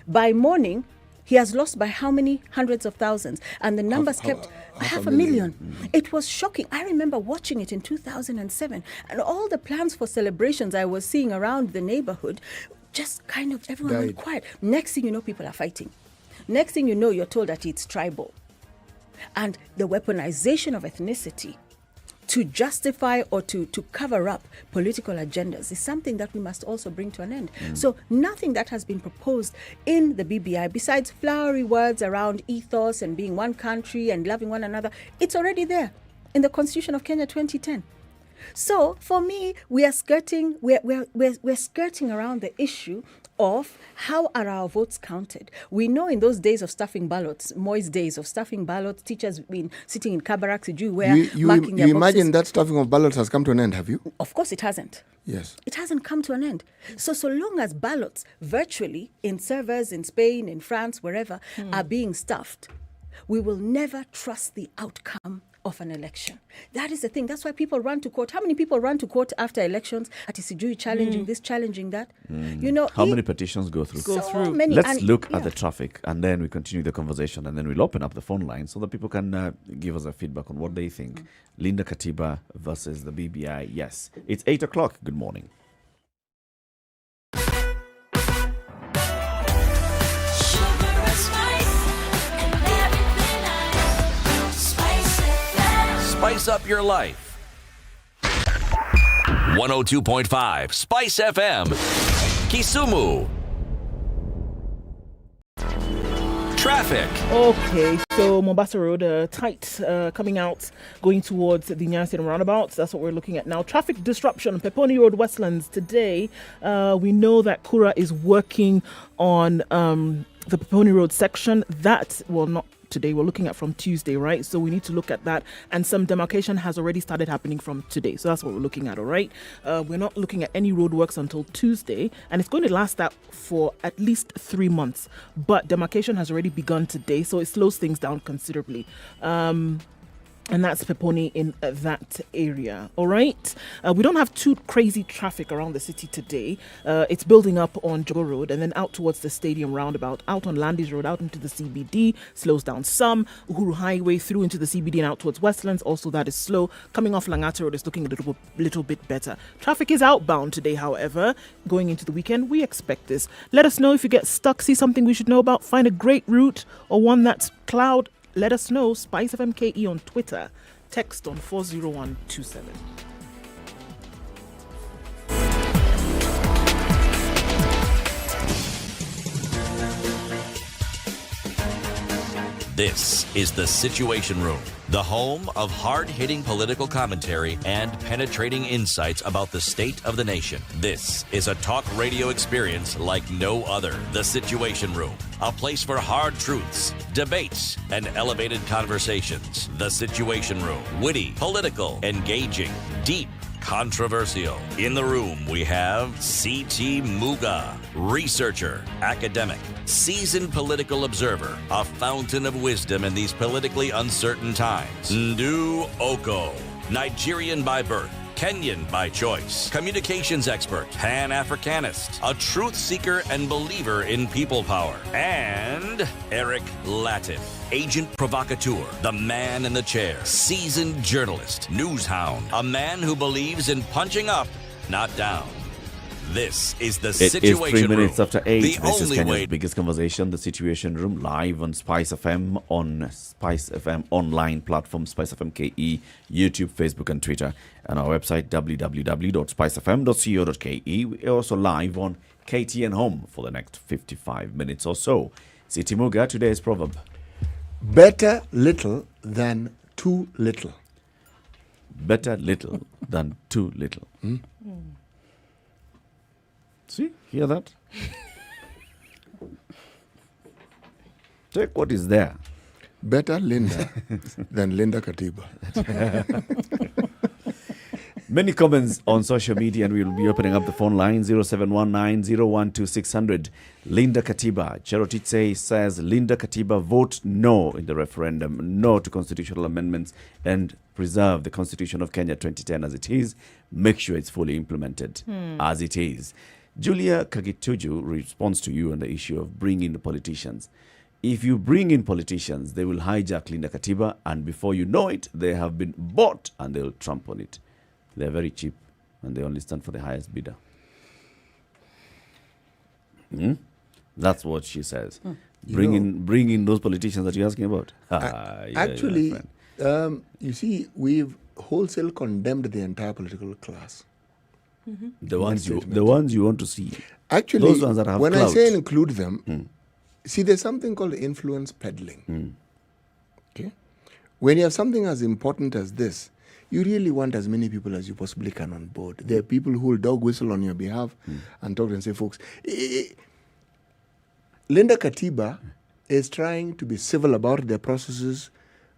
By morning, he has lost by how many hundreds of thousands? And the numbers kept half a million. It was shocking. I remember watching it in 2007. And all the plans for celebrations I was seeing around the neighborhood, just kind of everyone went quiet. Next thing you know, people are fighting. Next thing you know, you're told that it's tribal. And the weaponization of ethnicity to justify or to cover up political agendas is something that we must also bring to an end. So nothing that has been proposed in the BBI, besides flowery words around ethos and being one country and loving one another, it's already there in the Constitution of Kenya 2010. So for me, we're skirting around the issue of how are our votes counted. We know in those days of stuffing ballots, Moi's days of stuffing ballots, teachers been sitting in cabaraks, marking their you imagine boxes. that stuffing of ballots has come to an end, have you? Of course it hasn't. Yes. It hasn't come to an end. So long as ballots virtually in servers in Spain, in France, wherever, are being stuffed, we will never trust the outcome of an election. That is the thing. That's why people run to court. How many people run to court after elections? At Isijui challenging this, challenging that. You know, how many petitions go through? So many. Let's look at the traffic, and then we continue the conversation, and then we'll open up the phone line so that people can give us a feedback on what they think. Linda Katiba versus the BBI. Yes, it's 8 o'clock. Good morning. Spice up your life. 102.5 Spice FM, Kisumu. Traffic. Okay, so Mombasa Road, tight coming out, going towards the Nyeri Stadium roundabout. That's what we're looking at now. Traffic disruption on Peponi Road, Westlands today. We know that Kura is working on the Peponi Road section. That will not today. We're looking at from Tuesday, right? So we need to look at that. And some demarcation has already started happening from today. So that's what we're looking at, all right? We're not looking at any roadworks until Tuesday. And it's going to last that for at least 3 months. But demarcation has already begun today. So it slows things down considerably. And that's Peponi in that area. All right. We don't have too crazy traffic around the city today. It's building up on Jogo Road and then out towards the stadium roundabout, out on Landis Road, out into the CBD, slows down some. Uhuru Highway through into the CBD and out towards Westlands. Also, that is slow. Coming off Langata Road is looking a little bit better. Traffic is outbound today, however. Going into the weekend, we expect this. Let us know if you get stuck, see something we should know about, find a great route or one that's cloud. Let us know. Spice FM KE on Twitter. Text on 40127. This is The Situation Room, the home of hard-hitting political commentary and penetrating insights about the state of the nation. This is a talk radio experience like no other. The Situation Room, a place for hard truths, debates, and elevated conversations. The Situation Room, witty, political, engaging, deep, controversial. In the room, we have C.T. Muga, researcher, academic, seasoned political observer, a fountain of wisdom in these politically uncertain times. Ndu Oko, Nigerian by birth, Kenyan by choice, communications expert, Pan-Africanist, a truth seeker and believer in people power, and Eric Latif, agent provocateur, the man in the chair, seasoned journalist, news hound, a man who believes in punching up, not down. This is The Situation Room. It is 3 minutes after 8. The This is only Kenya's way. biggest conversation, The Situation Room, live on Spice FM, on Spice FM online platform, Spice FM KE, YouTube, Facebook, and Twitter, and our website, www.spicefm.co.ke. We're also live on KTN Home for the next 55 minutes or so. City Muga, today's proverb. Better little than too little. Better little than too little. See, hear that? Take what is there. Better Linda than Linda Katiba. Many comments on social media, and we'll be opening up the phone line 0719-012-600. Linda Katiba. Cherotitse says, Linda Katiba, vote no in the referendum, no to constitutional amendments, and preserve the Constitution of Kenya 2010 as it is. Make sure it's fully implemented as it is. Julia Kagituju responds to you on the issue of bringing the politicians. If you bring in politicians, they will hijack Linda Katiba, and before you know it, they have been bought and they'll trump on it. They're very cheap, and they only stand for the highest bidder. That's what she says. Bring in those politicians that you're asking about. Actually, you see, we've wholesale condemned the entire political class. The ones you want to see. Actually, those ones that have when clout. I say include them, see, there's something called influence peddling. Okay, when you have something as important as this, you really want as many people as you possibly can on board. There are people who will dog whistle on your behalf and talk and say, folks, Linda Katiba is trying to be civil about their processes,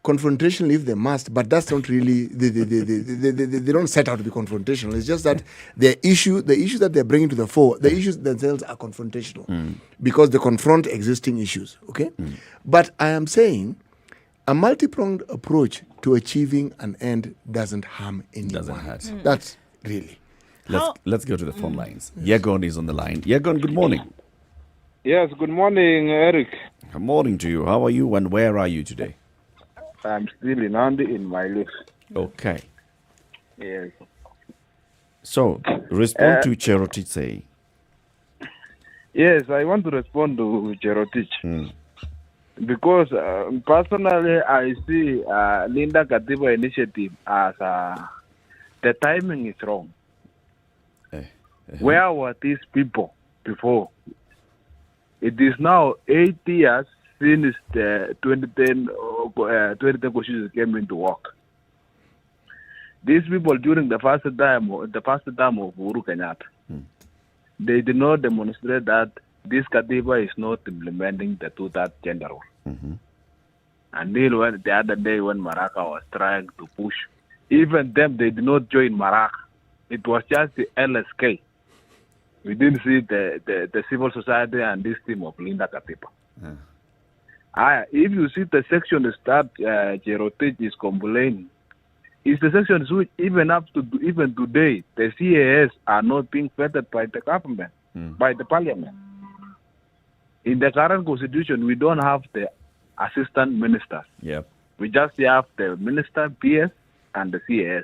confrontational if they must, but that's not really, they don't set out to be confrontational. It's just that the issues that they're bringing to the fore, the issues themselves are confrontational because they confront existing issues, okay? But I am saying, A multi-pronged approach to achieving an end doesn't harm anyone. Doesn't hurt. That's really. Let's go to the phone lines. Yegon is on the line. Yegon, good morning. Yes, good morning, Eric. Good morning to you. How are you and where are you today? I'm still in Andy in my list. Okay. Yes. So, respond to Cherotich say. Yes, I want to respond to Cherotich. Because personally, I see Linda Katiba initiative as the timing is wrong. Where were these people before? It is now 8 years since the 2010 Constitution came into work. These people during the first time of Uhuru Kenyatta, they did not demonstrate that this Katiba is not implementing the 2/3 gender rule. Until the other day when Maraka was trying to push, even them, they did not join Maraka. It was just the LSK. We didn't see the civil society and this team of Linda Katiba. If you see the section that Cherotich is complaining, it's the sections which even today, the CAS are not being vetted by the government, by the parliament. In the current constitution, we don't have the assistant ministers. Yep. We just have the minister, PS, and the CAS.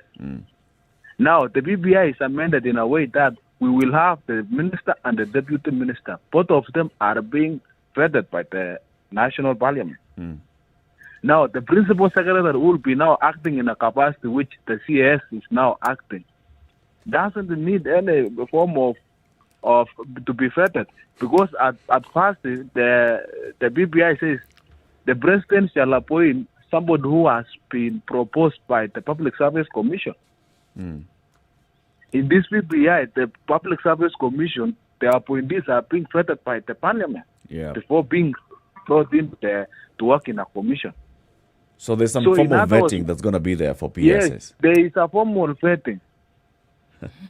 Now, the BBI is amended in a way that we will have the minister and the deputy minister. Both of them are being vetted by the national parliament. Now, the principal secretary will be now acting in a capacity which the CAS is now acting. Doesn't need any form of to be vetted, because at first the BBI says the president shall appoint somebody who has been proposed by the Public Service Commission. In this BBI, the Public Service Commission, the appointees are being vetted by the parliament before being brought in there to work in a commission. So there's some form of vetting that's going to be there for PSS. Yes, there is a form of vetting.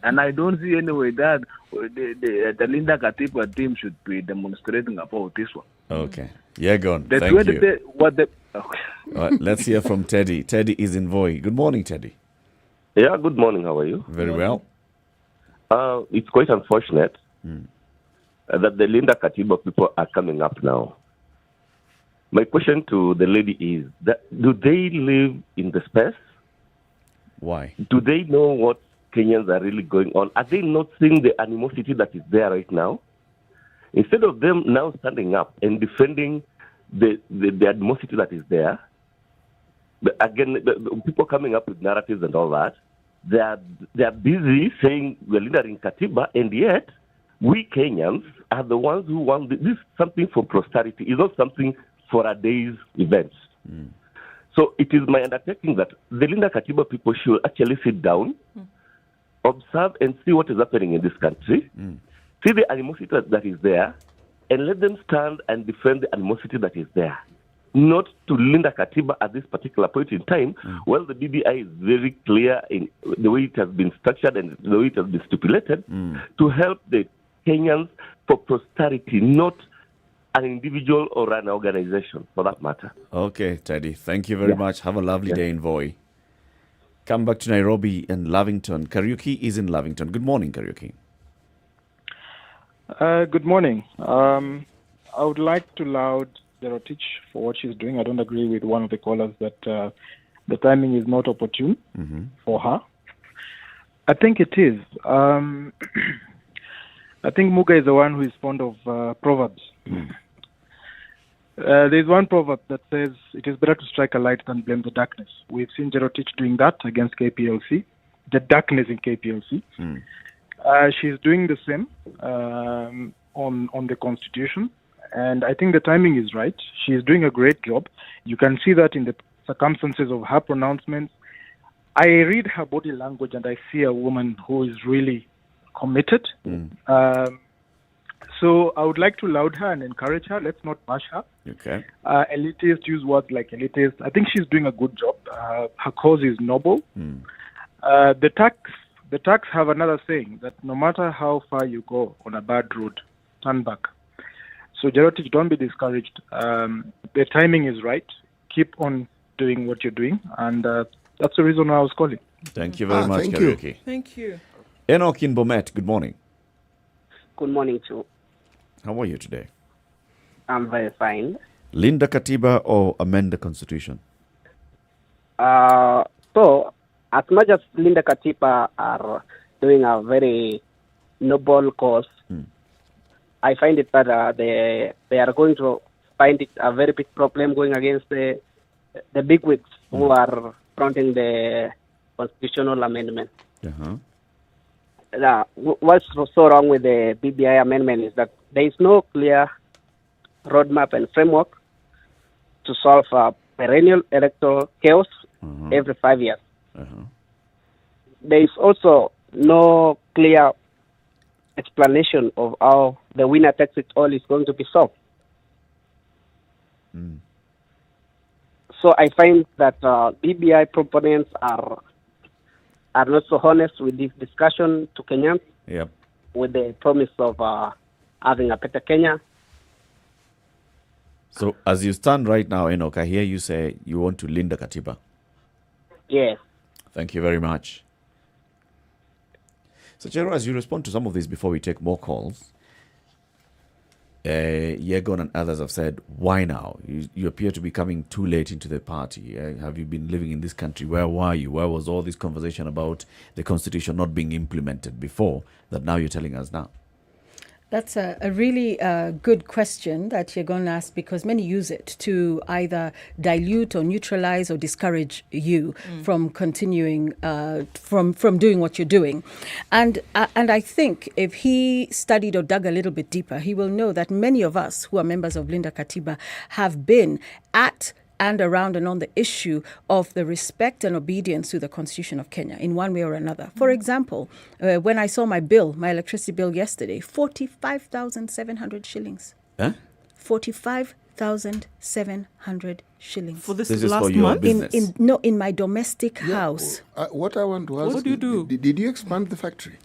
And I don't see any way that the Linda Katiba team should be demonstrating about this one. Okay. Yegon, thank you. All right, let's hear from Teddy. Teddy is in Voi. Good morning, Teddy. Yeah, good morning. How are you? Very well. It's quite unfortunate that the Linda Katiba people are coming up now. My question to the lady is, do they live in the space? Why? Do they know what Kenyans are really going on? Are they not seeing the animosity that is there right now? Instead of them now standing up and defending the animosity that is there, again, the people coming up with narratives and all that, they are busy saying we're leading Katiba, and yet we Kenyans are the ones who want this is something for posterity. It's not something for a day's events. So it is my undertaking that the Linda Katiba people should actually sit down, observe and see what is happening in this country, see the animosity that is there, and let them stand and defend the animosity that is there. Not to Linda Katiba at this particular point in time. Well, the BBI is very clear in the way it has been structured and the way it has been stipulated to help the Kenyans for posterity, not an individual or an organization, for that matter. Okay, Teddy. Thank you very much. Have a lovely day in Voi. Come back to Nairobi and Lavington. Kariuki is in Lavington. Good morning, Kariuki. Good morning. I would like to laud Cherotich for what she's doing. I don't agree with one of the callers that the timing is not opportune for her. I think it is. I think Muga is the one who is fond of proverbs. There's one proverb that says, it is better to strike a light than blame the darkness. We've seen Cherotich doing that against KPLC, the darkness in KPLC. She's doing the same on the Constitution, and I think the timing is right. She's doing a great job. You can see that in the circumstances of her pronouncements. I read her body language and I see a woman who is really committed. So I would like to laud her and encourage her. Let's not bash her. Okay. Elitist, use words like elitist. I think she's doing a good job. Her cause is noble. The tax have another saying that no matter how far you go on a bad road, turn back. So Cherotich, don't be discouraged. The timing is right. Keep on doing what you're doing, and that's the reason why I was calling. Thank you very much, thank Karaoke. you. Thank you. Enoch in Bomet, good morning. Good morning, too. How are you today? I'm very fine. Linda Katiba or amend the constitution? So, as much as Linda Katiba are doing a very noble cause, I find it that they are going to find it a very big problem going against the bigwigs who are fronting the constitutional amendment. What's so wrong with the BBI amendment is that there is no clear roadmap and framework to solve perennial electoral chaos every 5 years. There is also no clear explanation of how the winner takes it all is going to be solved. So I find that BBI proponents are not so honest with this discussion to Kenyans, with the promise of having a better Kenya. So as you stand right now, Enoch, I hear you say you want to Linda Katiba. Yes. Thank you very much. So, Chero, as you respond to some of these before we take more calls, Yegon and others have said, why now? You appear to be coming too late into the party. Have you been living in this country? Where were you? Where was all this conversation about the constitution not being implemented before that now you're telling us now? That's a really good question that you're going to ask, because many use it to either dilute or neutralize or discourage you from continuing, from doing what you're doing. And I think if he studied or dug a little bit deeper, he will know that many of us who are members of Linda Katiba have been at and around and on the issue of the respect and obedience to the Constitution of Kenya in one way or another. For example, when I saw my electricity bill yesterday, 45,700 shillings. 45,700 shillings. For this last month? In my domestic house. What I want to ask, what do you do? Did you expand the factory?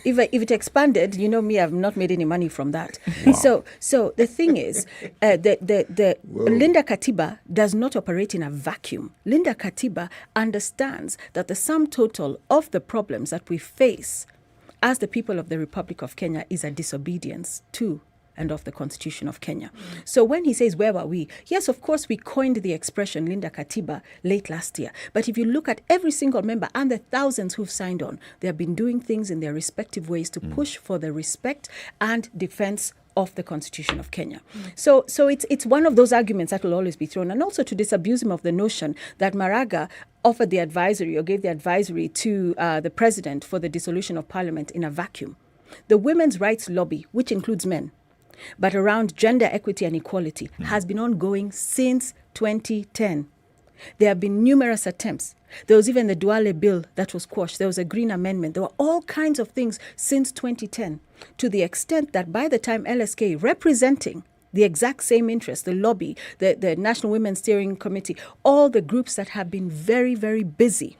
If it expanded, you know me, I've not made any money from that. Wow. So the thing is, Linda Katiba does not operate in a vacuum. Linda Katiba understands that the sum total of the problems that we face as the people of the Republic of Kenya is a disobedience to and of the Constitution of Kenya. So when he says, where were we? Yes, of course, we coined the expression Linda Katiba late last year. But if you look at every single member and the thousands who've signed on, they have been doing things in their respective ways to push for the respect and defense of the Constitution of Kenya. So it's one of those arguments that will always be thrown, and also to disabuse him of the notion that Maraga offered the advisory or gave the advisory to the president for the dissolution of parliament in a vacuum. The women's rights lobby, which includes men, but around gender equity and equality, has been ongoing since 2010. There have been numerous attempts. There was even the Duale bill that was quashed. There was a Green Amendment. There were all kinds of things since 2010, to the extent that by the time LSK, representing the exact same interest, the lobby, the National Women's Steering Committee, all the groups that have been very, very busy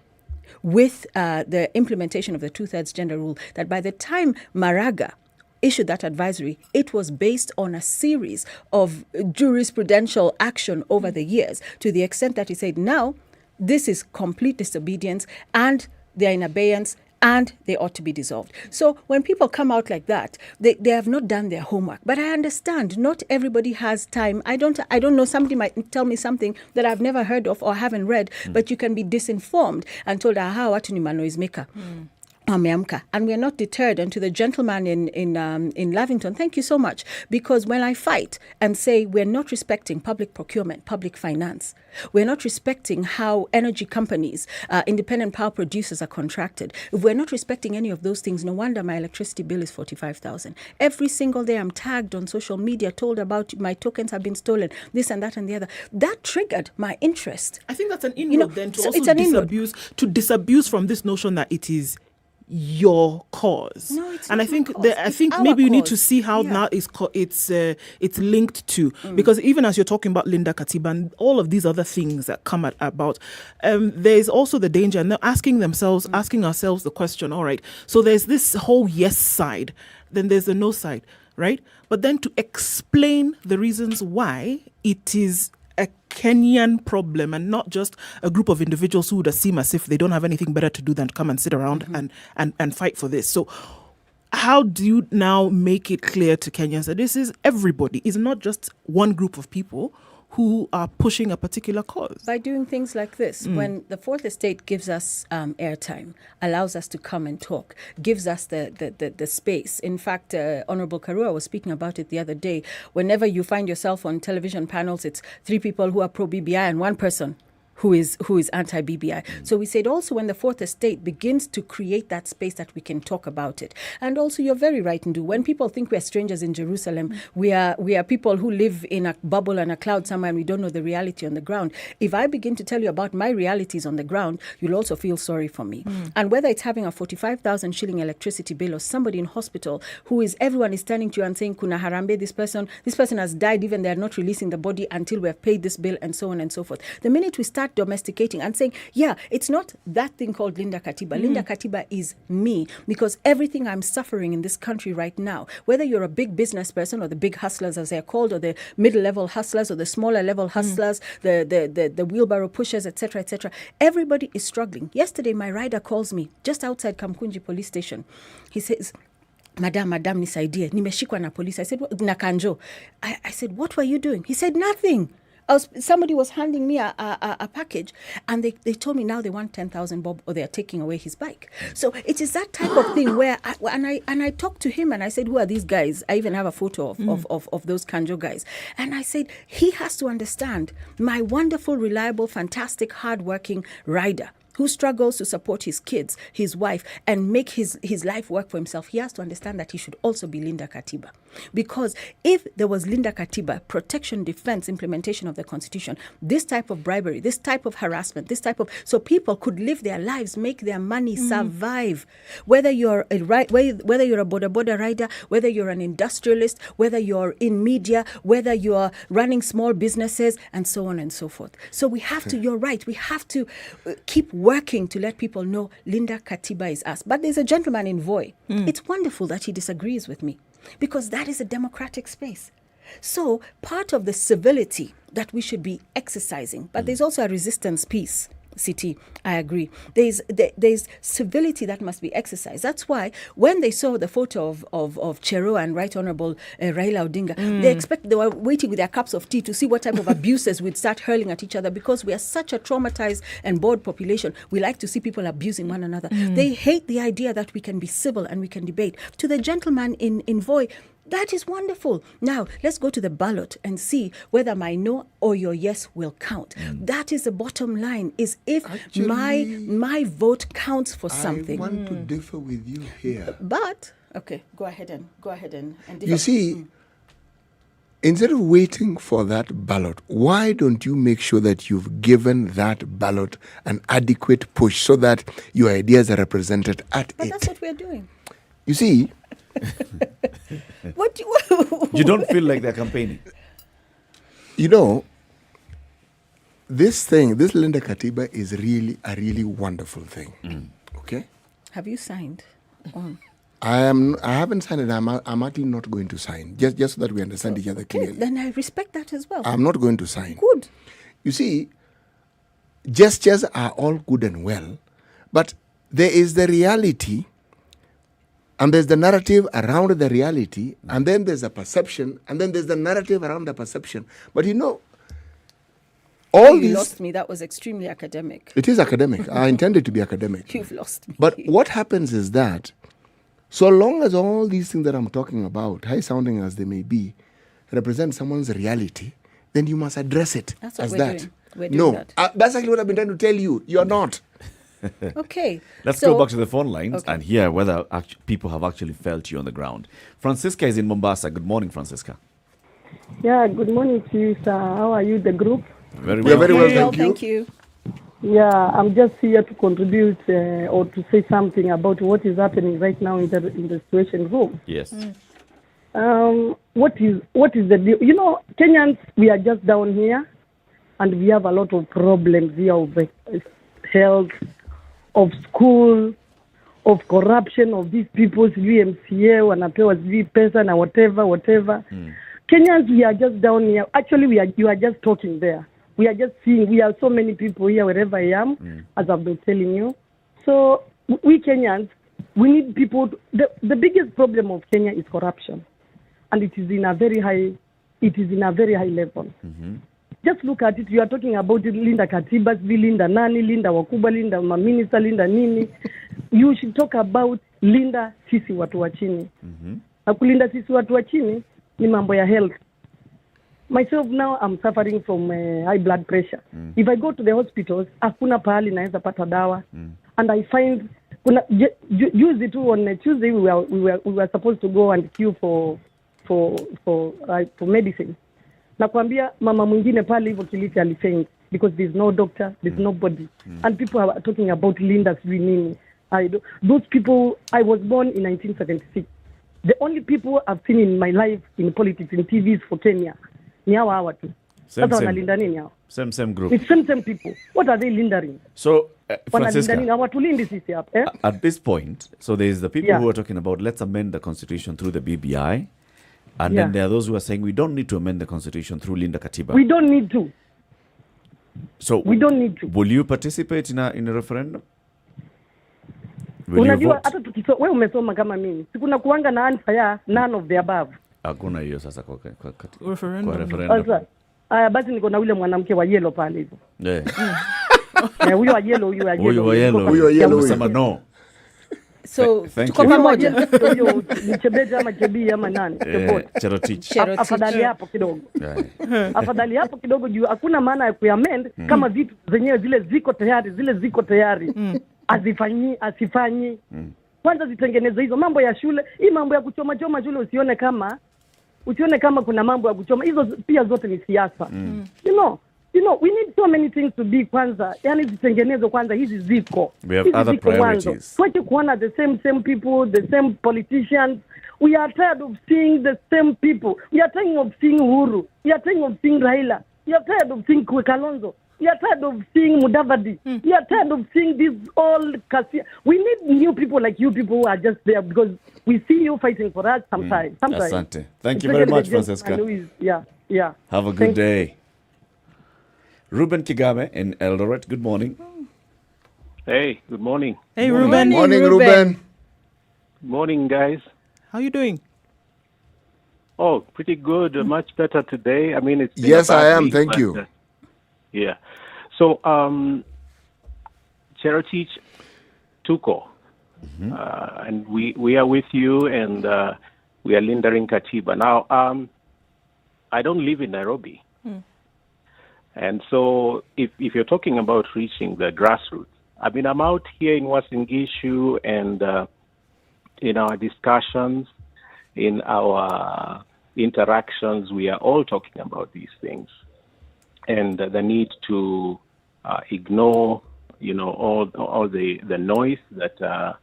with the implementation of the 2/3 gender rule, that by the time Maraga issued that advisory, it was based on a series of jurisprudential action over the years, to the extent that he said, now, this is complete disobedience and they're in abeyance and they ought to be dissolved. So when people come out like that, they have not done their homework. But I understand not everybody has time. I don't know, somebody might tell me something that I've never heard of or haven't read, but you can be disinformed and told, aha, watu ni manoise maker. And we are not deterred. And to the gentleman in Lavington, thank you so much. Because when I fight and say we're not respecting public procurement, public finance, we're not respecting how energy companies, independent power producers are contracted, if we're not respecting any of those things, no wonder my electricity bill is 45,000. Every single day I'm tagged on social media, told about my tokens have been stolen, this and that and the other. That triggered my interest. I think that's an inroad then to also disabuse from this notion that it is your cause. No, it's and not I think cause. I think maybe you need to see how now it's linked to, because even as you're talking about Linda Katiba and all of these other things that come about, there's also the danger, and they're asking ourselves the question, all right, so there's this whole yes side, then there's the no side, right? But then to explain the reasons why it is a Kenyan problem and not just a group of individuals who would seem as if they don't have anything better to do than to come and sit around and fight for this. So how do you now make it clear to Kenyans that this is everybody? It's not just one group of people who are pushing a particular cause? By doing things like this, when the Fourth Estate gives us airtime, allows us to come and talk, gives us the space. In fact, Honorable Karua was speaking about it the other day. Whenever you find yourself on television panels, it's 3 people who are pro-BBI and 1 person who is anti-BBI. So we said also when the Fourth Estate begins to create that space that we can talk about it. And also you're very right, Ndu. When people think we're strangers in Jerusalem, we are people who live in a bubble and a cloud somewhere and we don't know the reality on the ground. If I begin to tell you about my realities on the ground, you'll also feel sorry for me. And whether it's having a 45,000 shilling electricity bill or somebody in hospital who is, everyone is turning to you and saying, Kuna Harambe, this person has died, even they're not releasing the body until we have paid this bill, and so on and so forth. The minute we start domesticating and saying, yeah, it's not that thing called Linda Katiba. Linda Katiba is me, because everything I'm suffering in this country right now, whether you're a big business person or the big hustlers as they're called, or the middle level hustlers or the smaller level hustlers, the wheelbarrow pushers, etc., etc., everybody is struggling. Yesterday, my rider calls me just outside Kamkunji police station. He says, Madam, nisaidie, nimeshikwa na police. I said, na kanjo. I said, what were you doing? He said, nothing. Somebody was handing me a package, and they told me now they want 10,000 bob, or they are taking away his bike. So it is that type of thing where I talked to him and I said, who are these guys? I even have a photo of those Kanjo guys. And I said, he has to understand, my wonderful, reliable, fantastic, hardworking rider who struggles to support his kids, his wife, and make his life work for himself, he has to understand that he should also be Linda Katiba. Because if there was Linda Katiba, protection, defense, implementation of the Constitution, this type of bribery, this type of harassment, so people could live their lives, make their money, survive. Whether you're a boda rider, whether you're an industrialist, whether you're in media, whether you're running small businesses, and so on and so forth. So we have to, you're right, we have to keep working to let people know Linda Katiba is us. But there's a gentleman in Voi. It's wonderful that he disagrees with me, because that is a democratic space. So part of the civility that we should be exercising, but there's also a resistance piece. City, I agree. There's civility that must be exercised. That's why when they saw the photo of Chero and Right Honorable Raila Odinga, they were waiting with their cups of tea to see what type of abuses we'd start hurling at each other, because we are such a traumatized and bored population. We like to see people abusing one another. They hate the idea that we can be civil and we can debate. To the gentleman in Voi, that is wonderful. Now, let's go to the ballot and see whether my no or your yes will count. That is the bottom line, is if my vote counts for something. I want to differ with you here. But, okay, go ahead and differ. You see, instead of waiting for that ballot, why don't you make sure that you've given that ballot an adequate push so that your ideas are represented at it? But that's what we're doing. You see... What you don't feel like they're campaigning? You know, this Linda Katiba is really a really wonderful thing. Okay? Have you signed on? I haven't signed it. I'm actually not going to sign. Just so that we understand each other clearly. Then I respect that as well. I'm not going to sign. Good. You see, gestures are all good and well, but there is the reality. And there's the narrative around the reality, and then there's a perception, and then there's the narrative around the perception. But you know, you lost me. That was extremely academic. It is academic. I intended to be academic. You've lost me. But what happens is that, so long as all these things that I'm talking about, high-sounding as they may be, represent someone's reality, then you must address it as that. Doing. We're doing that. That's actually what I've been trying to tell you. You're not. Okay. Let's go back to the phone lines and hear whether people have actually felt you on the ground. Francisca is in Mombasa. Good morning, Francisca. Yeah, good morning to you, sir. How are you, the group? Very well. Very well, thank you. Yeah, I'm just here to contribute or to say something about what is happening right now in the situation room. Yes. What is the deal? You know, Kenyans, we are just down here, and we have a lot of problems here of health, of school, of corruption, of these people's VMCA, wanapewa pesa na whatever. Kenyans, we are just down here. Actually, you are just talking there. We are just seeing, we are so many people here wherever I am, as I've been telling you. So we Kenyans, we need people. The biggest problem of Kenya is corruption, and it is in a very high level. Just look at it. You are talking about Linda Katibas, Linda Nani, Linda Wakuba, Linda Minister, Linda Nini. You should talk about Linda sisi watu wa chini. Na kulinda sisi watu wa chini ni mambo ya health. Myself now, I'm suffering from high blood pressure. If I go to the hospitals, hakuna pahali naweza pata dawa. And I find use it on Tuesday we were supposed to go and queue for medicine. Nakwambia mama mwingine pale hivyo Kilifi alifaint because there's no doctor, there's nobody. And people are talking about Linda nini. Those people, I was born in 1976. The only people I've seen in my life in politics, in TVs for Kenya, ni hawa tu. Sasa wanalinda nini hao? Same group. It's same people. What are they lindering? So, Francisca, at this point, so there's the people who are talking about let's amend the constitution through the BBI, and then there are those who are saying we don't need to amend the constitution through Linda Katiba. We don't need to. So we don't need to. Will you participate in a referendum? Unajua hata wewe umesoma kama mimi. Sikuna kuanga na answer ya none of the above. Hakuna hiyo sasa kwa referendum. Sasa basi niko na yule mwanamke wa yellow pale hivyo. Huyo wa yellow, huyo yellow sema no. So tuko pamoja. Huyo ni Chebet ama Chebi ama nani? Cherotich. Afadhali hapo kidogo. Afadhali hapo kidogo juu hakuna maana ya kuamend kama vitu zenyewe zile ziko tayari. Asifanyi. Kwanza zitengeneze hizo mambo ya shule, hii mambo ya kuchoma shule usione kama kuna mambo ya kuchoma. Hizo pia zote ni siasa. You know, we need so many things to be kwanza. Yani zitengenezwe kwanza hizi ziko. We have other priorities. Tuache kuona the same people, the same politicians. We are tired of seeing the same people. We are tired of seeing Uhuru. We are tired of seeing Raila. We are tired of seeing Kalonzo. We are tired of seeing Mudavadi. We are tired of seeing these old Kasia. We need new people like you people who are just there because we see you fighting for us sometimes. Asante. Thank you very much, Francisca. Yeah. Have a good day. Ruben Kigame in Eldoret, good morning. Hey, good morning. Hey, Ruben. Morning, Ruben. Good morning, guys. How you doing? Oh, pretty good. Much better today. I mean, it's been yes, I am. Week, thank you. Yeah. So, Cherotich Tuko, and we are with you, and we are lindering Katiba. Now, I don't live in Nairobi. And so if you're talking about reaching the grassroots, I mean, I'm out here in Uasin Gishu and in our discussions, in our interactions, we are all talking about these things. And the need to ignore, all the noise that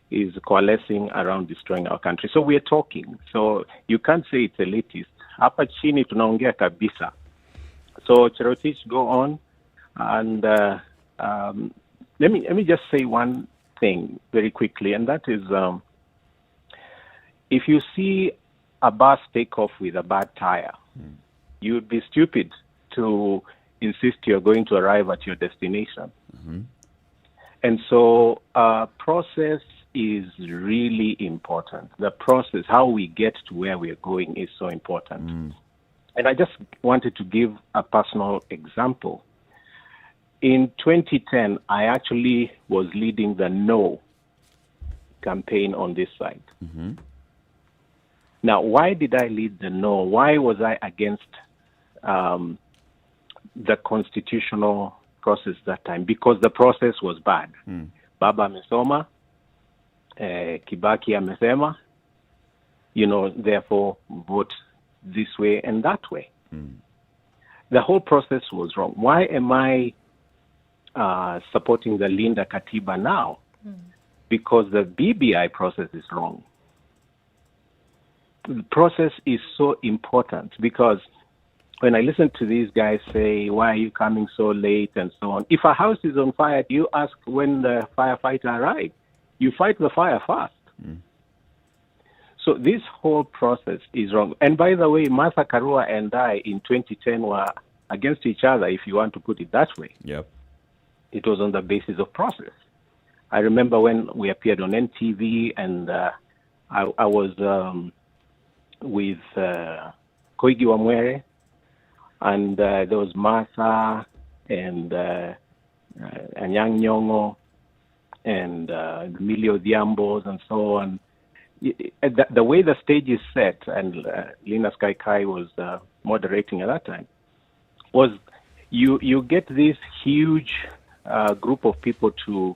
is coalescing around destroying our country. So we are talking. So you can't say it's elitist. Hapa chini tunaongea kabisa. So Cherotich, go on, and let me just say one thing very quickly, and that is, if you see a bus take off with a bad tire, you'd be stupid to insist you're going to arrive at your destination. And so, process is really important. The process, how we get to where we're going, is so important. And I just wanted to give a personal example. In 2010, I actually was leading the No campaign on this side. Now, why did I lead the No? Why was I against the constitutional process that time? Because the process was bad. Baba amesoma, Kibaki amesema, therefore vote this way and that way. The whole process was wrong. Why am I supporting the Linda Katiba now? Because the BBI process is wrong. The process is so important because when I listen to these guys say, why are you coming so late and so on? If a house is on fire, do you ask when the firefighter arrives? You fight the fire first. So this whole process is wrong. And by the way, Martha Karua and I in 2010 were against each other, if you want to put it that way. Yep. It was on the basis of process. I remember when we appeared on NTV, and I was with Koigi Wamwere, and there was Martha and Anyang Nyongo and Emilio Diambos and so on. The way the stage is set, and Lina Sky was moderating at that time, was you get this huge group of people to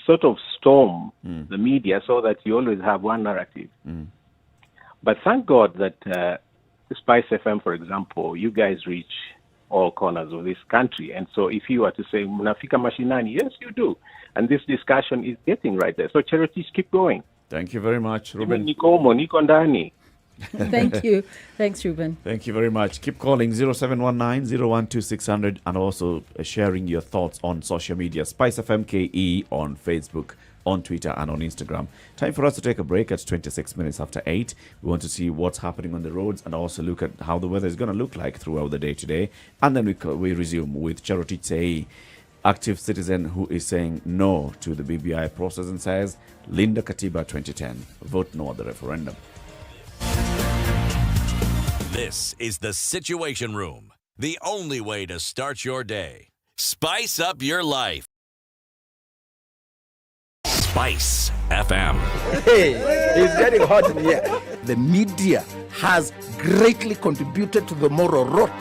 sort of storm the media so that you always have one narrative. But thank God that Spice FM, for example, you guys reach all corners of this country. And so if you were to say, Munafika Mashinani, yes, you do. And this discussion is getting right there. So charities, keep going. Thank you very much, Ruben. Niko Ndani. Thank you. Thanks, Ruben. Thank you very much. Keep calling 0719-012-600 and also sharing your thoughts on social media. Spice FM KE on Facebook, on Twitter and on Instagram. Time for us to take a break at 26 minutes after 8. We want to see what's happening on the roads and also look at how the weather is going to look like throughout the day today. And then we resume with Charity Tsei, active citizen who is saying no to the BBI process and says, Linda Katiba 2010, vote no at the referendum. This is the Situation Room, the only way to start your day. Spice up your life. Spice FM. Hey, it's getting hot in here. The media has greatly contributed to the moral rot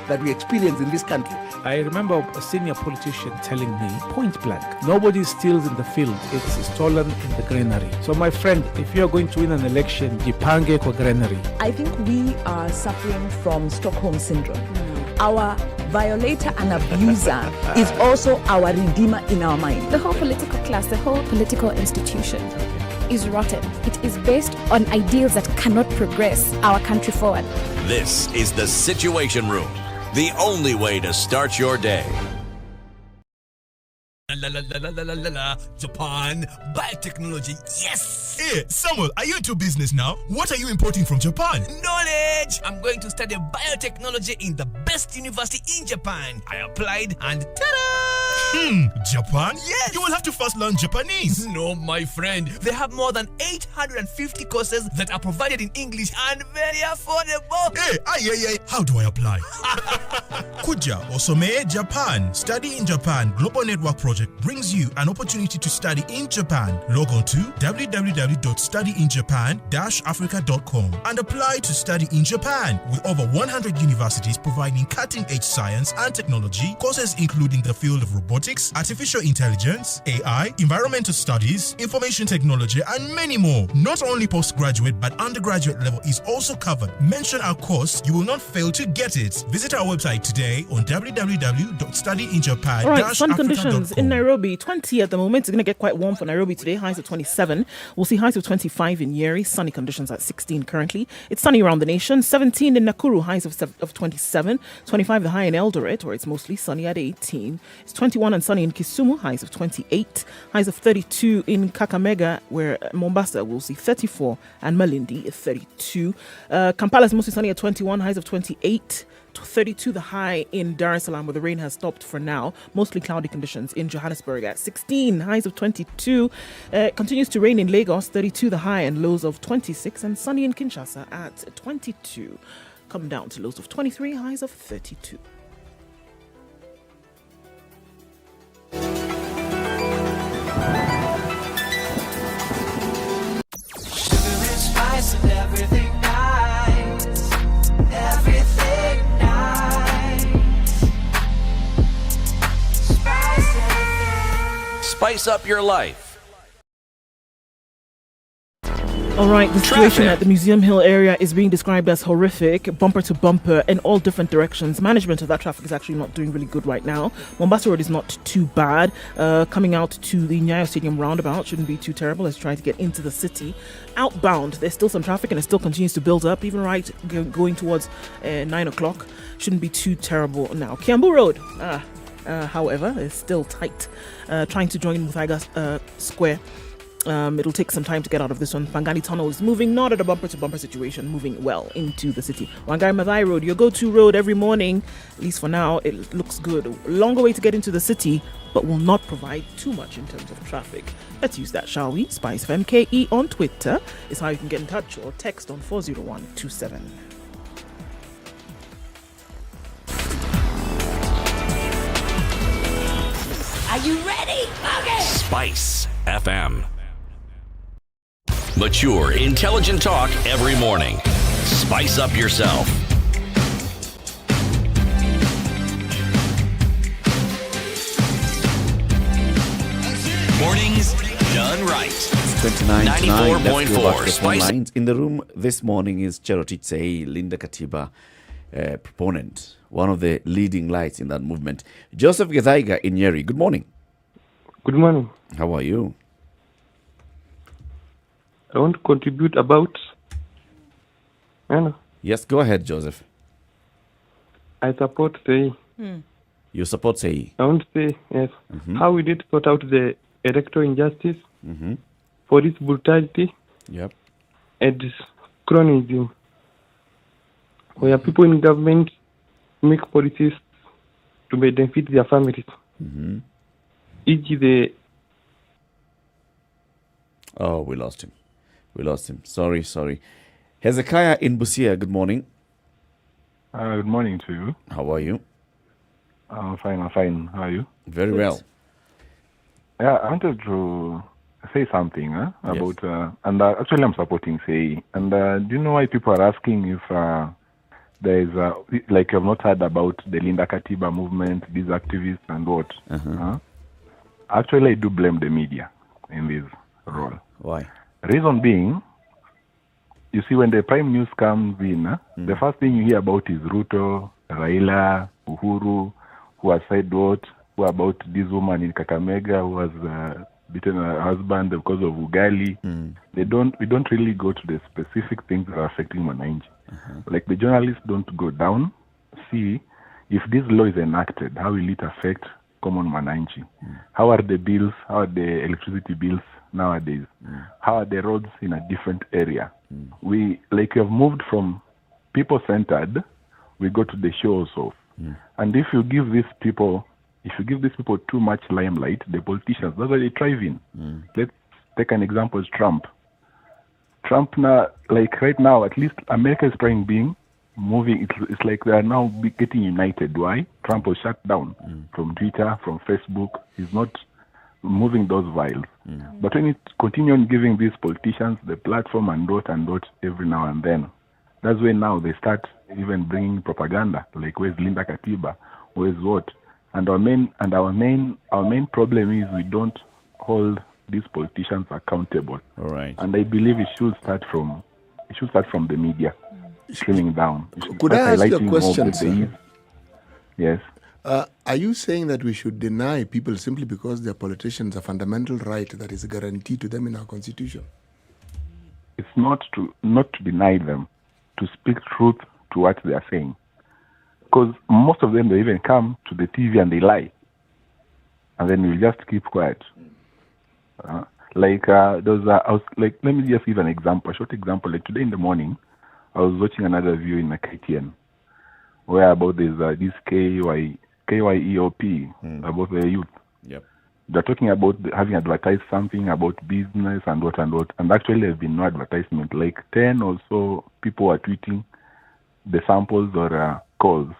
that we experience in this country. I remember a senior politician telling me, point blank, nobody steals in the field, it's stolen in the granary. So my friend, if you're going to win an election, jipange kwa granary. I think we are suffering from Stockholm Syndrome. Our violator and abuser is also our redeemer in our mind. The whole political class, the whole political institution is rotten. It is based on ideals that cannot progress our country forward. This is the Situation Room, the only way to start your day. Japan, biotechnology, yes! Hey, Samuel, are you into business now? What are you importing from Japan? Knowledge! I'm going to study biotechnology in the best university in Japan. I applied and ta-da! Japan? Yes! You will have to first learn Japanese. No, my friend. They have more than 850 courses that are provided in English and very affordable. Hey, how do I apply? Kuja Osome Japan. Study in Japan Global Network Project brings you an opportunity to study in Japan. Log on to www.studyinjapan-africa.com and apply to study in Japan with over 100 universities providing cutting-edge science and technology courses including the field of robotics, artificial intelligence, AI, environmental studies, information technology, and many more. Not only postgraduate but undergraduate level is also covered. Mention our course, you will not fail to get it. Visit our website today on www.studyinjapan-africa.com. All right, sun conditions in Nairobi, 20 at the moment. It's going to get quite warm for Nairobi today. Highs of 27. We'll see highs of 25 in Nyeri. Sunny conditions at 16 currently. It's sunny around the nation. 17 in Nakuru. Highs of 27. 25 the high in Eldoret, where it's mostly sunny at 18. It's 21 and sunny in Kisumu. Highs of 28. Highs of 32 in Kakamega, where Mombasa will see 34 and Malindi 32. Kampala is mostly sunny at 21. Highs of 28. 32 the high in Dar es Salaam, where the rain has stopped for now. Mostly cloudy conditions in Johannesburg at 16. Highs of 22. Continues to rain in Lagos. 32 the high and lows of 26. And sunny in Kinshasa at 22. Come down to lows of 23. Highs of 32. Sugar and spice and everything nice. Everything nice. Spice up your life. All right, the situation at the Museum Hill area is being described as horrific, bumper to bumper in all different directions. Management of that traffic is actually not doing really good right now. Mombasa Road is not too bad. Coming out to the Nyayo Stadium roundabout shouldn't be too terrible as trying to get into the city. Outbound, there's still some traffic and it still continues to build up, even right going towards 9 o'clock. Shouldn't be too terrible now. Kiambu Road, however, is still tight. Trying to join Muthaiga Square It'll take some time to get out of this one. Pangani Tunnel is moving, not at a bumper-to-bumper situation, moving well into the city. Wangari Maathai Road, your go-to road every morning, at least for now, it looks good. A longer way to get into the city, but will not provide too much in terms of traffic. Let's use that, shall we? Spice of MKE on Twitter is how you can get in touch, or text on 40127. Are you ready? Okay. Spice FM. Mature, intelligent talk every morning. Spice up yourself. Mornings done right. 29 to 9. Let's go back to the phone Spice. lines. In the room this morning is Cherotich Sei, Linda Katiba, proponent, one of the leading lights in that movement. Joseph Gethaiga in Nyeri. Good morning. Good morning. How are you? I want to contribute about. Yes, go ahead, Joseph. I support Sei. You support Sei? I want to say, yes, how we did sort out the electoral injustice, police brutality, Yep. and cronyism, where people in government make policies to benefit their families. E.g. the... Oh, we lost him. Sorry. Hezekiah in Busia, good morning. Good morning to you. How are you? I'm fine. How are you? Very well. Yeah, I wanted to say something about, and actually I'm supporting Sei. And do you know why people are asking if there is, like you've not heard about the Linda Katiba movement, these activists and what? Actually, I do blame the media in this role. Why? Reason being, you see, when the prime news comes in, the first thing you hear about is Ruto, Raila, Uhuru, who has said what, who about this woman in Kakamega who has beaten her husband because of Ugali. We don't really go to the specific things that are affecting Mwananchi. Like the journalists don't go down, see if this law is enacted, how will it affect common Mwananchi? How are the bills, how are the electricity bills nowadays? How are the roads in a different area? We have moved from people-centered, we go to the shows of. And if you give these people too much limelight, the politicians, that's why they thrive in. Let's take an example, Trump. Trump now, like right now, at least America is trying being moving. It's like they are now getting united. Why? Trump was shut down from Twitter, from Facebook. He's not moving those vials. But when it continue on giving these politicians the platform and dot every now and then, that's when now they start even bringing propaganda. Like, where's Linda Katiba? Where's what? And our main problem is we don't hold these politicians accountable. All right. And I believe it should start from the media, trimming down. Could I ask you a question, sir? Yes. Are you saying that we should deny people simply because they're politicians a fundamental right that is guaranteed to them in our constitution? It's not to deny them, to speak truth to what they are saying. Because most of them, they even come to the TV and they lie. And then we'll just keep quiet. Let me just give an example, a short example. Like today in the morning, I was watching another video in KTN, where about this KYEOP, about the youth. Yep. They're talking about having advertised something about business and what. And actually, there's been no advertisement. Like 10 or so people are tweeting the samples or calls.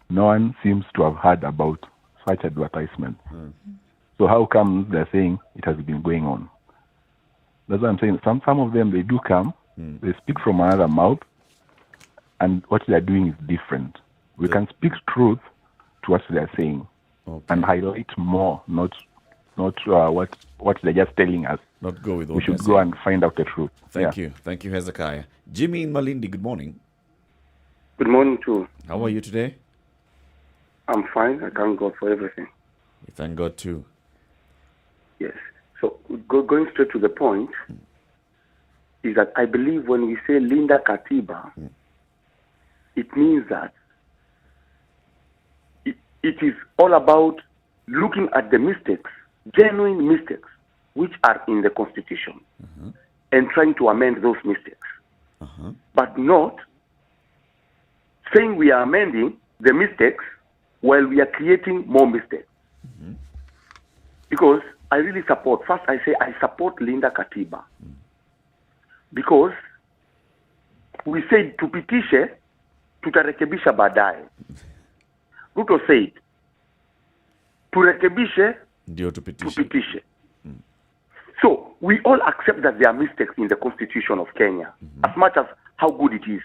No one seems to have heard about such advertisement. So how come they're saying it has been going on? That's what I'm saying. Some of them, they do come, they speak from another mouth, and what they're doing is different. We can speak truth to what they're saying and highlight more, not what they're just telling us. Not go with what we should they're go saying. and find out the truth. Thank you, Hezekiah. Jimmy in Malindi, good morning. Good morning, too. How are you today? I'm fine. I thank God for everything. We thank God too. Yes. So going straight to the point is that I believe when we say Linda Katiba, it means that it is all about looking at the mistakes, genuine mistakes which are in the Constitution and trying to amend those mistakes, but not saying we are amending the mistakes while we are creating more mistakes. Because I really support, first I say I support Linda Katiba. Because we said tupitishe, tutarekebisha baadaye. Ruto said, turekebishe, ndio tupitishe. So we all accept that there are mistakes in the Constitution of Kenya, as much as how good it is.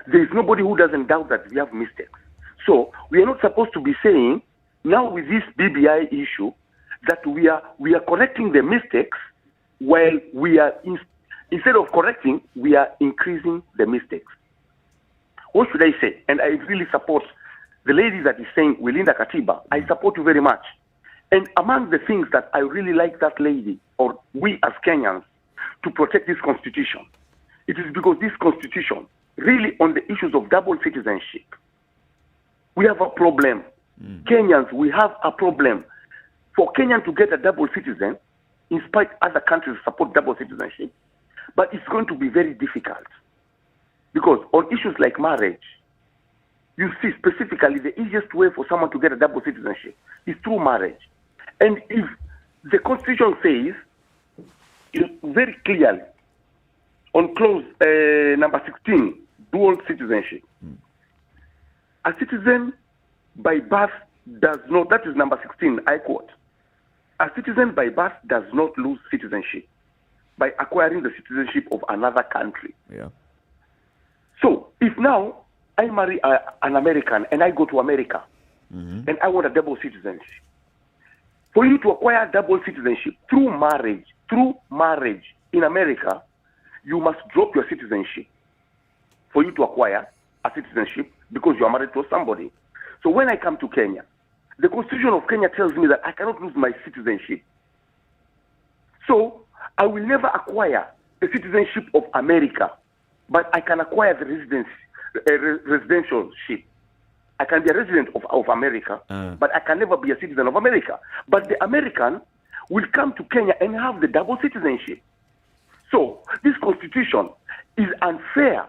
There is nobody who doesn't doubt that we have mistakes. So we are not supposed to be saying, now with this BBI issue, that we are correcting the mistakes while we are, instead of correcting, we are increasing the mistakes. What should I say? And I really support the lady that is saying, Linda Katiba, I support you very much. And among the things that I really like that lady, or we as Kenyans, to protect this constitution, it is because this constitution, really on the issues of double citizenship, we have a problem. Kenyans, we have a problem. For Kenyan to get a double citizen, in spite other countries support double citizenship, but it's going to be very difficult. Because on issues like marriage, you see specifically the easiest way for someone to get a double citizenship is through marriage. And if the Constitution says very clearly on clause number 16, dual citizenship, a citizen by birth does not, that is number 16, I quote, a citizen by birth does not lose citizenship by acquiring the citizenship of another country. Yeah. So if now I marry an American and I go to America and I want a double citizenship, for you to acquire double citizenship through marriage in America, you must drop your citizenship for you to acquire a citizenship because you are married to somebody. So when I come to Kenya, the Constitution of Kenya tells me that I cannot lose my citizenship. So I will never acquire the citizenship of America, but I can acquire the residentialship. I can be a resident of America, but I can never be a citizen of America. But the American will come to Kenya and have the double citizenship. So this constitution is unfair.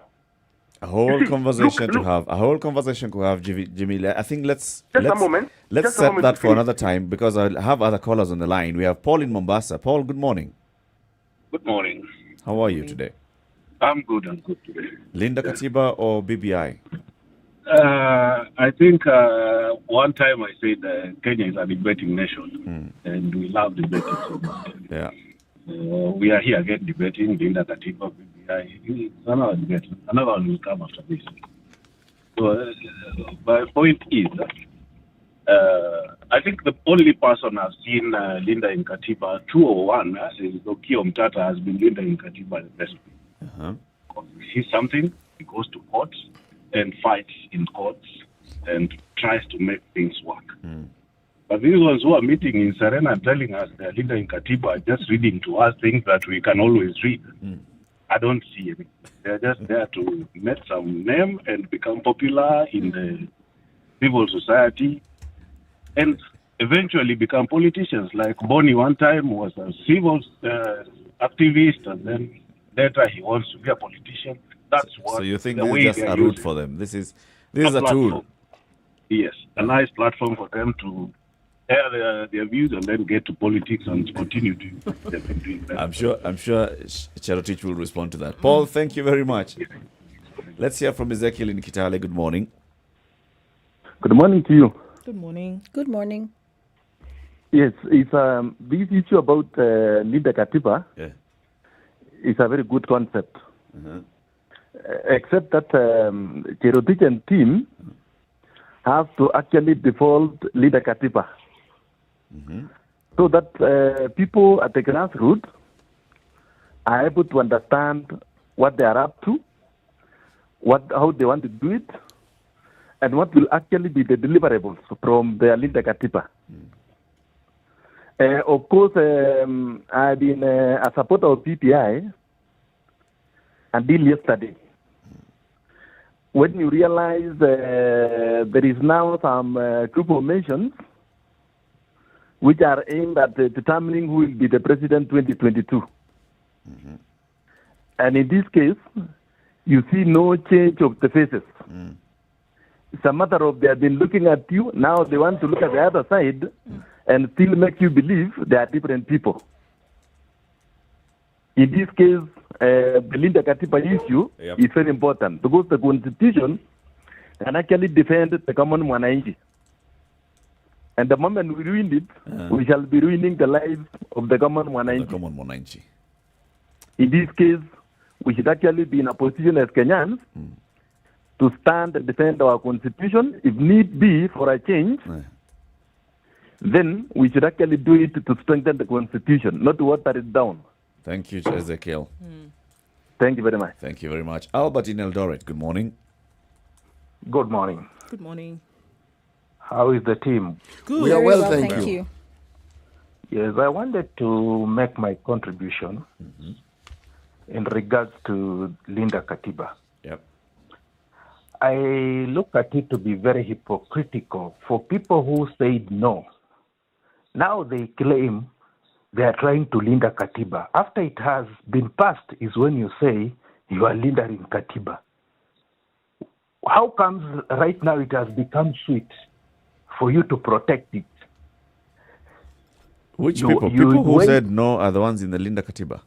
A whole conversation to have, Jimmy. I think let's set that for another time because I'll have other callers on the line. We have Paul in Mombasa. Paul, good morning. Good morning. How are you today? I'm good today. Linda Katiba or BBI? I think one time I said Kenya is a debating nation, and we love debating so much. Yeah. We are here again debating Linda Katiba, BBI. Another debate. Another one will come after this. So my point is, I think the only person I've seen Linda in Katiba 201 is Okio Mtata has been Linda in Katiba the best. He sees something, he goes to courts and fights in courts and tries to make things work. But these ones who are meeting in Serena and telling us they're Linda in Katiba are just reading to us things that we can always read. I don't see anything. They're just there to make some name and become popular in the civil society and eventually become politicians. Like Bonnie one time was a civil activist and then later he wants to be a politician. That's what. So you think this is just a route for them? This is a tool. Yes, a nice platform for them to air their views and then get to politics and continue to doing that. I'm sure Cherotich will respond to that. Paul, thank you very much. Let's hear from Ezekiel in Kitale. Good morning. Good morning to you. Good morning. Good morning. Yes, it's this issue about Linda Katiba. Yeah. It's a very good concept. Except that Cherotich and team have to actually default Linda Katiba. So that people at the grassroots are able to understand what they are up to, how they want to do it, and what will actually be the deliverables from the Linda Katiba. Of course, I've been a supporter of PPI until yesterday. When you realize there is now some group of nations which are aimed at determining who will be the president 2022. And in this case, you see no change of the faces. It's a matter of they have been looking at you, now they want to look at the other side and still make you believe they are different people. In this case, the Linda Katiba issue is very important because the Constitution can actually defend the common mwananchi. And the moment we ruin it, we shall be ruining the lives of the common mwananchi. In this case, we should actually be in a position as Kenyans to stand and defend our Constitution. If need be for a change, then we should actually do it to strengthen the Constitution, not to water it down. Thank you, Ezekiel. Thank you very much. Thank you very much. Albert in Eldoret, good morning. Good morning. Good morning. How is the team? Good. We are well, thank you. Yes, I wanted to make my contribution in regards to Linda Katiba. Yep. I look at it to be very hypocritical for people who said no. Now they claim they are trying to Linda Katiba. After it has been passed is when you say you are lindering Katiba. How comes right now it has become sweet for you to protect it? Which people? People who said no are the ones in the Linda Katiba?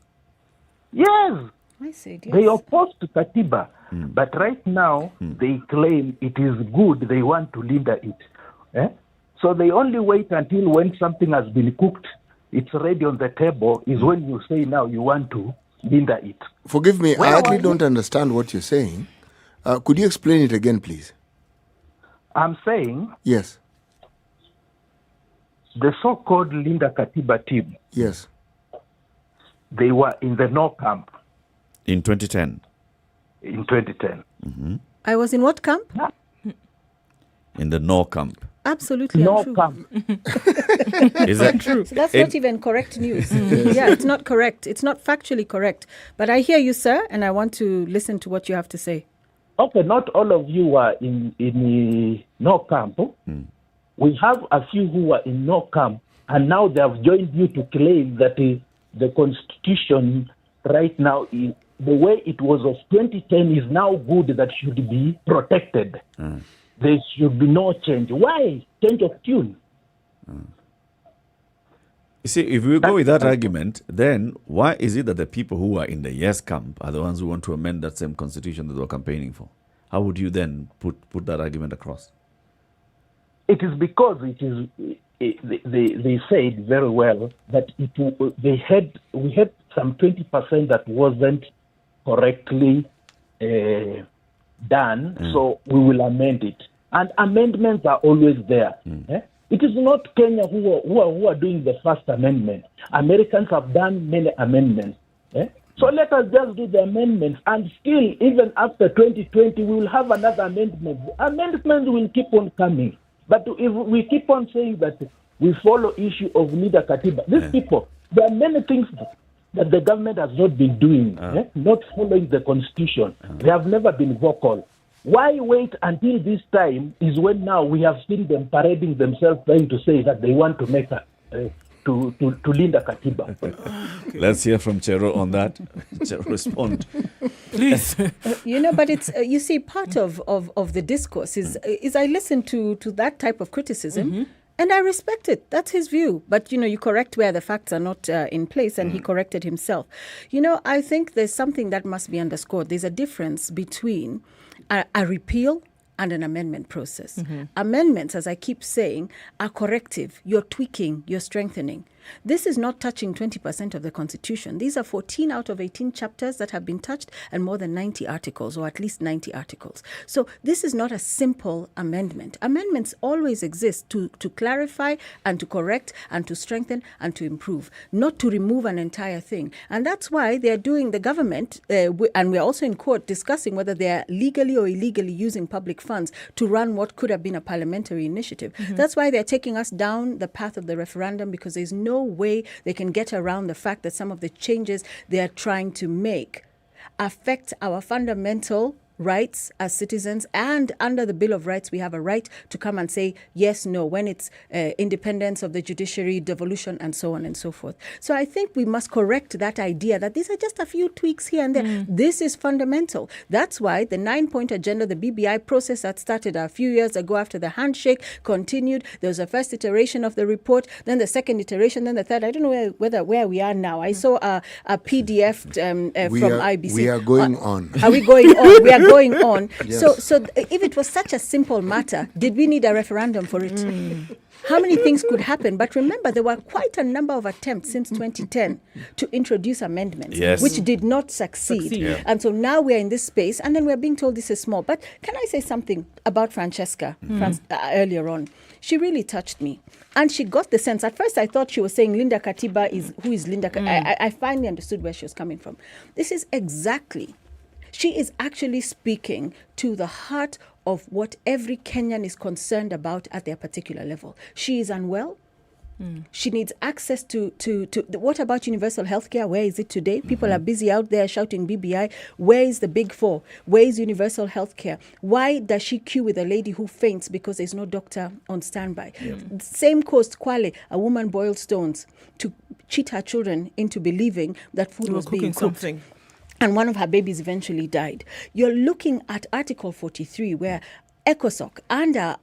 Yes. I said yes. They opposed to Katiba, but right now they claim it is good, they want to Linda it. So they only wait until when something has been cooked, it's ready on the table, is when you say now you want to Linda it. Forgive me, I actually don't understand what you're saying. Could you explain it again, please? I'm saying... Yes. The so-called Linda Katiba team. Yes. They were in the no camp. In 2010? In 2010. I was in what camp? In the no camp. Absolutely no untrue. Camp. Is that true? So that's not even correct news. Yeah, it's not correct. It's not factually correct. But I hear you, sir, and I want to listen to what you have to say. Okay, not all of you are in the no camp. We have a few who are in no camp, and now they have joined you to claim that the Constitution right now, is, the way it was of 2010 is now good, that should be protected. There should be no change. Why? Change of tune. You see, if we go with that argument, then why is it that the people who are in the yes camp are the ones who want to amend that same constitution that they were campaigning for? How would you then put that argument across? It is because they said very well that we had some 20% that wasn't correctly done, so we will amend it. And amendments are always there. It is not Kenya who are doing the first amendment. Americans have done many amendments. So let us just do the amendments, and still, even after 2020, we will have another amendment. Amendments will keep on coming. But if we keep on saying that we follow issue of Linda Katiba, these people, there are many things that the government has not been doing, not following the Constitution. They have never been vocal. Why wait until this time is when now we have seen them parading themselves trying to say that they want to make to Linda Katiba. Let's hear from Chero on that. Chero, respond. Please. But it's, you see, part of the discourse is I listen to that type of criticism. And I respect it. That's his view. But, you correct where the facts are not in place, and he corrected himself. I think there's something that must be underscored. There's a difference between a repeal and an amendment process. Amendments, as I keep saying, are corrective. You're tweaking, you're strengthening. This is not touching 20% of the Constitution. These are 14 out of 18 chapters that have been touched, and more than 90 articles, or at least 90 articles. So this is not a simple amendment. Amendments always exist to clarify and to correct and to strengthen and to improve, not to remove an entire thing. And that's why they're doing the government, and we're also in court discussing whether they're legally or illegally using public funds to run what could have been a parliamentary initiative. That's why they're taking us down the path of the referendum, because there's no way they can get around the fact that some of the changes they are trying to make affect our fundamental rights as citizens, and under the Bill of Rights, we have a right to come and say yes, no, when it's independence of the judiciary, devolution, and so on and so forth. So I think we must correct that idea that these are just a few tweaks here and there. This is fundamental. That's why the 9-point agenda, the BBI process that started a few years ago after the handshake, continued. There was a first iteration of the report, then the second iteration, then the third. I don't know where we are now. I saw a PDF from IBC. We are going on. Are we going on? We are going on. Yes. So if it was such a simple matter, did we need a referendum for it? How many things could happen? But remember, there were quite a number of attempts since 2010 to introduce amendments, which did not succeed. Yeah. And so now we're in this space, and then we're being told this is small. But can I say something about Francesca earlier on? She really touched me. And she got the sense. At first, I thought she was saying Linda Katiba is, who is Linda? I finally understood where she was coming from. This is exactly, she is actually speaking to the heart of what every Kenyan is concerned about at their particular level. She is unwell. She needs access to what about universal healthcare? Where is it today? People are busy out there shouting BBI. Where is the big four? Where is universal healthcare? Why does she queue with a lady who faints because there's no doctor on standby? Same coast, Kwale, a woman boiled stones to cheat her children into believing that food was being cooked. And one of her babies eventually died. You're looking at Article 43, where ECOSOC, under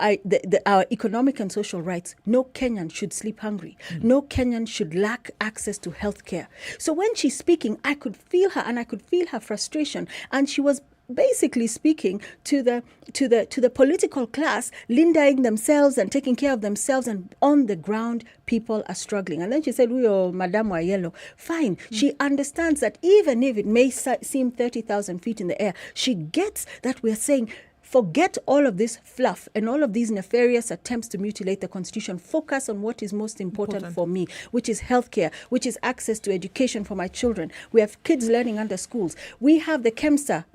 our economic and social rights, no Kenyan should sleep hungry. No Kenyan should lack access to healthcare. So when she's speaking, I could feel her, and I could feel her frustration. And she was basically speaking to the political class, lindaing themselves and taking care of themselves, and on the ground people are struggling. And then she said, Madam Wayelo, fine. She understands that even if it may seem 30,000 feet in the air, she gets that we're saying, forget all of this fluff and all of these nefarious attempts to mutilate the Constitution. Focus on what is most important for me, which is healthcare, which is access to education for my children. We have kids learning under schools. We have the KEMSA,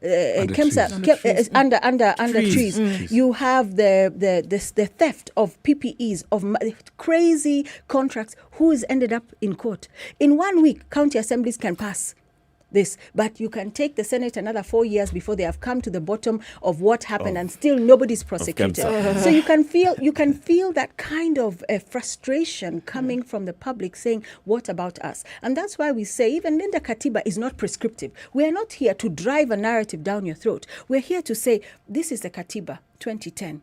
under trees. You have the theft of PPEs, of crazy contracts. Who has ended up in court? In 1 week, county assemblies can pass this, but you can take the Senate another 4 years before they have come to the bottom of what happened, and still nobody's prosecuted. So you can feel that kind of frustration coming from the public saying, what about us? And that's why we say even Linda Katiba is not prescriptive. We are not here to drive a narrative down your throat. We're here to say, this is the Katiba 2010.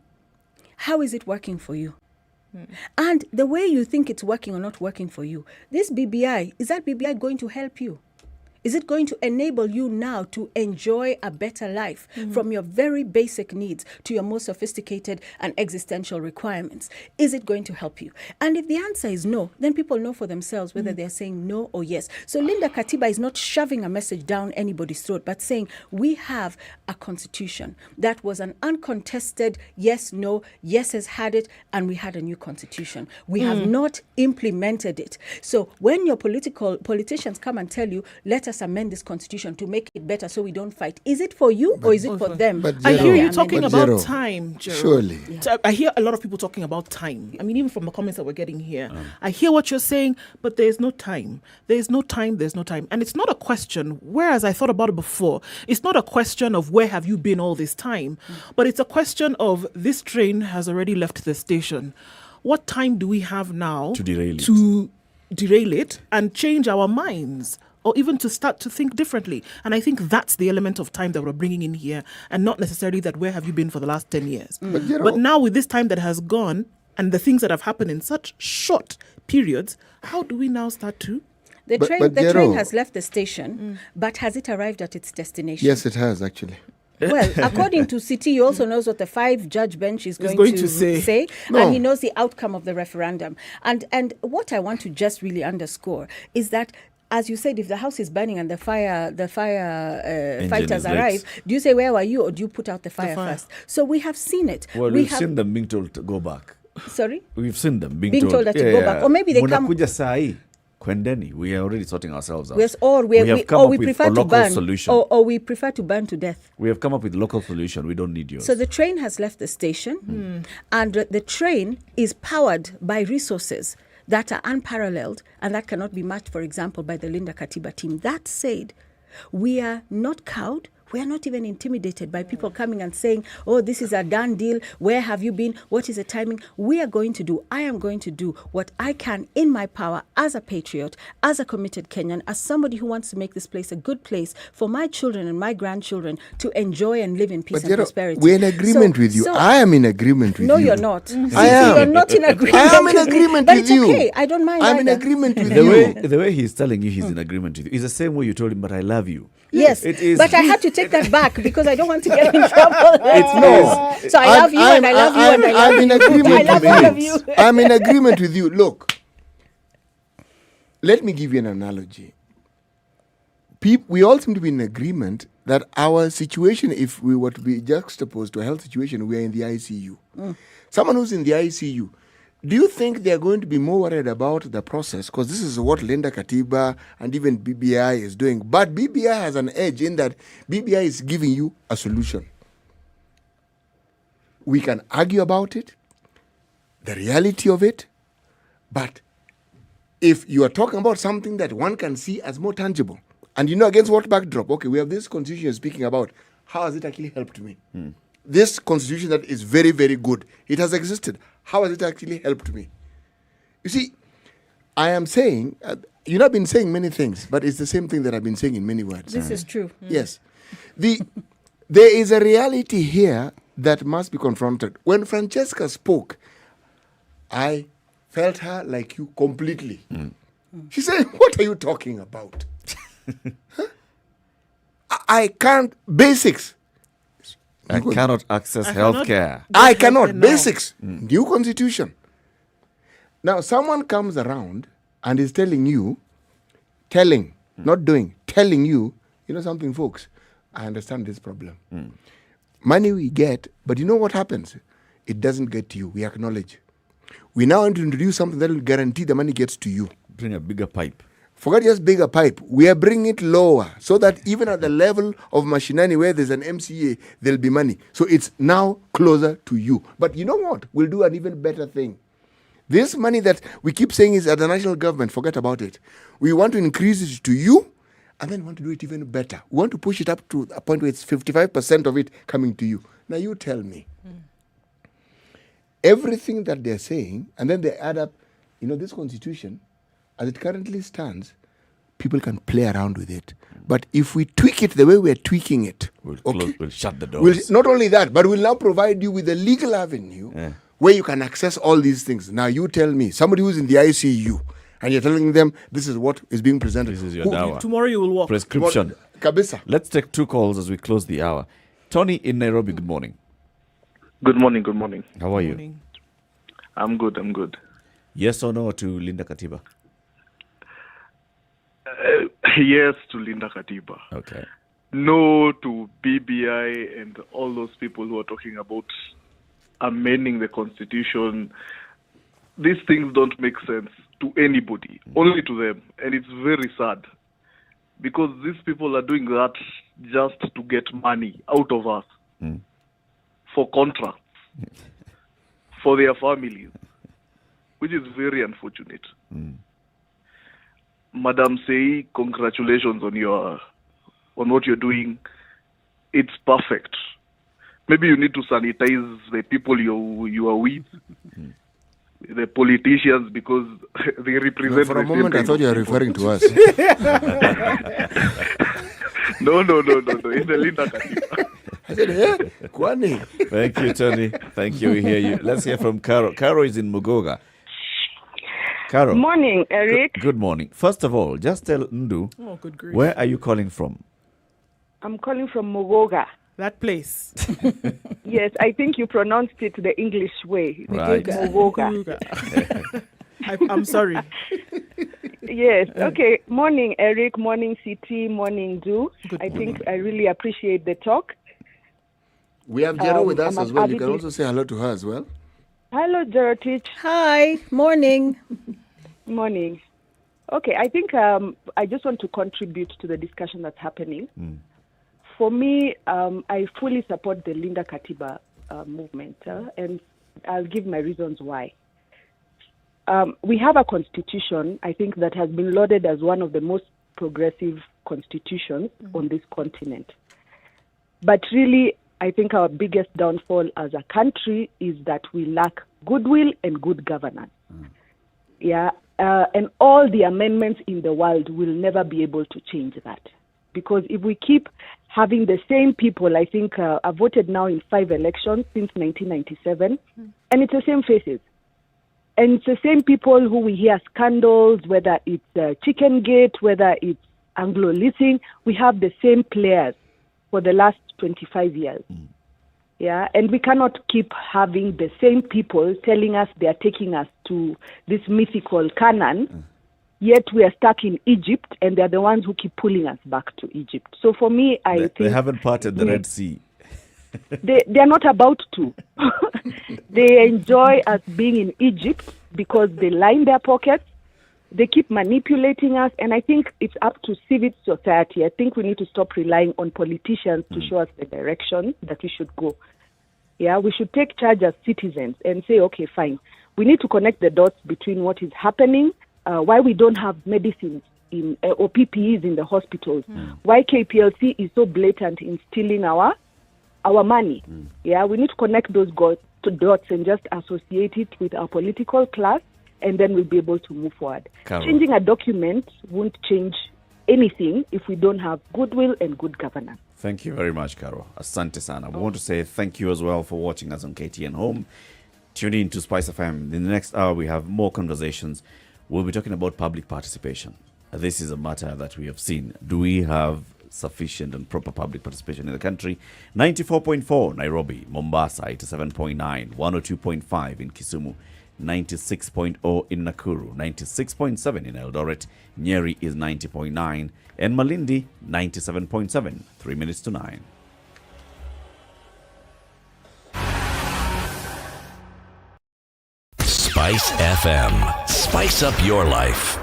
How is it working for you? And the way you think it's working or not working for you, this BBI, is that BBI going to help you? Is it going to enable you now to enjoy a better life from your very basic needs to your more sophisticated and existential requirements? Is it going to help you? And if the answer is no, then people know for themselves whether they're saying no or yes. So Linda Katiba is not shoving a message down anybody's throat, but saying we have a constitution that was an uncontested yes, no, yes has had it, and we had a new constitution. We have not implemented it. So when your politicians come and tell you, let us amend this constitution to make it better so we don't fight, is it for you or is it for them? But I hear you talking about time, Jero. Surely. So I hear a lot of people talking about time. I mean, even from the comments that we're getting here, I hear what you're saying, but there's no time. There's no time. And it's not a question, whereas I thought about it before, it's not a question of where have you been all this time, but it's a question of this train has already left the station. What time do we have now to derail it and change our minds? Or even to start to think differently. And I think that's the element of time that we're bringing in here, and not necessarily that where have you been for the last 10 years. But now with this time that has gone and the things that have happened in such short periods, how do we now start to? The train has left the station, but has it arrived at its destination? Yes, it has actually. Well, according to Citi, he also knows what the 5-judge bench is going to say. And he knows the outcome of the referendum. And what I want to just really underscore is that, as you said, if the house is burning and the fire fighters arrive, do you say, where were you, or do you put out the fire first? So we have seen it. Well, we've seen them being told to go back. Sorry? We've seen them being told that to go back. Or maybe they come... Kwendeni, we are already sorting ourselves out. Yes, or we prefer to burn, solution. Or we prefer to burn to death. We have come up with local solution. We don't need yours. So the train has left the station, and the train is powered by resources that are unparalleled and that cannot be matched, for example, by the Linda Katiba team. That said, we are not cowed. We are not even intimidated by people coming and saying, oh, this is a done deal. Where have you been? What is the timing? I am going to do what I can in my power as a patriot, as a committed Kenyan, as somebody who wants to make this place a good place for my children and my grandchildren to enjoy and live in peace and prosperity. We're in agreement with you. I am in agreement with you. No, you're not. I am. You're not in agreement. I am in agreement but with it's you. okay. I don't mind. I'm in either. agreement with you. The way he's telling you he's in agreement with you is the same way you told him, but I love you. Yes, it is. But I had to take that back because I don't want to get in trouble. No. So I love you and I love you and I love I'm in you. agreement I love with all you. of you. I'm in agreement with you. Look, let me give you an analogy. We all seem to be in agreement that our situation, if we were to be juxtaposed to a health situation, we are in the ICU. Someone who's in the ICU, do you think they're going to be more worried about the process? Because this is what Linda Katiba and even BBI is doing. But BBI has an edge in that BBI is giving you a solution. We can argue about it, the reality of it, but if you are talking about something that one can see as more tangible, and you know against what backdrop, okay, we have this constitution you're speaking about, how has it actually helped me? This constitution that is very, very good, it has existed. How has it actually helped me? You see, I am saying, you know, I've been saying many things, but it's the same thing that I've been saying in many words. This is true. Yes. There is a reality here that must be confronted. When Francesca spoke, I felt her like you completely. She said, what are you talking about? I can't, basics. I cannot access healthcare. I cannot. Basics. New constitution. Now, someone comes around and is telling you, not doing, telling you, you know something, folks, I understand this problem. Money we get, but you know what happens? It doesn't get to you. We acknowledge. We now want to introduce something that will guarantee the money gets to you. Bring a bigger pipe. Forget just bigger pipe. We are bringing it lower so that even at the level of Mashinani where there's an MCA, there'll be money. So it's now closer to you. But you know what? We'll do an even better thing. This money that we keep saying is at the national government, forget about it. We want to increase it to you and then want to do it even better. We want to push it up to a point where it's 55% of it coming to you. Now you tell me. Everything that they're saying, and then they add up, you know, this constitution, as it currently stands, people can play around with it. But if we tweak it the way we're tweaking it, we'll shut the doors. Not only that, but we'll now provide you with a legal avenue where you can access all these things. Now you tell me, somebody who's in the ICU, and you're telling them this is what is being presented. This is your dawa. Tomorrow you will walk. Prescription. Kabisa. Let's take 2 calls as we close the hour. Tony in Nairobi, good morning. Good morning, good morning. How are you? I'm good. Yes or no to Linda Katiba? Yes to Linda Katiba. Okay. No to BBI and all those people who are talking about amending the constitution. These things don't make sense to anybody, only to them. And it's very sad because these people are doing that just to get money out of us for contracts, for their families, which is very unfortunate. Madam Sei, congratulations on what you're doing. It's perfect. Maybe you need to sanitize the people you are with, the politicians, because they represent. For a moment, I thought you were referring to us. No. It's the Linda Katiba. I said, Kwani. Thank you, Tony. Thank you. We hear you. Let's hear from Caro. Caro is in Mugoga. Caro. Morning, Eric. Good morning. First of all, just tell Ndu, good grief. Where are you calling from? I'm calling from Mugoga. That place. Yes, I think you pronounced it the English way. Right. Mugoga. I'm sorry. Yes. Okay. Morning, Eric. Morning, CT. Morning, Du. I think I really appreciate the talk. We have Jero with us I'm as well. You avid can also say hello to her as well. Hello, Gertich. Hi. Morning. Morning. Okay. I think I just want to contribute to the discussion that's happening. For me, I fully support the Linda Katiba movement, and I'll give my reasons why. We have a constitution, I think, that has been lauded as one of the most progressive constitutions on this continent. But really, I think our biggest downfall as a country is that we lack goodwill and good governance. And all the amendments in the world will never be able to change that. Because if we keep having the same people, I think I've voted now in 5 elections since 1997, and it's the same faces. And it's the same people who we hear scandals, whether it's Chicken Gate, whether it's Anglo-Leasing, we have the same players for the last 25 years. And we cannot keep having the same people telling us they are taking us to this mythical Canaan, yet we are stuck in Egypt, and they're the ones who keep pulling us back to Egypt. So for me, I think... They haven't parted the Red Sea. They're not about to. They enjoy us being in Egypt because they line their pockets. They keep manipulating us, and I think it's up to civil society. I think we need to stop relying on politicians to show us the direction that we should go. We should take charge as citizens and say, okay, fine. We need to connect the dots between what is happening, why we don't have medicines or PPEs in the hospitals, why KPLC is so blatant in stealing our money. We need to connect those dots and just associate it with our political class, and then we'll be able to move forward. Carol. Changing a document won't change anything if we don't have goodwill and good governance. Thank you very much, Carol. Asante sana. We want to say thank you as well for watching us on KTN Home. Tune in to Spice FM. In the next hour, we have more conversations. We'll be talking about public participation. This is a matter that we have seen. Do we have sufficient and proper public participation in the country? 94.4 Nairobi, Mombasa 87.9, 102.5 in Kisumu, 96.0 in Nakuru, 96.7 in Eldoret, Nyeri is 90.9, and Malindi 97.7. 3 minutes to 9. Spice FM. Spice up your life.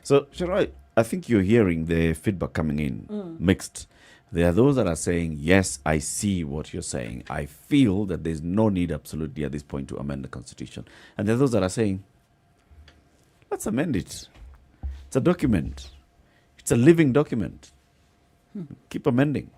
So, Sharai, I think you're hearing the feedback coming in mixed. There are those that are saying, yes, I see what you're saying. I feel that there's no need absolutely at this point to amend the Constitution. And there are those that are saying, let's amend it. It's a document. It's a living document. Keep amending.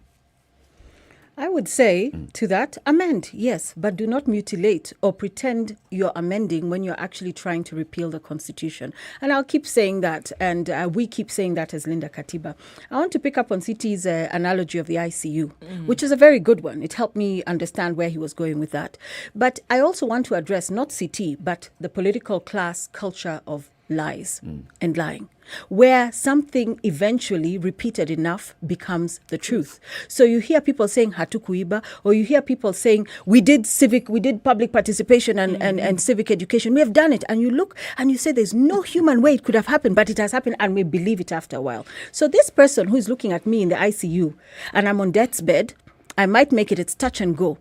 I would say to that, amend, yes, but do not mutilate or pretend you're amending when you're actually trying to repeal the Constitution. And I'll keep saying that, and we keep saying that as Linda Katiba. I want to pick up on CT's analogy of the ICU, which is a very good one. It helped me understand where he was going with that. But I also want to address not CT, but the political class culture of lies and lying, where something eventually repeated enough becomes the truth. So you hear people saying hatukuiba, or you hear people saying we did public participation and civic education. We have done it. And you look and you say there's no human way it could have happened, but it has happened, and we believe it after a while. So this person who is looking at me in the ICU and I'm on death's bed, I might make it's touch and go.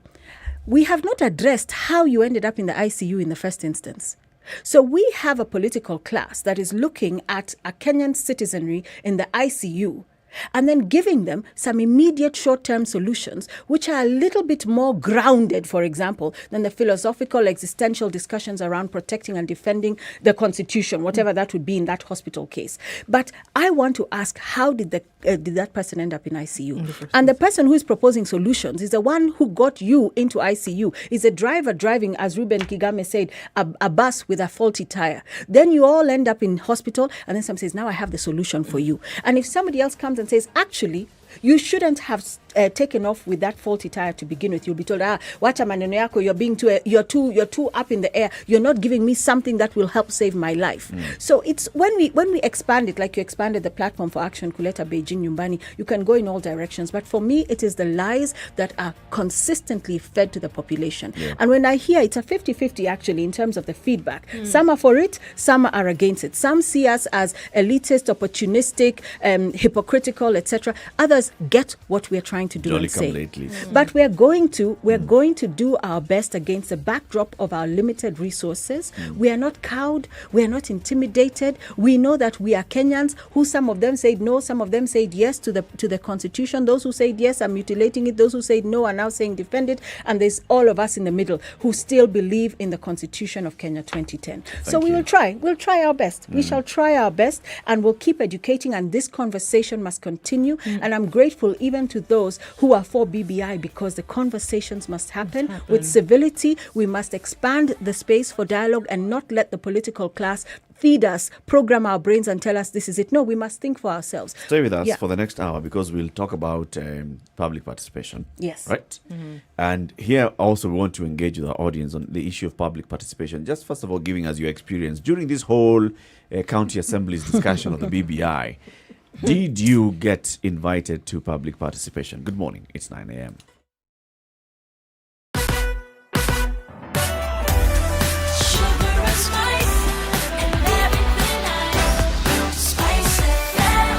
We have not addressed how you ended up in the ICU in the first instance. So we have a political class that is looking at a Kenyan citizenry in the ICU and then giving them some immediate short-term solutions, which are a little bit more grounded, for example, than the philosophical, existential discussions around protecting and defending the Constitution, whatever that would be in that hospital case. But I want to ask, how did that person end up in ICU? And the person who is proposing solutions is the one who got you into ICU, is a driver driving, as Ruben Kigame said, a bus with a faulty tire. Then you all end up in hospital, and then someone says, now I have the solution for you. And if somebody else comes and says, actually, you shouldn't have taken off with that faulty tire to begin with. You'll be told, wacha maneno yako, you're too up in the air. You're not giving me something that will help save my life. So it's when we expand it, like you expanded the platform for action, Kuleta Beijing Nyumbani, you can go in all directions. But for me, it is the lies that are consistently fed to the population. Yeah. And when I hear it's a 50-50 actually in terms of the feedback. Some are for it, some are against it. Some see us as elitist, opportunistic, hypocritical, etc. Others get what we're trying trying to do Jolly and come say. lately. But we're going to do our best against the backdrop of our limited resources. We are not cowed. We are not intimidated. We know that we are Kenyans who, some of them said no, some of them said yes to the Constitution. Those who said yes are mutilating it. Those who said no are now saying defend it. And there's all of us in the middle who still believe in the Constitution of Kenya 2010. So we will try. We'll try our best. We shall try our best, and we'll keep educating, and this conversation must continue. And I'm grateful even to those who are for BBI, because the conversations must happen with civility. We must expand the space for dialogue and not let the political class feed us, program our brains and tell us this is it. No, we must think for ourselves. Stay with us for the next hour, because we'll talk about public participation. Yes. Right? And here also we want to engage with our audience on the issue of public participation. Just first of all, giving us your experience during this whole county assemblies discussion of the BBI. Did you get invited to public participation? Good morning. It's 9 a.m.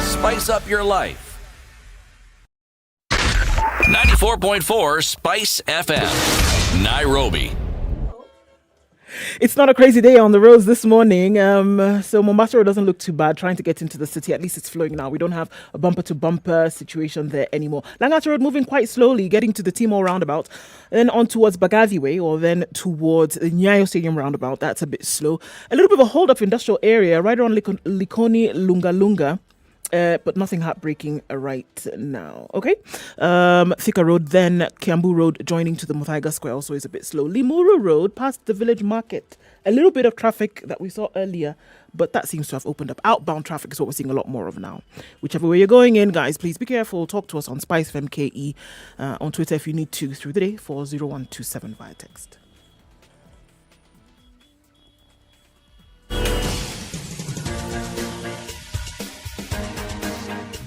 Spice up your life. 94.4 Spice FM, Nairobi. It's not a crazy day on the roads this morning. So Mombasa Road doesn't look too bad. Trying to get into the city, at least it's flowing now. We don't have a bumper-to-bumper situation there anymore. Langata Road moving quite slowly, getting to the Timor roundabout, then on towards Bagazi Way, or then towards the Nyayo Stadium roundabout. That's a bit slow. A little bit of a hold-up industrial area right around Likoni, Lunga. But nothing heartbreaking right now. Okay. Thika Road, then Kiambu Road joining to the Muthaiga Square also is a bit slow. Limuru Road past the village market. A little bit of traffic that we saw earlier, but that seems to have opened up. Outbound traffic is what we're seeing a lot more of now. Whichever way you're going in, guys, please be careful. Talk to us on Spice FMKE on Twitter if you need to through the day 40127 via text.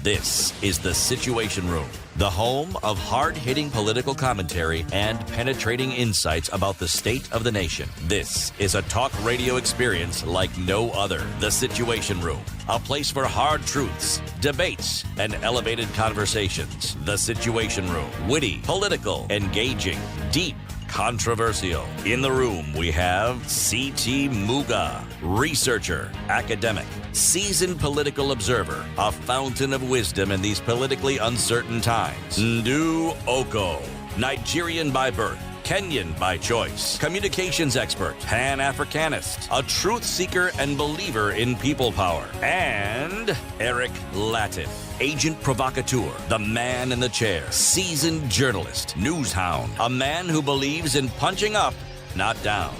This is The Situation Room, the home of hard-hitting political commentary and penetrating insights about the state of the nation. This is a talk radio experience like no other. The Situation Room, a place for hard truths, debates, and elevated conversations. The Situation Room, witty, political, engaging, deep, controversial. In the room, we have C.T. Muga, researcher, academic, seasoned political observer, a fountain of wisdom in these politically uncertain times. Ndu Oko, Nigerian by birth, Kenyan by choice, communications expert, Pan-Africanist, a truth seeker and believer in people power, and Eric Latif, agent provocateur, the man in the chair, seasoned journalist, news hound, a man who believes in punching up, not down.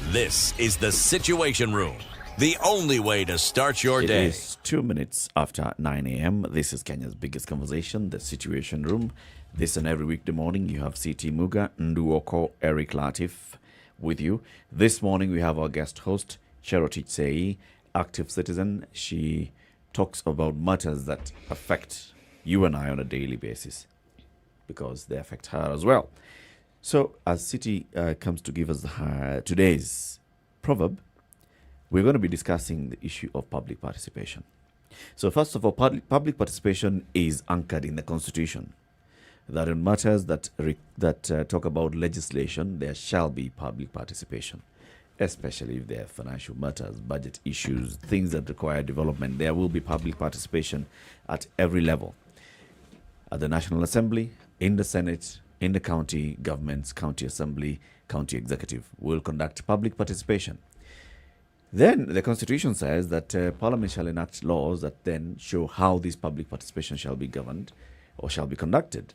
This is The Situation Room, the only way to start your day. It is 2 minutes after 9 a.m. This is Kenya's biggest conversation, The Situation Room. This and every weekday morning, you have C.T. Muga, Nduoko, Eric Latif with you. This morning, we have our guest host, Cherotich Sei, active citizen. She talks about matters that affect you and I on a daily basis because they affect her as well. So, as City comes to give us today's proverb, we're going to be discussing the issue of public participation. So, first of all, public participation is anchored in the Constitution. That in matters that talk about legislation, there shall be public participation, especially if there are financial matters, budget issues, things that require development. There will be public participation at every level. At the National Assembly, in the Senate, in the county governments, county assembly, county executive will conduct public participation. Then the Constitution says that Parliament shall enact laws that then show how this public participation shall be governed or shall be conducted.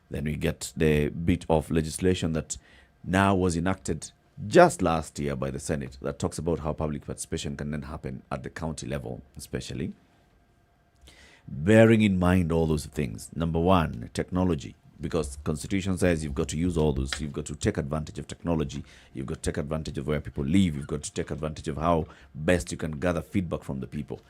Then we get the bit of legislation that now was enacted just last year by the Senate that talks about how public participation can then happen at the county level, especially. Bearing in mind all those things. Number one, technology. Because Constitution says you've got to use all those. You've got to take advantage of technology. You've got to take advantage of where people live. You've got to take advantage of how best you can gather feedback from the people.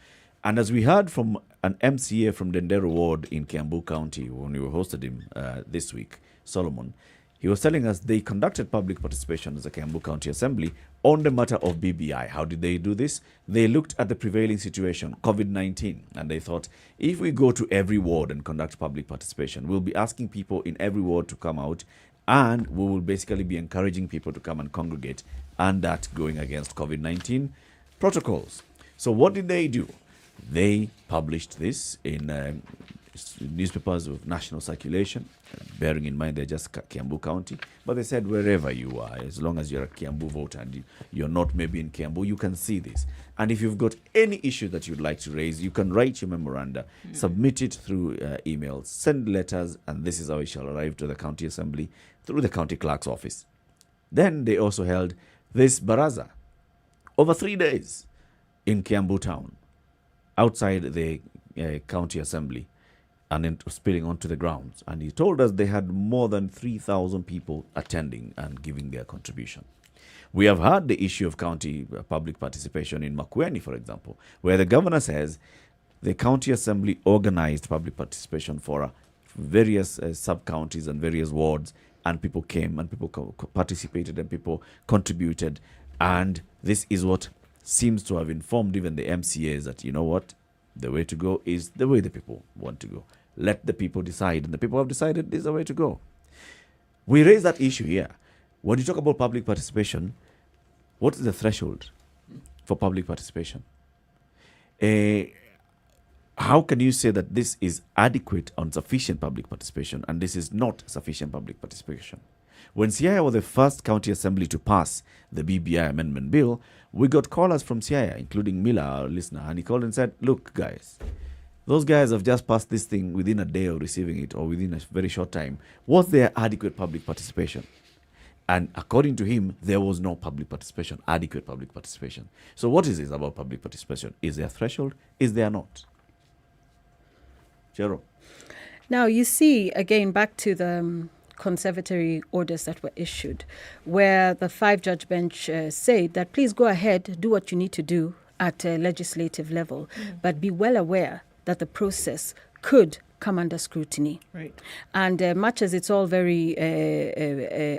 And as we heard from an MCA from Dendero Ward in Kiambu County when we hosted him this week, Solomon, He was telling us they conducted public participation as a Kiambu County Assembly on the matter of BBI. How did they do this? They looked at the prevailing situation, COVID-19, and they thought, if we go to every ward and conduct public participation, we'll be asking people in every ward to come out, and we will basically be encouraging people to come and congregate, and that going against COVID-19 protocols. So what did they do? They published this in newspapers of national circulation, bearing in mind they're just Kiambu County, but they said wherever you are, as long as you're a Kiambu voter and you're not maybe in Kiambu, you can see this. And if you've got any issue that you'd like to raise, you can write your memoranda, submit it through email, send letters, and this is how it shall arrive to the county assembly through the county clerk's office. Then they also held this baraza over 3 days in Kiambu town, outside the county assembly, and then spilling onto the grounds. And he told us they had more than 3,000 people attending and giving their contribution. We have had the issue of county public participation in Makueni, for example, where the governor says the county assembly organized public participation for various sub-counties and various wards, and people came and people participated and people contributed. And this is what seems to have informed even the MCAs that, you know what, the way to go is the way the people want to go. Let the people decide, and the people have decided this is the way to go. We raise that issue here. When you talk about public participation, what is the threshold for public participation? How can you say that this is adequate or sufficient public participation and this is not sufficient public participation? When Siaya was the first county assembly to pass the BBI amendment bill, we got callers from Siaya, including Mila, our listener, and he called and said, look, guys, those guys have just passed this thing within a day of receiving it or within a very short time. Was there adequate public participation? And according to him, there was no public participation, adequate public participation. So what is this about public participation? Is there a threshold? Is there not? Jero. Now, you see, again, back to the conservatory orders that were issued, where the 5-judge bench said that please go ahead, do what you need to do at a legislative level, but be well aware that the process could come under scrutiny. Right. And much as it's all very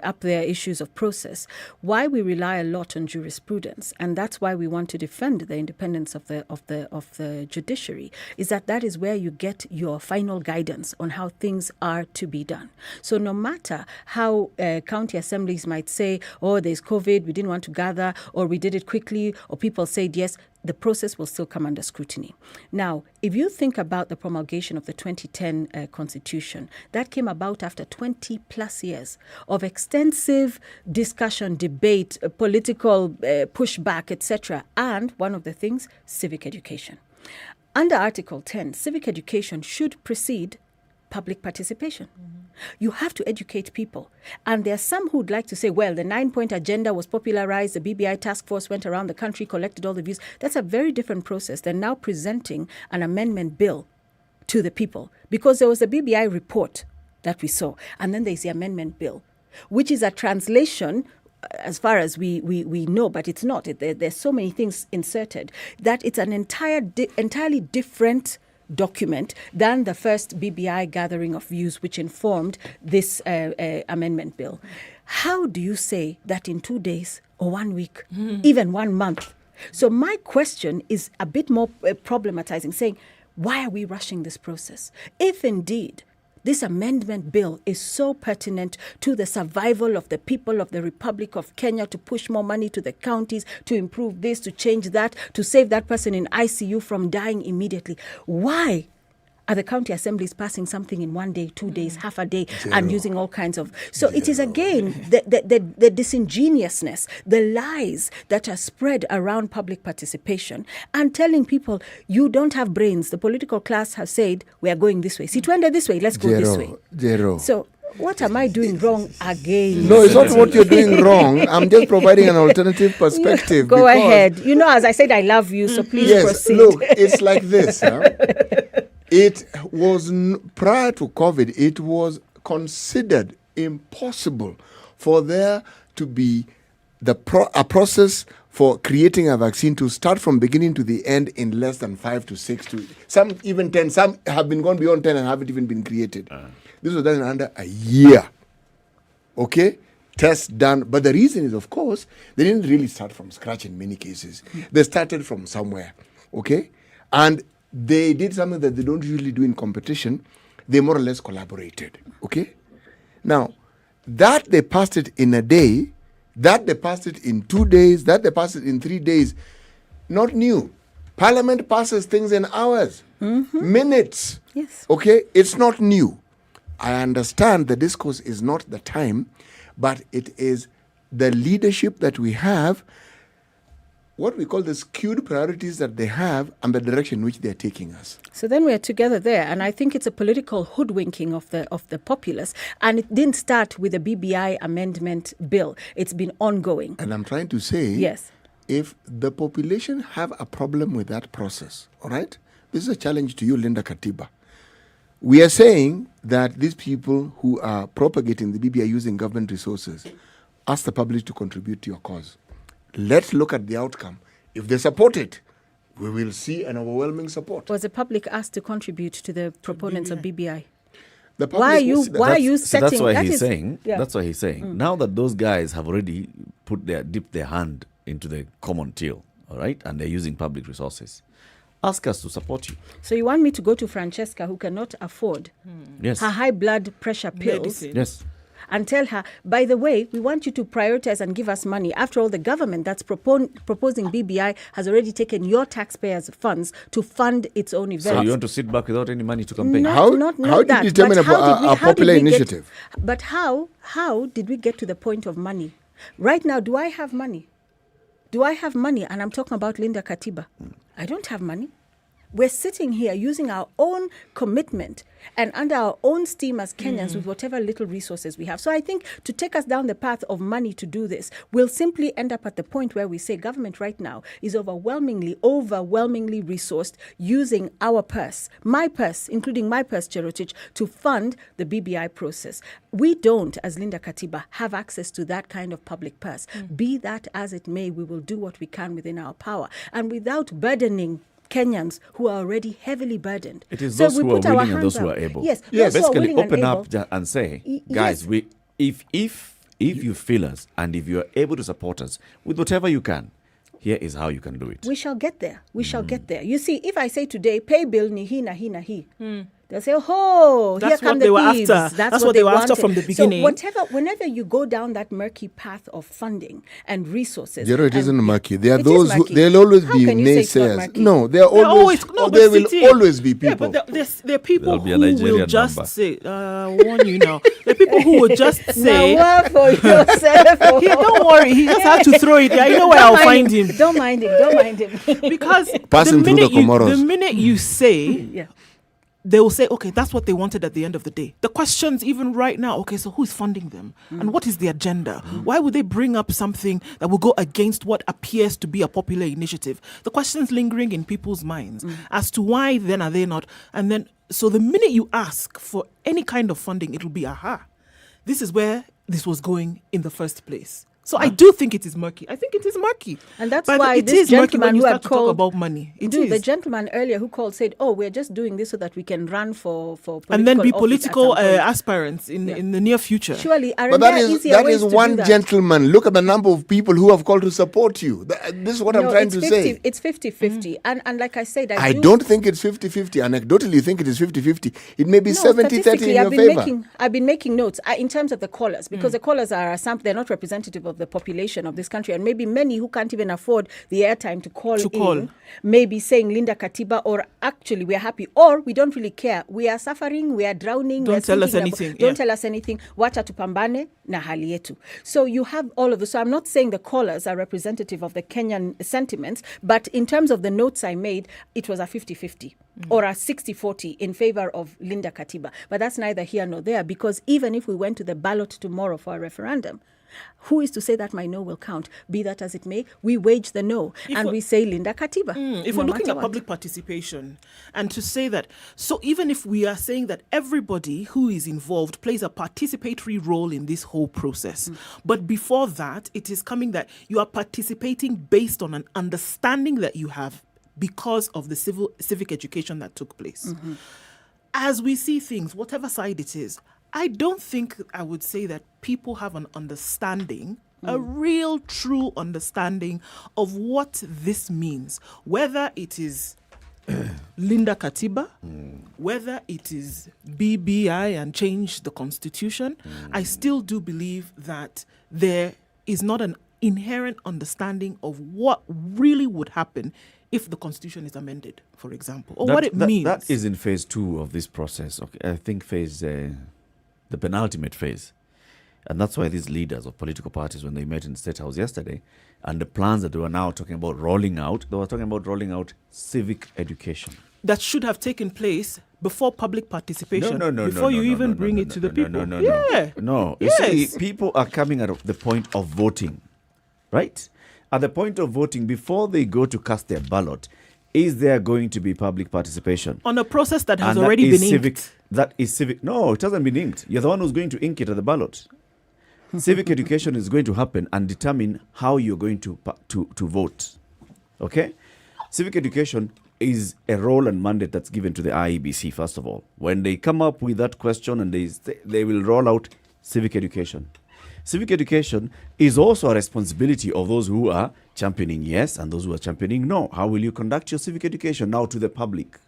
up there issues of process, why we rely a lot on jurisprudence, and that's why we want to defend the independence of the judiciary, is that is where you get your final guidance on how things are to be done. So no matter how county assemblies might say, oh, there's COVID, we didn't want to gather, or we did it quickly, or people said yes, the process will still come under scrutiny. Now, if you think about the promulgation of the 2010 Constitution, that came about after 20 plus years of extensive discussion, debate, political pushback, etc. And one of the things, civic education. Under Article 10, civic education should precede public participation. You have to educate people. And there are some who would like to say, well, the 9-point agenda was popularized, the BBI task force went around the country, collected all the views. That's a very different process than now presenting an amendment bill to the people. Because there was a BBI report that we saw, and then there's the amendment bill, which is a translation as far as we know, but it's not. There's so many things inserted that it's an entirely different document than the first BBI gathering of views which informed this amendment bill. How do you say that in 2 days or 1 week, even 1 month? So my question is a bit more problematizing, saying, why are we rushing this process? If indeed this amendment bill is so pertinent to the survival of the people of the Republic of Kenya, to push more money to the counties, to improve this, to change that, to save that person in ICU from dying immediately, why are the county assemblies passing something in 1 day, 2 days, half a day, and using all kinds of... So it is, again, the disingenuousness, the lies that are spread around public participation and telling people, you don't have brains. The political class has said, we are going this way. Situende this way, let's go this way. So what am I doing wrong again? No, it's not what you're doing wrong. I'm just providing an alternative perspective. Go ahead. You know, as I said, I love you, so please proceed. Look, it's like this. It was, prior to COVID, it was considered impossible for there to be a process for creating a vaccine to start from beginning to the end in less than 5 to 6 to some even 10. Some have been gone beyond 10 and haven't even been created. This was done in under a year. Okay? Tests done. But the reason is, of course, they didn't really start from scratch in many cases. They started from somewhere. Okay? And they did something that they don't usually do in competition. They more or less collaborated. Okay? Now, that they passed it in a day, that they passed it in 2 days, that they passed it in 3 days, not new. Parliament passes things in hours, minutes. Yes. Okay? It's not new. I understand the discourse is not the time, but it is the leadership that we have, what we call the skewed priorities that they have, and the direction in which they are taking us. So then we are together there, and I think it's a political hoodwinking of the populace, and it didn't start with the BBI amendment bill. It's been ongoing. And I'm trying to say, yes, if the population have a problem with that process, all right, this is a challenge to you, Linda Katiba. We are saying that these people who are propagating the BBI using government resources, ask the public to contribute to your cause. Let's look at the outcome. If they support it, we will see an overwhelming support. Was the public asked to contribute to the proponents of BBI? The Why are you setting? That's why that he's is- saying. yeah. That's why he's saying. Now that those guys have already dipped their hand into the common till, all right, and they're using public resources, ask us to support you. So you want me to go to Francesca, who cannot afford Yes. her high blood pressure pills, Medicine. Yes. and tell her, by the way, we want you to prioritize and give us money. After all, the government that's proposing BBI has already taken your taxpayers' funds to fund its own events. So you want to sit back without any money to campaign? How do you determine a popular initiative? But how did we get to the point of money? Right now, do I have money? Do I have money? And I'm talking about Linda Katiba. I don't have money. We're sitting here using our own commitment and under our own steam as Kenyans with whatever little resources we have. So I think to take us down the path of money to do this, we'll simply end up at the point where we say government right now is overwhelmingly resourced using our purse, my purse, including my purse, Cherotich, to fund the BBI process. We don't, as Linda Katiba, have access to that kind of public purse. Be that as it may, we will do what we can within our power. And without burdening Kenyans who are already heavily burdened. It is So those we who are put our willing and those hands who up. are able. Yes, those who are Basically, willing and open able. up and say, Y- guys, yes. if you feel us and if you are able to support us with whatever you can, here is how you can do it. We shall get there. We shall get there. You see, if I say today, pay bill ni hi na hi na hi, they'll say, oh, That's here come what they the were thieves. after. That's what they were after wanted. from the beginning. So whenever you go down that murky path of funding and resources, Zero, it and- isn't murky. There are It is those who murky. there'll always How be can you say it's not naysayers. murky? No, there will always be people. Yeah, but there are people There'll be a who will Nigerian just number. say, warn you now. There are people who will just say, Now work for yourself. Here, don't worry, he just had to throw it. I know where Don't I'll mind find him. Don't mind him. Don't mind him. Because Passing through the Comoros. the minute you say, Yeah. they will say, okay, that's what they wanted at the end of the day. The questions, even right now, okay, so who's funding them? And what is the agenda? Why would they bring up something that will go against what appears to be a popular initiative? The questions lingering in people's minds as to why then are they not? And then, so the minute you ask for any kind of funding, it'll be, aha, this is where this was going in the first place. So I do think it is murky. I think it is murky. And that's But why it this is murky gentleman when you who start had to talk called about money. It Dude, is. the gentleman earlier who called said, "Oh, we're just doing this so that we can run for And then be office at political some point." aspirants in the near future. Surely, But aren't that there is easier ways to do one that? gentleman. Look at the number of people who have called to support you. This is what I'm trying it's to 50, say. It's 50-50. And like I said, I don't think it's 50-50. Anecdotally, think it is 50-50. It may be 70-30 in statistically, your favor. I've been making notes in terms of the callers, because the callers are they're not representative of the population of this country, and maybe many who can't even afford the airtime to call in, maybe saying Linda Katiba, or actually we're happy, or we don't really care. We are suffering, we are drowning. Don't we're tell us thinking anything, Don't yeah. tell us anything. Wacha tupambane na hali yetu. So you have all of this. So I'm not saying the callers are representative of the Kenyan sentiments, but in terms of the notes I made, it was a 50-50 or a 60-40 in favor of Linda Katiba. But that's neither here nor there, because even if we went to the ballot tomorrow for a referendum, who is to say that my no will count? Be that as it may, we wage the no, and we say Linda Katiba. If no we're looking matter at what. public participation, and to say that, so even if we are saying that everybody who is involved plays a participatory role in this whole process, but before that, it is coming that you are participating based on an understanding that you have because of the civic education that took place. As we see things, whatever side it is, I don't think I would say that people have an understanding, a real, true understanding of what this means. Whether it is Linda Katiba, whether it is BBI and change the constitution, I still do believe that there is not an inherent understanding of what really would happen if the constitution is amended, for example, or what it means. That is in phase 2 of this process. Okay, I think phase, the penultimate phase. And that's why these leaders of political parties, when they met in the State House yesterday, and the plans that they were now talking about rolling out, they were talking about rolling out civic education. That should have taken place before public participation, No, before you even bring it to the people. No. You see, people are coming at the point of voting, right? At the point of voting, before they go to cast their ballot, is there going to be public participation? On a process that has already been inked. That is civic. No, it hasn't been inked. You're the one who's going to ink it at the ballot. Civic education is going to happen and determine how you're going to vote. Okay? Civic education is a role and mandate that's given to the IEBC, first of all. When they come up with that question and they will roll out civic education. Civic education is also a responsibility of those who are championing yes and those who are championing no. How will you conduct your civic education now to the public?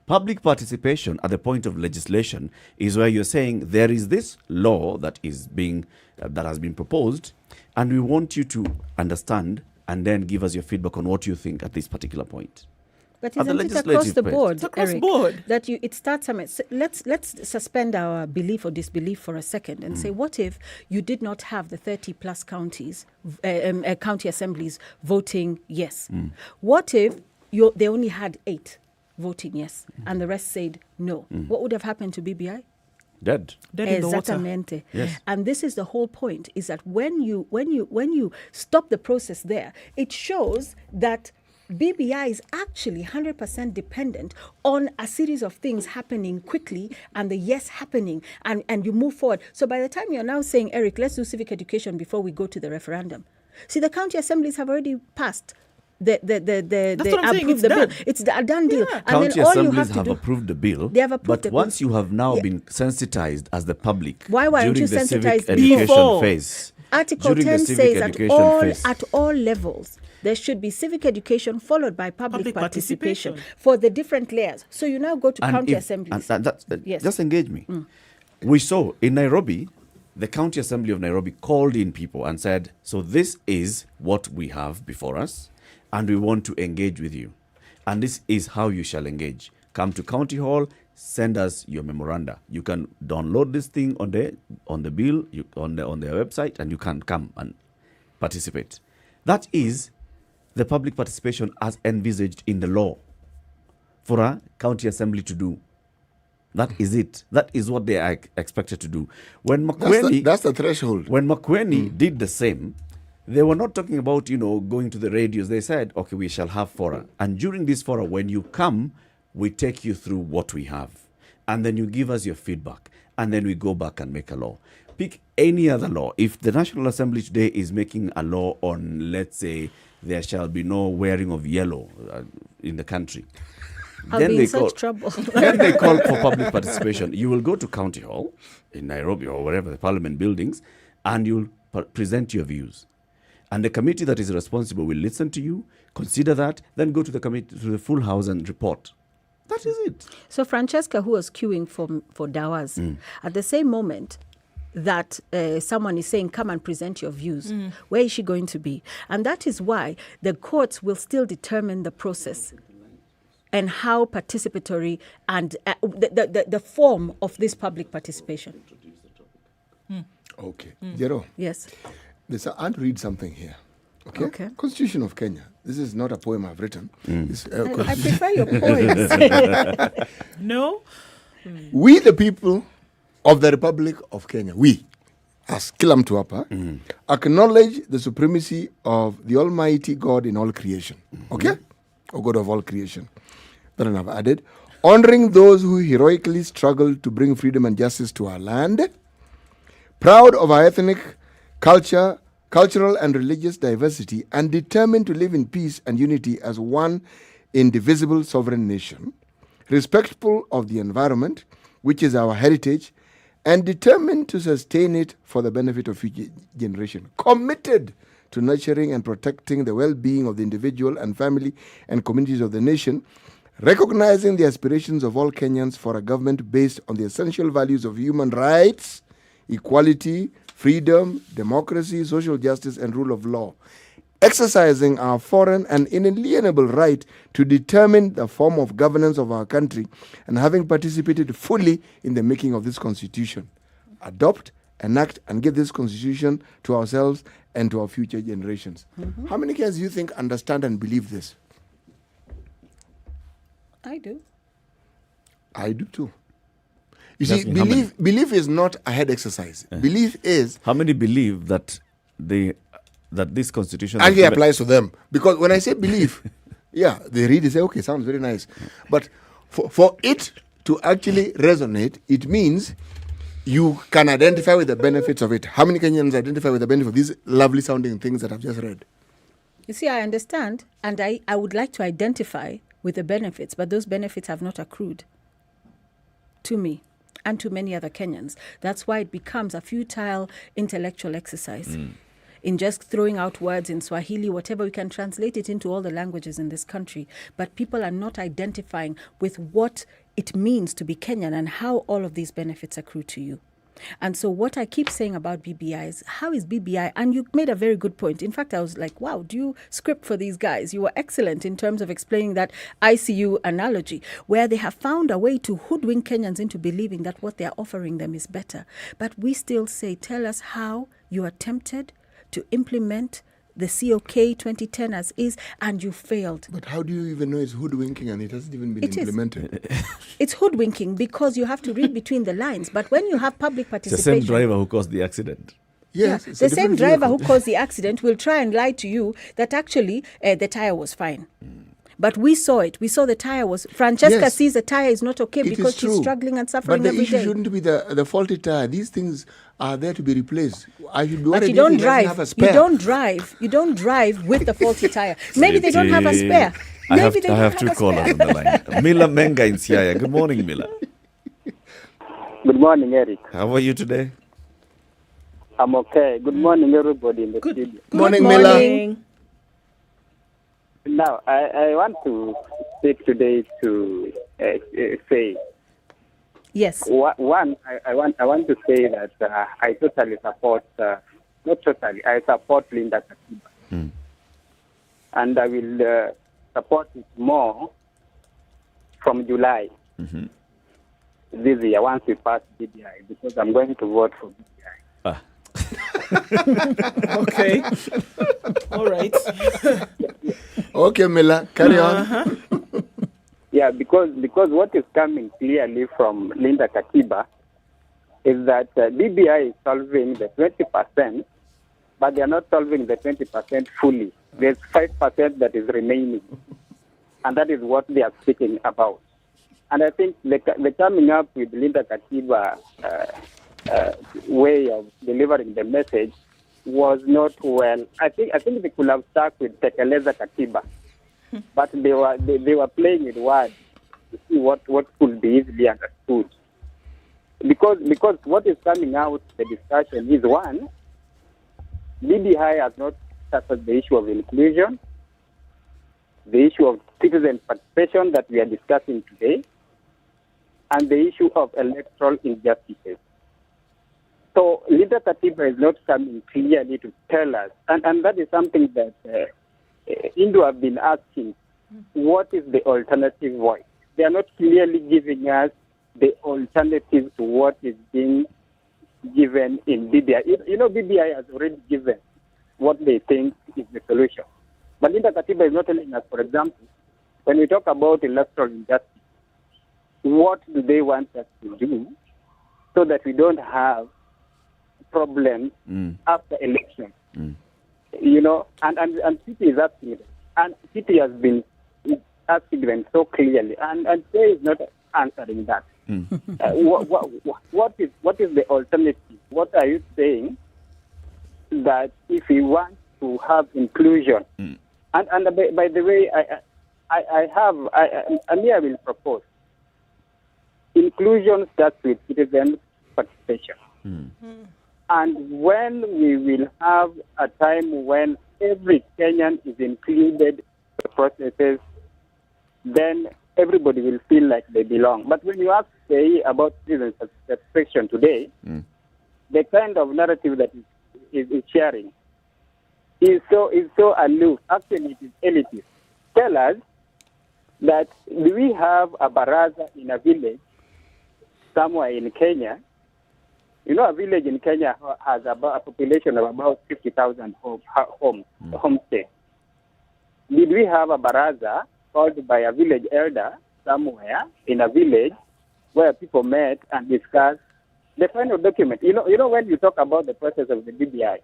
Public participation at the point of legislation is where you're saying there is this law that is being that has been proposed, and we want you to understand and then give us your feedback on what you think at this particular point. But isn't it across the board, It's across Eric, board. that it starts? Let's suspend our belief or disbelief for a second and say, what if you did not have the 30 plus counties, county assemblies voting yes? What if they only had 8 voting yes and the rest said no? What would have happened to BBI? Dead in the water. Exactamente. Yes. And this is the whole point: is that when you stop the process there, it shows that BBI is actually 100% dependent on a series of things happening quickly and the yes happening, and you move forward. So by the time you're now saying, Eric, let's do civic education before we go to the referendum. See, the county assemblies have already passed. They approved the bill. It's a done deal. And County then all you assemblies have to have do, approved the bill. They have approved but the bill. once you have now been sensitized as the public Why weren't during you the civic sensitized education before? phase, Article during 10 the civic says education at all levels, there should be civic education followed by public participation for the different layers. So you now go to county assemblies. Yes. Just engage me. We saw in Nairobi, the County Assembly of Nairobi called in people and said, so this is what we have before us, and we want to engage with you. And this is how you shall engage. Come to County Hall, send us your memoranda. You can download this thing on the bill, on their website, and you can come and participate. That is the public participation as envisaged in the law for a county assembly to do. That is it. That is what they are expected to do. When Makueni, that's the threshold. When Makueni did the same, they were not talking about, going to the radios. They said, okay, we shall have fora. And during this fora, when you come, we take you through what we have. And then you give us your feedback. And then we go back and make a law. Pick any other law. If the National Assembly today is making a law on, let's say, there shall be no wearing of yellow in the country. I'll be in such trouble. Then they call for public participation. You will go to County Hall in Nairobi or wherever, the Parliament buildings, and you'll present your views. And the committee that is responsible will listen to you, consider that, then go to the committee, to the full house and report. That is it. So Francesca, who was queuing for Dawas, at the same moment that someone is saying, come and present your views, where is she going to be? And that is why the courts will still determine the process and how participatory and the form of this public participation. Okay. Jero. Yes. I want to read something here. Okay? Constitution of Kenya. This is not a poem I've written. I prefer your poems. No? We, the people of the Republic of Kenya, we, as Kilam Tuapa, acknowledge the supremacy of the Almighty God in all creation. Okay? Or God of all creation. Then I've added, honoring those who heroically struggled to bring freedom and justice to our land, proud of our ethnic, cultural and religious diversity, and determined to live in peace and unity as one indivisible sovereign nation, respectful of the environment, which is our heritage, and determined to sustain it for the benefit of future generation. Committed to nurturing and protecting the well-being of the individual and family and communities of the nation, recognizing the aspirations of all Kenyans for a government based on the essential values of human rights, equality, freedom, democracy, social justice, and rule of law, exercising our foreign and inalienable right to determine the form of governance of our country, and having participated fully in the making of this constitution, adopt, enact, and give this constitution to ourselves and to our future generations. How many Kenyans do you think understand and believe this? I do. I do too. You see, belief is not a head exercise. Belief is... How many believe that this constitution... actually applies to them? Because when I say belief, yeah, they read and say, okay, sounds very nice. But for it to actually resonate, it means you can identify with the benefits of it. How many Kenyans identify with the benefit of these lovely sounding things that I've just read? You see, I understand, and I would like to identify with the benefits, but those benefits have not accrued to me and to many other Kenyans. That's why it becomes a futile intellectual exercise. In just throwing out words in Swahili, whatever, we can translate it into all the languages in this country. But people are not identifying with what it means to be Kenyan and how all of these benefits accrue to you. And so what I keep saying about BBI is, how is BBI? And you made a very good point. In fact, I was like, wow, do you script for these guys? You were excellent in terms of explaining that ICU analogy, where they have found a way to hoodwink Kenyans into believing that what they're offering them is better. But we still say, tell us how you attempted to implement the COK 2010 as is, and you failed. But how do you even know it's hoodwinking and it hasn't even been implemented? It's hoodwinking because you have to read between the lines. But when you have public participation... It's the same driver who caused the accident. Yes, the same driver who caused the accident will try and lie to you that actually the tire was fine. But we saw it. We saw the tire was... Francesca sees the tire is not okay because she's struggling and suffering every day. But the issue shouldn't be the faulty tire. These things are there to be replaced. I should be worried. But you don't drive. You don't drive. You don't drive with the faulty tire. Maybe they don't have a spare. I have two callers on the line. Mila Menga in Siaya. Good morning, Mila. Good morning, Eric. How are you today? I'm okay. Good morning, everybody in the studio. Good morning, Mila. Now, I want to speak today to say. Yes. One, I want to say that I totally support, not totally, I support Linda Katiba. And I will support it more from July this year once we pass BBI, because I'm going to vote for BBI. Okay. All right. Okay, Mila, carry on. Yeah, because what is coming clearly from Linda Katiba is that BBI is solving the 20%, but they are not solving the 20% fully. There's 5% that is remaining, and that is what they are speaking about. And I think the coming up with Linda Katiba way of delivering the message was not well. I think they could have stuck with Tekeleza Katiba, but they were playing with words to see what could be easily understood. Because what is coming out the discussion is, one, BBI has not tackled the issue of inclusion, the issue of citizen participation that we are discussing today, and the issue of electoral injustices. So Linda Katiba is not coming clearly to tell us, and that is something that Indu have been asking, what is the alternative voice? They are not clearly giving us the alternative to what is being given in BBI. You know, BBI has already given what they think is the solution. But Linda Katiba is not telling us, for example, when we talk about electoral injustice, what do they want us to do so that we don't have problems after election? You know, and City is asking them. And City has been asking them so clearly, and they is not answering that. What is the alternative? What are you saying that if we want to have inclusion, and by the way, I will propose inclusion starts with citizens participation. And when we will have a time when every Kenyan is included in the processes, then everybody will feel like they belong. But when you ask, say, about citizen satisfaction today, the kind of narrative that is sharing is so aloof. Actually, it is elitist. Tell us that do we have a baraza in a village somewhere in Kenya? You know, a village in Kenya has about a population of about 50,000 homesteads. Did we have a baraza called by a village elder somewhere in a village where people met and discussed the final document? You know, when you talk about the process of the BBI,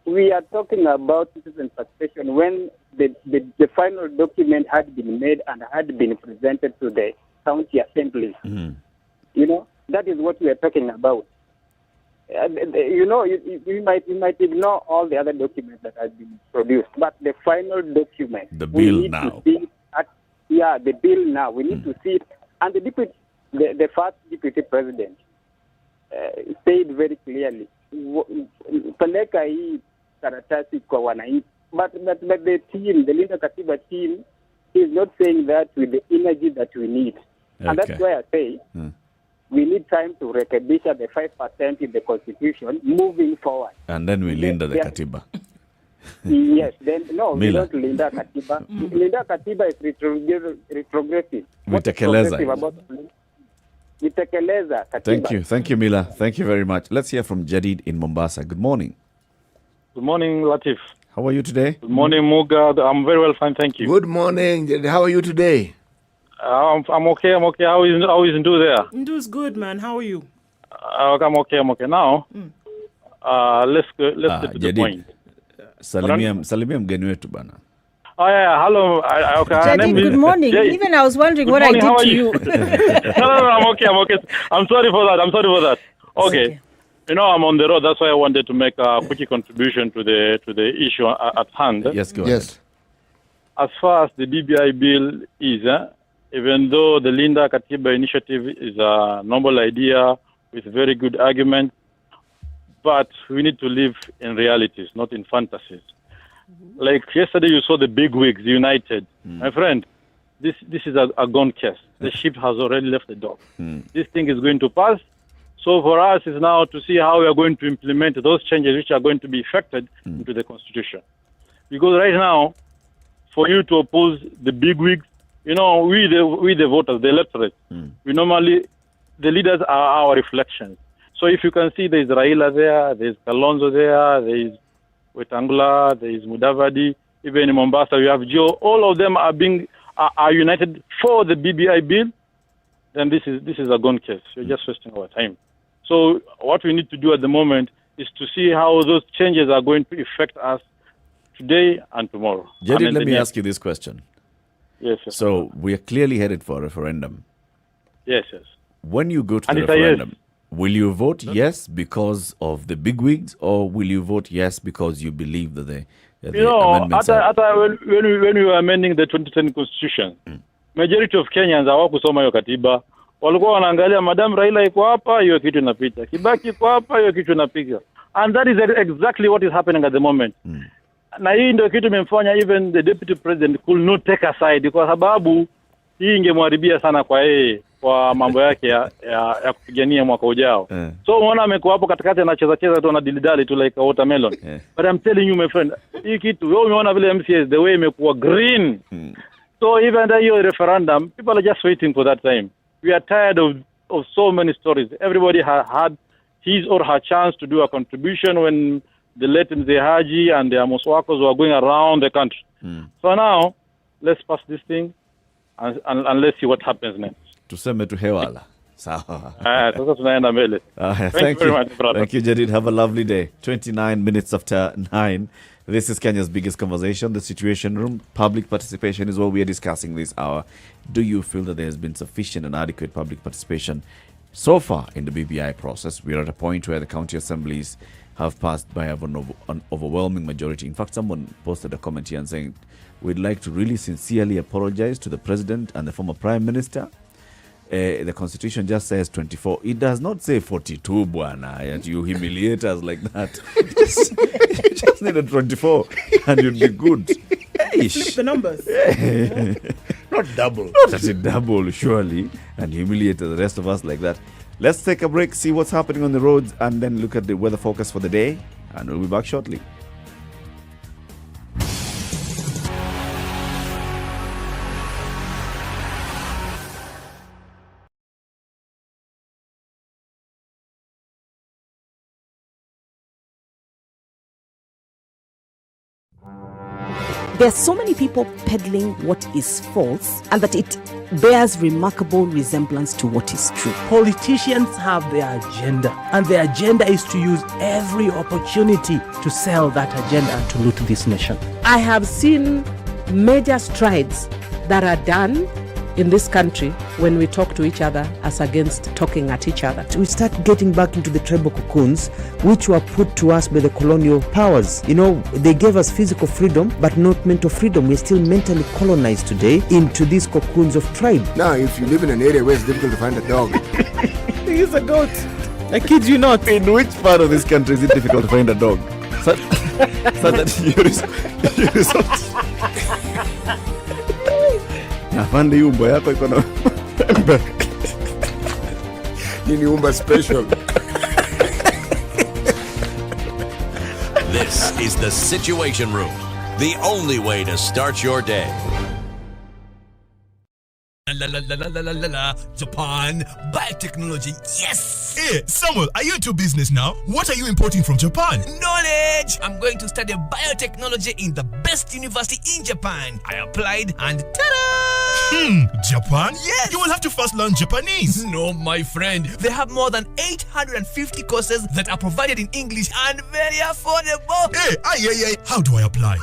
we are talking about citizen participation when the final document had been made and had been presented to the county assemblies. You know, that is what we are talking about. You know, we might ignore all the other documents that have been produced, but the final document, the bill now. The bill now. We need to see it. And the first deputy president said very clearly, peleka hii karatasi kwa wananchi. But the team, the Linda Katiba team, is not saying that with the energy that we need. Okay. And that's why I say we need time to recognize the 5% in the Constitution moving forward. And then we Linda the Katiba. Yes, then no, we don't Linda Katiba. Linda Katiba is retrogressive. Vitekeleza Katiba. Thank you, Mila. Thank you very much. Let's hear from Jadid in Mombasa. Good morning. Good morning, Latif. How are you today? Good morning, Muga. I'm very well, fine, thank you. Good morning, Jadid. How are you today? I'm okay. How is Ndu there? Ndu's good, man. How are you? I'm okay. Now, let's get to the point. Salimia mgeni wetu bana. Oh yeah, hello. Jadid, good morning. Even I was wondering what I did to you. No, I'm okay. I'm sorry for that. Okay. You know, I'm on the road. That's why I wanted to make a quick contribution to the issue at hand. Yes, go ahead. As far as the BBI bill is, even though the Linda Katiba initiative is a noble idea with very good argument, but we need to live in realities, not in fantasies. Like yesterday, you saw the big wigs united. My friend, this is a gone case. The ship has already left the dock. This thing is going to pass. So for us, is now to see how we are going to implement those changes which are going to be effected into the Constitution. Because right now, for you to oppose the big wigs, you know, we the voters, the electorate, we normally, the leaders are our reflections. So if you can see there is Raila there is Kalonzo there is Wetangula, there is Mudavadi, even in Mombasa we have Joe. All of them are united for the BBI bill. Then this is a gone case. You're just wasting our time. So what we need to do at the moment is to see how those changes are going to affect us today and tomorrow. Jadid, let me ask you this question. Yes. So we are clearly headed for a referendum. Yes. When you go to the referendum, will you vote yes because of the bigwigs, or will you vote yes because you believe that the amendments when we were amending the 2010 Constitution, majority of Kenyans hawakusoma hiyo katiba. Walikuwa wanaangalia Madam Raila iko hapa, hiyo kitu inapita. Kibaki iko hapa, hiyo kitu inapiga. And that is exactly what is happening at the moment. Na hii ndio kitu imemfanya even the deputy president could not take a side, kwa sababu hii ingemharibia sana kwa yeye kwa mambo yake ya kupigania mwaka ujao. So unaona amekuwa hapo katikati anacheza tu na dilidali tu like a watermelon. But I'm telling you my friend, hii kitu wewe umeona vile MCS the way imekuwa green. So even that your referendum, people are just waiting for that time. We are tired of so many stories. Everybody has had his or her chance to do a contribution when the late Haji and the Amoswakos were going around the country. So now, let's pass this thing and let's see what happens next. Tuseme tu hewala. Sawa. Sasa tunaenda mbele. Thank you very much, brother. Thank you, Jadid. Have a lovely day. 29 minutes after 9. This is Kenya's biggest conversation, the Situation Room. Public participation is what we are discussing this hour. Do you feel that there has been sufficient and adequate public participation so far in the BBI process? We are at a point where the county assemblies have passed by an overwhelming majority. In fact, someone posted a comment here and saying, we'd like to really sincerely apologize to the president and the former prime minister. the Constitution just says 24. It does not say 42, bwana. And you humiliate us like that. You just need a 24 and you'd be good. Flip the numbers. Not double. Not at a double, surely. And humiliate the rest of us like that. Let's take a break, see what's happening on the roads, and then look at the weather forecast for the day. And we'll be back shortly. There are so many people peddling what is false and that it bears remarkable resemblance to what is true. Politicians have their agenda, and their agenda is to use every opportunity to sell that agenda and to loot this nation. I have seen major strides that are done in this country when we talk to each other as against talking at each other. We start getting back into the tribal cocoons which were put to us by the colonial powers. You know, they gave us physical freedom but not mental freedom. We're still mentally colonized today into these cocoons of tribe. Now, if you live in an area where it's difficult to find a dog, He's a goat. I kid you not. In which part of this country is it difficult to find a dog? So that you resort. Afande hii umbo yako iko na nini umba special. This is the Situation Room, the only way to start your day. Japan biotechnology, yes! Hey, Samuel, are you into business now? What are you importing from Japan? Knowledge! I'm going to study biotechnology in the best university in Japan. I applied and ta-da! Japan? Yes! You will have to first learn Japanese. No, my friend. They have more than 850 courses that are provided in English and very affordable. Hey, how do I apply?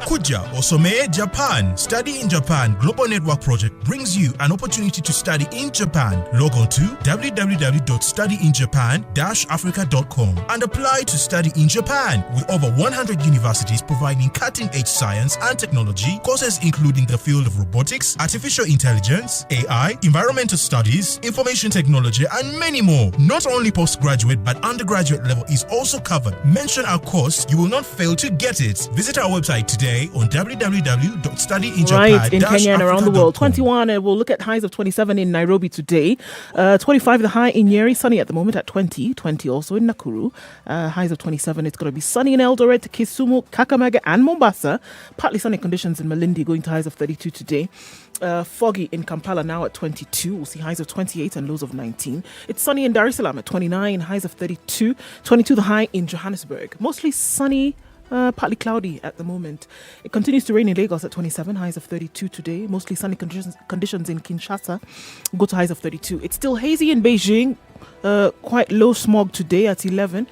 Kuja Osome Japan. Study in Japan Global Network Project brings you an opportunity to study in Japan. Log on to www.studyinjapan-africa.com and apply to study in Japan with over 100 universities providing cutting-edge science and technology courses including the field of robotics, artificial intelligence, AI, environmental studies, information technology, and many more. Not only postgraduate but undergraduate level is also covered. Mention our course, you will not fail to get it. Visit our website today on www.studyinjapan-africa.com. Right, in Kenya and around the world. 21, and we'll look at highs of 27 in Nairobi today. 25 the high in Nyeri, sunny at the moment at 20 also in Nakuru. Highs of 27, it's going to be sunny in Eldoret, Kisumu, Kakamega and Mombasa. Partly sunny conditions in Malindi, going to highs of 32 today. Foggy in Kampala now at 22. We'll see highs of 28 and lows of 19. It's sunny in Dar es Salaam at 29, highs of 32. 22 the high in Johannesburg. Mostly sunny, partly cloudy at the moment. It continues to rain in Lagos at 27, highs of 32 today. Mostly sunny conditions in Kinshasa. Go to highs of 32. It's still hazy in Beijing. Quite low smog today at 11.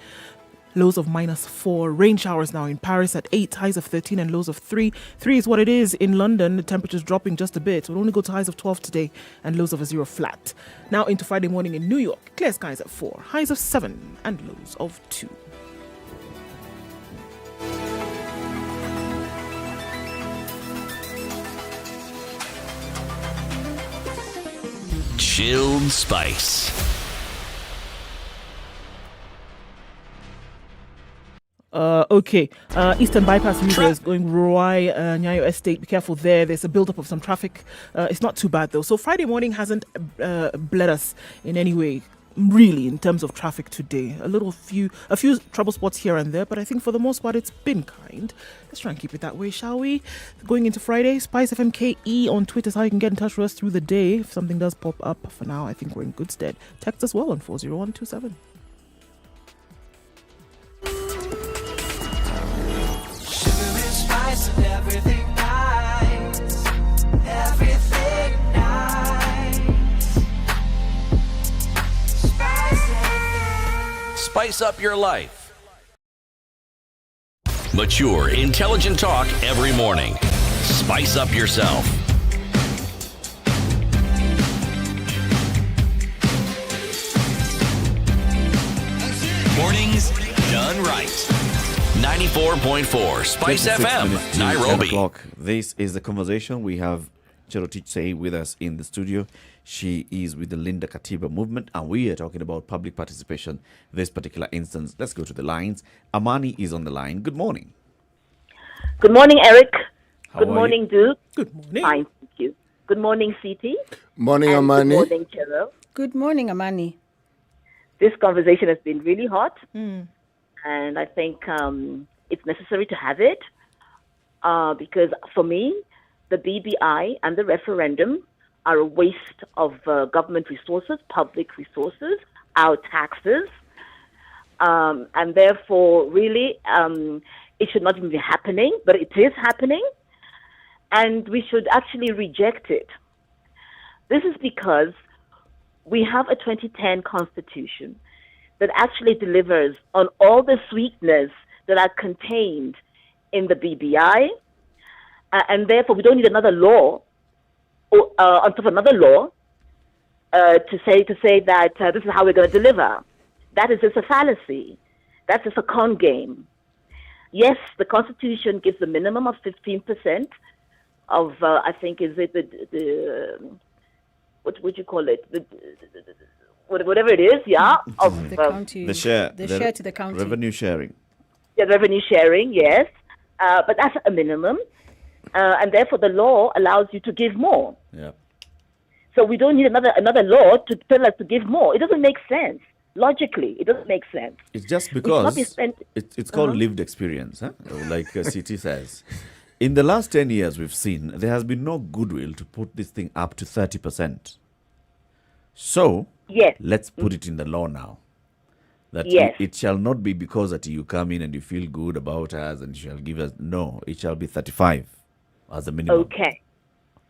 Lows of -4. Rain showers now in Paris at 8, highs of 13 and lows of 3. 3 is what it is in London. The temperature's dropping just a bit. We'll only go to highs of 12 today and lows of a 0 flat. Now into Friday morning in New York. Clear skies at 4, highs of 7 and lows of 2. Chilled Spice. Okay. Eastern Bypass users going Ruai, Nyayo Estate. Be careful there. There's a buildup of some traffic. It's not too bad though. So Friday morning hasn't bled us in any way, really, in terms of traffic today. A few trouble spots here and there, but I think for the most part it's been kind. Let's try and keep it that way, shall we? Going into Friday, Spice FMKE on Twitter is how you can get in touch with us through the day. If something does pop up, for now, I think we're in good stead. Text as well on 40127. Spice and everything nice. Everything nice. Spice up your life. Mature, intelligent talk every morning. Spice up yourself. Mornings done right. 94.4 Spice FM, Nairobi. 10 o'clock. This is the conversation. We have Cherotich Sei with us in the studio. She is with the Linda Katiba movement, and we are talking about public participation this particular instance. Let's go to the lines. Amani is on the line. Good morning. Good morning, Eric. How Good are morning, you? Duke. Good morning. Fine, thank you. Good morning, CT. Morning, And Amani. Good morning, Chero. Good morning, Amani. This conversation has been really hot, Mm. and I think it's necessary to have it because for me, the BBI and the referendum are a waste of government resources, public resources, our taxes, and therefore, really, it should not even be happening, but it is happening, and we should actually reject it. This is because we have a 2010 constitution that actually delivers on all the sweetness that are contained in the BBI, and therefore we don't need another law on top of another law to say that this is how we're going to deliver. That is just a fallacy. That's just a con game. Yes, the Constitution gives a minimum of 15% of, I think, is it the what would you call it? Whatever it is, yeah. Of The county. The share. The share to the county. Revenue sharing. yeah, revenue sharing, yes. But that's a minimum. And therefore the law allows you to give more. Yeah. So we don't need another law to tell us to give more. It doesn't make sense. Logically, it doesn't make sense. It's just We should not be because spent- it's called Uh-huh. lived experience, huh? Like CT says. In the last 10 years, we've seen there has been no goodwill to put this thing up to 30%. So, Yes. let's put it in the law now. That Yes. it shall not be because that you come in and you feel good about us and you shall give us. No, it shall be 35 as a minimum. Okay.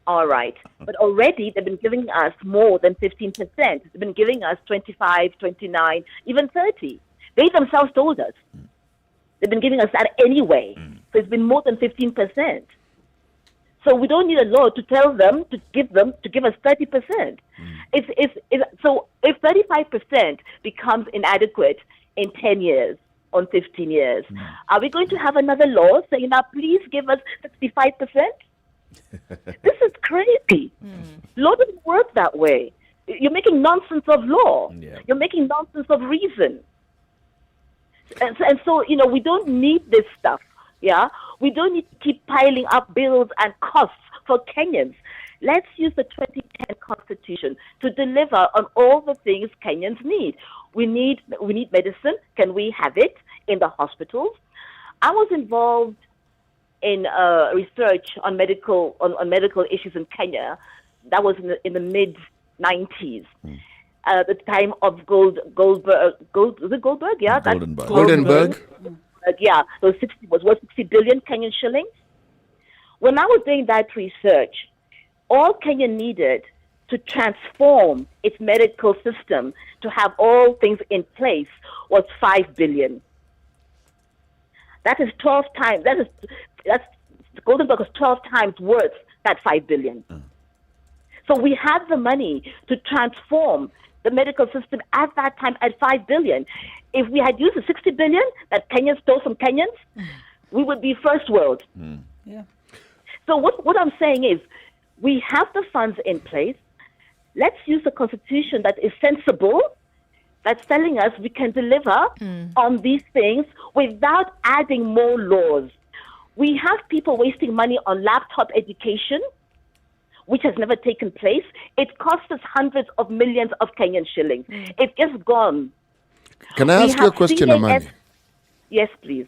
All right. But already they've been giving us more than 15%. They've been giving us 25, 29, even 30. They themselves told us. They've been giving us that anyway. So it's been more than 15%. So we don't need a law to tell them to give us 30%. So if 35% becomes inadequate in 10 years, on 15 years, are we going to have another law saying, now please give us 65%? This is crazy. Law doesn't work that way. You're making nonsense of law. Yeah. You're making nonsense of reason. And so, we don't need this stuff. Yeah, we don't need to keep piling up bills and costs for Kenyans. Let's use the 2010 Constitution to deliver on all the things Kenyans need. We need medicine. Can we have it in the hospitals? I was involved in research on medical issues in Kenya. That was in the mid 90s. The time of Goldberg, yeah, Goldenberg. Yeah, so 60 billion Kenyan shillings. When I was doing that research, all Kenya needed to transform its medical system to have all things in place was 5 billion. That is 12 times. That's Goldenberg was 12 times worth that 5 billion. So we had the money to transform the medical system at that time at 5 billion. If we had used the 60 billion that Kenyans stole from Kenyans, we would be first world. Yeah. So what I'm saying is, we have the funds in place. Let's use the Constitution that is sensible, that's telling us we can deliver on these things without adding more laws. We have people wasting money on laptop education, which has never taken place. It costs us hundreds of millions of Kenyan shillings. It's just gone. Can I ask you a question, Amani? Yes, please.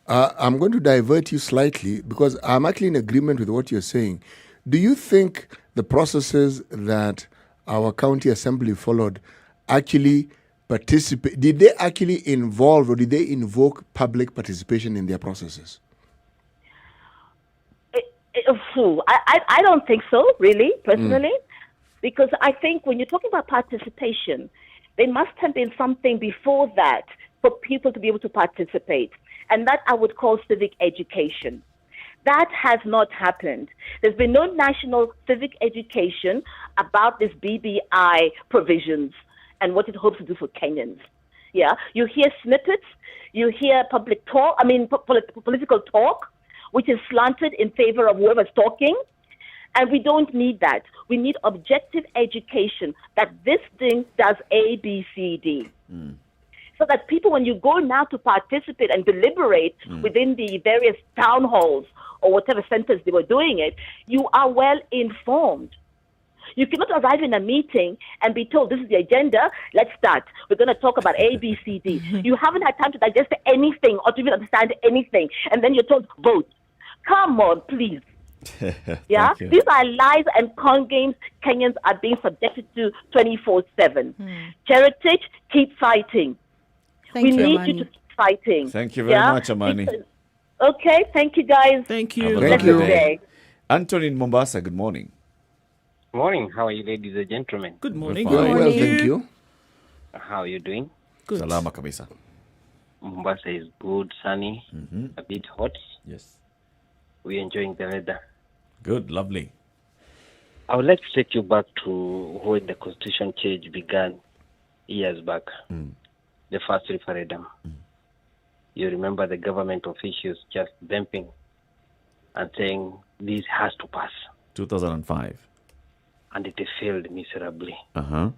I'm going to divert you slightly because I'm actually in agreement with what you're saying. Do you think the processes that our county assembly followed actually did they actually involve or did they invoke public participation in their processes? I don't think so, really, personally, because I think when you're talking about participation, there must have been something before that for people to be able to participate, and that I would call civic education. That has not happened. There's been no national civic education about this BBI provisions and what it hopes to do for Kenyans. Yeah, you hear snippets, you hear political talk, which is slanted in favor of whoever's talking, And we don't need that. We need objective education that this thing does A, B, C, D. So that people, when you go now to participate and deliberate within the various town halls or whatever centers they were doing it, you are well informed. You cannot arrive in a meeting and be told, this is the agenda, let's start. We're going to talk about A, B, C, D. You haven't had time to digest anything or to even understand anything. And then you're told, vote. Come on, please. Yeah, these are lies and con games Kenyans are being subjected to 24/7. Heritage, keep fighting. Thank we you, need Amani. you to keep fighting. Thank you very much, Amani. Okay, thank you guys. Thank Have a you. lovely Blessed day. Anthony in Mombasa, good morning. Morning. How are you, ladies and gentlemen? Good morning. We're fine. Well, thank you. How are you doing? Good. Salama kabisa. Mombasa is good, sunny, a bit hot. Yes. We're enjoying the weather. Good, lovely. I would like to take you back to when the constitution change began years back, the first referendum. You remember the government officials just bumping and saying this has to pass. 2005. And it failed miserably. Uh-huh.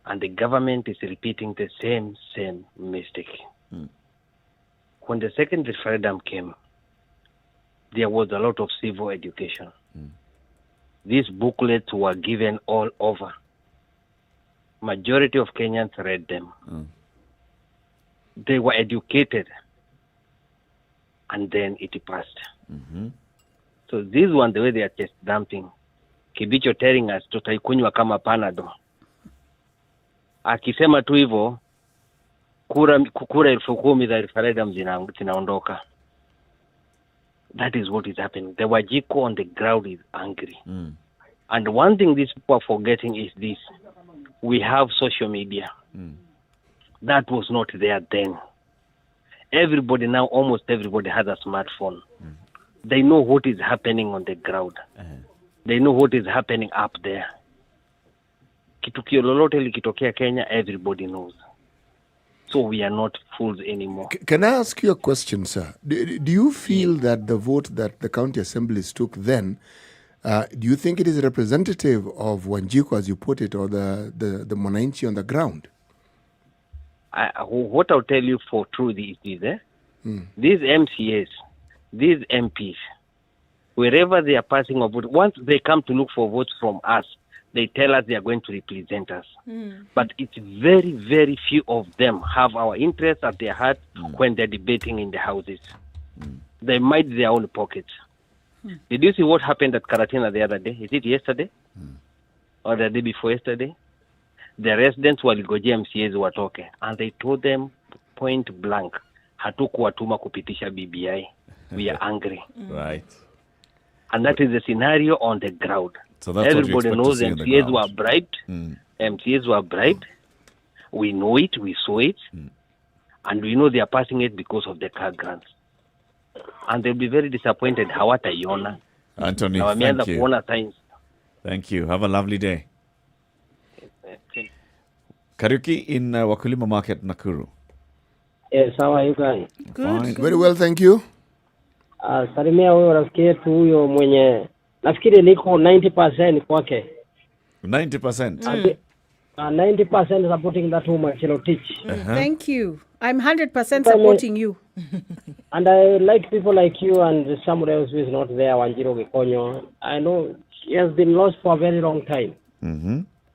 And the government is repeating the same mistake. When the second referendum came, there was a lot of civil education. These booklets were given all over. Majority of Kenyans read them. They were educated. And then it passed. So this one, the way they are just dumping, Kibicho telling us tutaikunywa kama panado. Akisema tu hivyo, kura 10,000 za referendum zinaondoka. That is what is happening. The Wajiko on the ground is angry. And one thing these people are forgetting is this. We have social media. That was not there then. Everybody now, almost everybody has a smartphone. They know what is happening on the ground. They know what is happening up there. Kitukio lolote likitokea Kenya, everybody knows. So we are not fools anymore. Can I ask you a question, sir? Do you feel that the vote that the county assemblies took then, do you think it is representative of Wanjiku, as you put it, or the Mwananchi on the ground? What I'll tell you for truth is this, these MCAs, these MPs, wherever they are passing a vote, once they come to look for votes from us, they tell us they are going to represent us. But it's very, very few of them have our interests at their heart when they're debating in the houses. They mind their own pockets. Did you see what happened at Karatina the other day? Is it yesterday? Or the day before yesterday? The residents waligojea MCAs watoke, and they told them point blank, hatukuwatuma kupitisha BBI. We are angry. Right. And that is the scenario on the ground. So that's everybody what you knows expect to see MCAs on the were bribed. MCAs were bribed. We know it, we saw it. And we know they are passing it because of the car grants. And they'll be very disappointed. Hawataiona. Anthony, Na wameanza thank you. kuona signs. Thank you. Have a lovely day. Kariuki in Wakulima Market, Nakuru. Yes, how are you guys? Fine. Very well, thank you. Salimia huyo rafiki yetu huyo mwenye nafikiri liko 90% kwake. 90%. 90% supporting that woman Chelotich. Thank you. I'm 100% supporting you. And I like people like you and somebody else who is not there, Wanjiro Gikonyo. I know she has been lost for a very long time.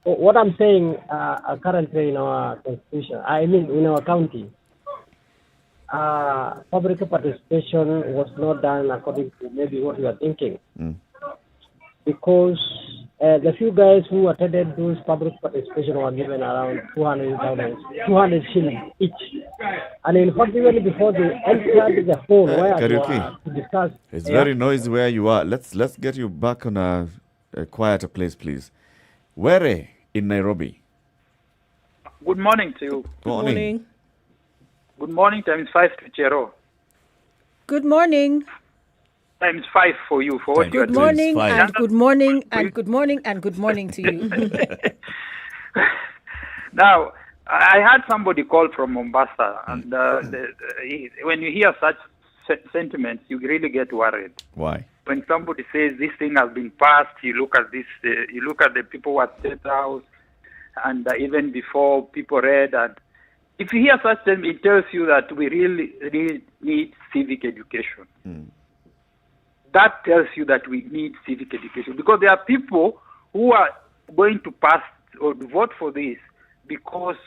What I'm saying currently in our constitution, I mean in our county, public participation was not done according to maybe what you are thinking. Because the few guys who attended those public participation were given around 200 shillings each. And in fact, even before they entered the phone where Kariuki, to discuss. it's very noisy where you are. Let's get you back on a quieter place, please. Where in Nairobi? Good morning to you. Good morning. Good morning, times 5 to Chero. Good morning. Times 5 for you, for what you are Good doing. morning and good morning and good morning and good morning to you. Now, I had somebody call from Mombasa, and when you hear such sentiments, you really get worried. Why? when somebody says this thing has been passed, you look at this, you look at the people who at State House, and even before people read, and if you hear such things, it tells you that we really need civic education. That tells you that we need civic education, because there are people who are going to pass or to vote for this because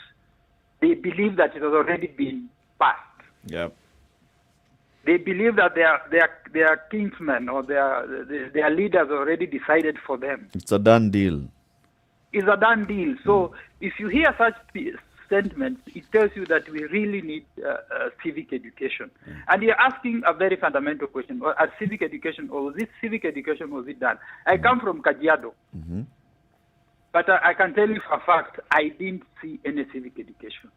they believe that it has already been passed. Yep. They believe that their kinsmen or their leaders already decided for them. It's a done deal. It's a done deal. So if you hear such sentiments, it tells you that we really need civic education. And you're asking a very fundamental question: at civic education, or was this civic education, was it done? I come from Kajiado, but I can tell you for a fact, I didn't see any civic education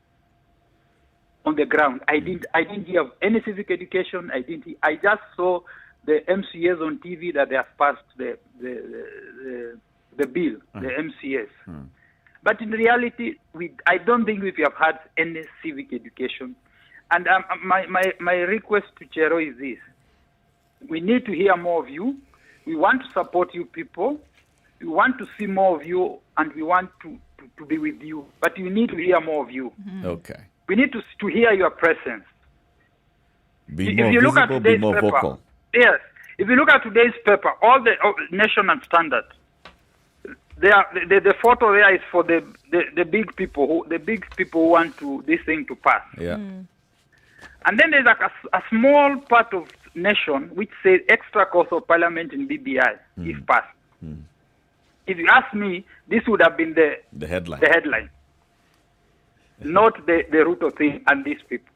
on the ground. I didn't hear of any civic education. I just saw the MCAs on TV that they have passed the bill, the MCAs. But in reality, I don't think we have had any civic education. And my request to Chero is this: we need to hear more of you. We want to support you people. We want to see more of you, and we want to be with you. But we need to hear more of you. Okay. We need to hear your presence. Be more visible, be more vocal. Yes. If you look at today's paper, all the Nation and Standard, the photo there is for the big people who want this thing to pass. Yeah. And then there's like a small part of Nation which says extra cost of parliament in BBI if passed. If you ask me, this would have been the headline. Not the root of thing and these people.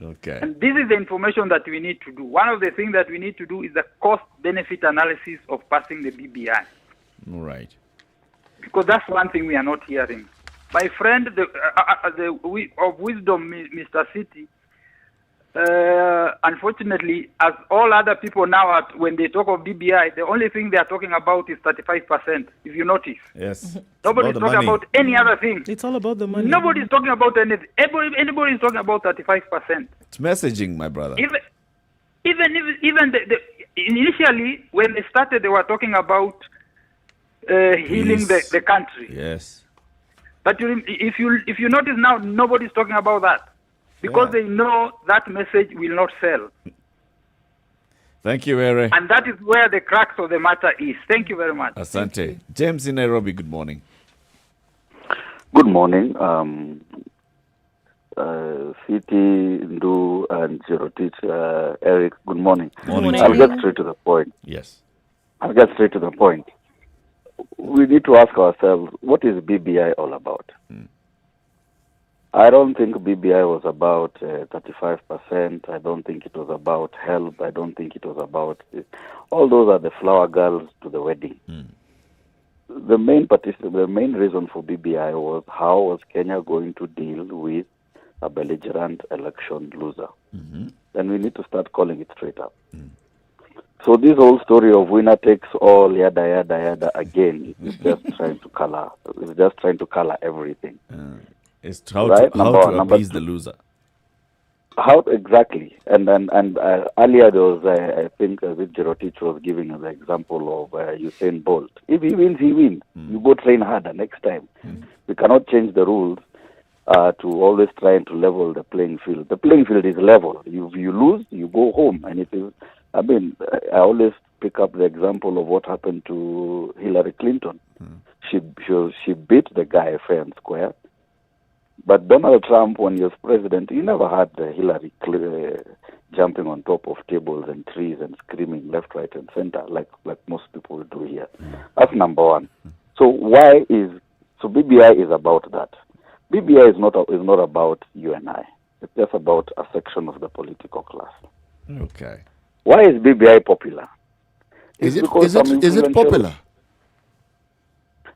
Okay. And this is the information that we need to do. One of the things that we need to do is the cost-benefit analysis of passing the BBI. All right. Because that's one thing we are not hearing. My friend, of wisdom, Mr. City, unfortunately, as all other people now, when they talk of BBI, the only thing they are talking about is 35%, if you notice. Yes. Nobody's talking about any other thing. It's all about the money. Nobody's talking about anything. Anybody's talking about 35%. It's messaging, my brother. Even initially, when they started, they were talking about healing the country. Yes. But if you notice now, nobody's talking about that. Because they know that message will not sell. Thank you, Ere. And that is where the crux of the matter is. Thank you very much. Asante. James in Nairobi, good morning. Good morning. City, Ndu, and Zero Teach. Eric, good morning. Morning. I'll get straight to the point. Yes. I'll get straight to the point. We need to ask ourselves, what is BBI all about? I don't think BBI was about 35%. I don't think it was about health. I don't think it was about... all those are the flower girls to the wedding. The main reason for BBI was how was Kenya going to deal with a belligerent election loser. Then we need to start calling it straight up. So this whole story of winner takes all, yada, yada, yada, again, is just trying to color. It's just trying to color everything. It's how to appease the loser. How exactly? And earlier there was, I think, Jirotich was giving the example of Usain Bolt. If he wins, he wins. You go train harder next time. We cannot change the rules to always trying to level the playing field. The playing field is level. If you lose, you go home. And it is. I mean, I always pick up the example of what happened to Hillary Clinton. She beat the guy fair and square. But Donald Trump, when he was president, he never had Hillary jumping on top of tables and trees and screaming left, right, and center like most people do here. That's number one. So BBI is about that. BBI is not about you and I. It's just about a section of the political class. Okay. Why is BBI popular? Is it popular?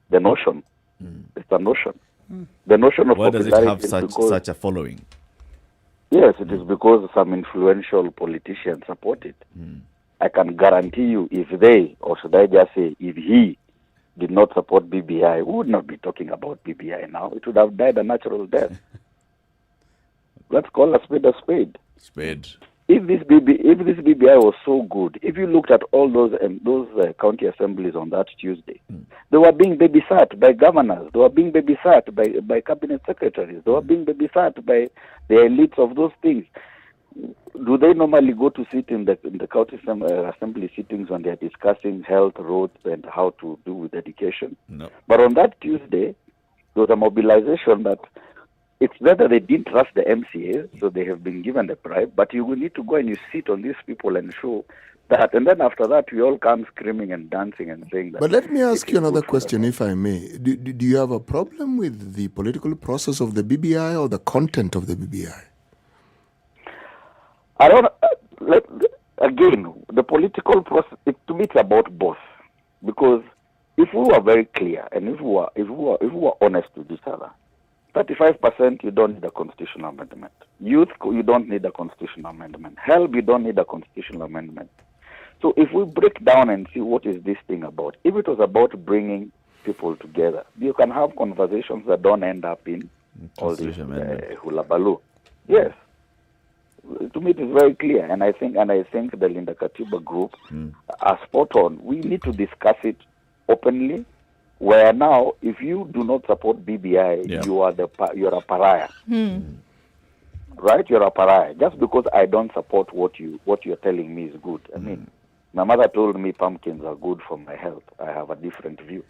The notion. It's a notion. The notion of why does popularity it have such a following? Yes, it is because some influential politicians support it. I can guarantee you, if they, or should I just say, if he did not support BBI, we would not be talking about BBI now. It would have died a natural death. Let's call a spade a spade. Spade. if this BBI was so good, if you looked at all those county assemblies on that Tuesday, they were being babysat by governors, they were being babysat by cabinet secretaries, they were being babysat by the elites of those things. Do they normally go to sit in the county assembly sittings when they are discussing health, roads, and how to do with education? No. But on that Tuesday, there was a mobilization that it's whether they didn't trust the MCA, so they have been given a bribe, but you will need to go and you sit on these people and show that. And then after that, we all come screaming and dancing and saying that. But let me ask you another question, if I may. Do you have a problem with the political process of the BBI or the content of the BBI? I don't. Again, the political process. To me, it's about both. Because if we were very clear and if we were honest with each other, 35% you don't need a constitutional amendment. Youth, you don't need a constitutional amendment. Health, you don't need a constitutional amendment. So if we break down and see what is this thing about, if it was about bringing people together, you can have conversations that don't end up in all this hula baloo. Yes. To me, it is very clear, and I think the Linda Katiba group are spot on. We need to discuss it openly. Where now, if you do not support BBI, you're a pariah, right? You're a pariah. Just because I don't support what you're telling me is good. I mean, my mother told me pumpkins are good for my health. I have a different view.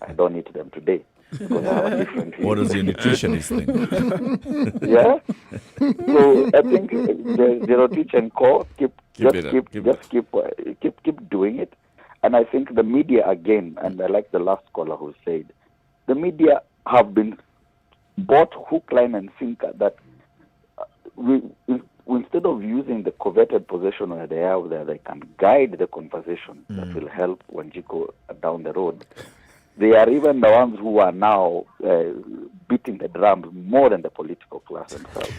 I don't eat them today. Because I have a different view. What does your nutritionist think? Yeah. So I think Zero Teach and Co. keep doing it. And I think the media again, and I like the last caller who said, the media have been bought hook, line, and sinker. That we instead of using the coveted possession where they are, where they can guide the conversation that will help Wanjiko down the road. They are even the ones who are now beating the drums more than the political class themselves.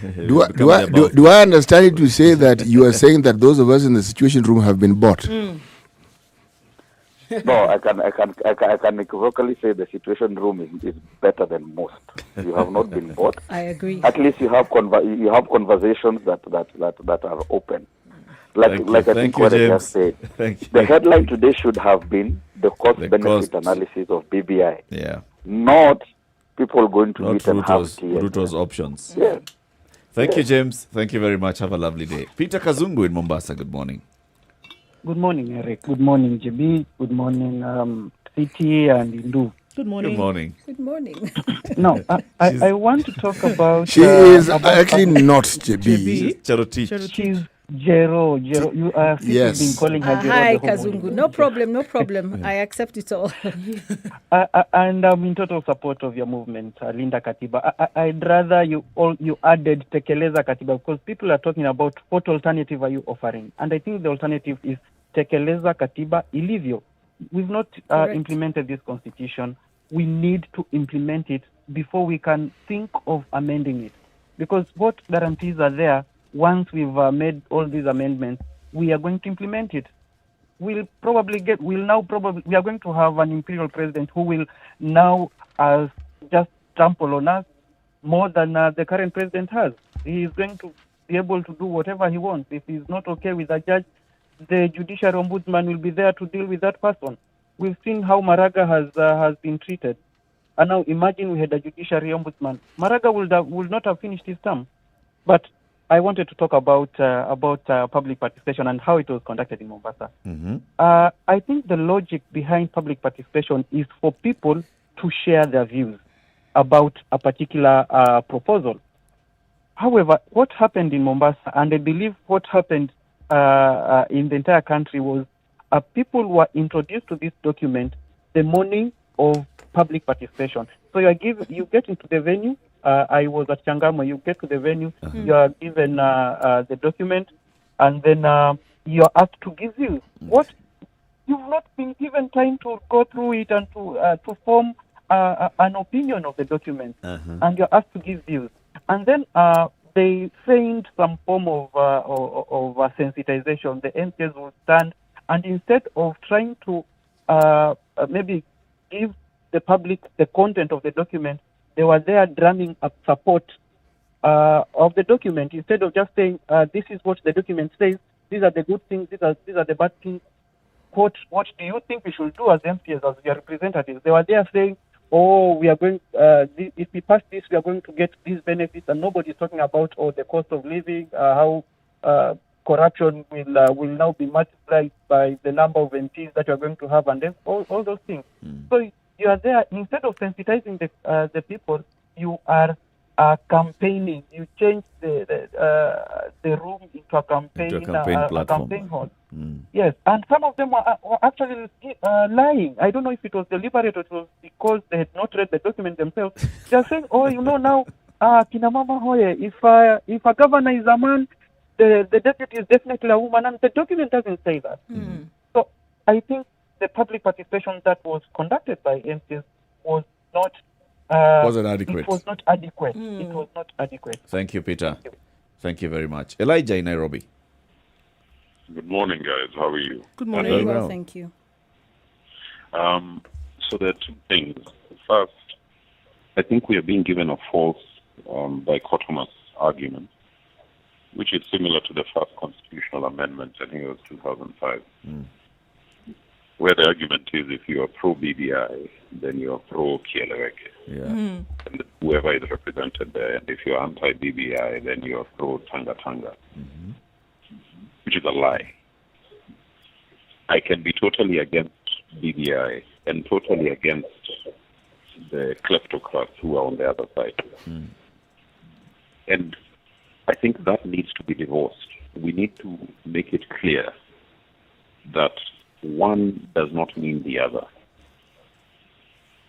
Do I understand it to say that you are saying that those of us in the Situation Room have been bought? No, I can equivocally say the Situation Room is better than most. You have not been bought. I agree. At least you have conversations that are open. Like I think what I just said. The headline today should have been the cost-benefit analysis of BBI. Yeah. Not people going to meet and have tea. Ruto's options. Yeah. Thank you, James. Thank you very much. Have a lovely day. Peter Kazungu in Mombasa. Good morning. Good morning, Eric. Good morning, JB. Good morning, City and Indu. Good morning. Good morning. Good morning. No, I want to talk about... She is actually not JB. Charoti. She's Jero. You are been calling her Jero. Hi, Kazungu. No problem. I accept it all. And I'm in total support of your movement, Linda Katiba. I'd rather you added Tekeleza Katiba, because people are talking about what alternative are you offering. And I think the alternative is Tekeleza Katiba ilivyo. We've not implemented this constitution. We need to implement it before we can think of amending it. Because what guarantees are there? Once we've made all these amendments, we are going to implement it. We are going to have an imperial president who will now just trample on us more than the current president has. He is going to be able to do whatever he wants. If he's not okay with a judge, the judicial ombudsman will be there to deal with that person. We've seen how Maraga has been treated. And now imagine we had a judiciary ombudsman. Maraga would not have finished his term. But I wanted to talk about public participation and how it was conducted in Mombasa. I think the logic behind public participation is for people to share their views about a particular proposal. However, what happened in Mombasa, and I believe what happened in the entire country, was people were introduced to this document the morning of public participation. So you get into the venue. I was at Changama. You get to the venue, you are given the document, and then you are asked to give views. What? You've not been given time to go through it and to form an opinion of the document, and you're asked to give views. And then they feigned some form of sensitization. The MPs will stand, and instead of trying to maybe give the public the content of the document, they were there drumming up support of the document, instead of just saying, this is what the document says, these are the good things, these are the bad things, what do you think we should do as MPs, as your representatives? They were there saying, oh, we are going, if we pass this, we are going to get these benefits, and nobody's talking about, the cost of living, how corruption will now be multiplied by the number of MPs that you are going to have, and then all those things. So you are there, instead of sensitizing the people, you are campaigning. You change the room into a campaign platform. A campaign hall. Yes, and some of them were actually lying. I don't know if it was deliberate or it was because they had not read the document themselves. They are saying, oh, now, kina mama hoye, if a governor is a man, the deputy is definitely a woman, and the document doesn't say that. So I think the public participation that was conducted by MPs was not wasn't adequate. It was not adequate. It was not adequate. Thank you, Peter. Thank you very much. Elijah in Nairobi. Good morning, guys. How are you? Good morning. Very well. Thank you. So there are two things. First, I think we are being given a false dichotomous argument, which is similar to the first constitutional amendment, I think it was 2005, where the argument is if you are pro-BBI, then you are pro-Kieleweke. And whoever is represented there, and if you are anti-BBI, then you are pro-Tanga-Tanga, which is a lie. I can be totally against BBI and totally against the kleptocrats who are on the other side. And I think that needs to be divorced. We need to make it clear that one does not mean the other.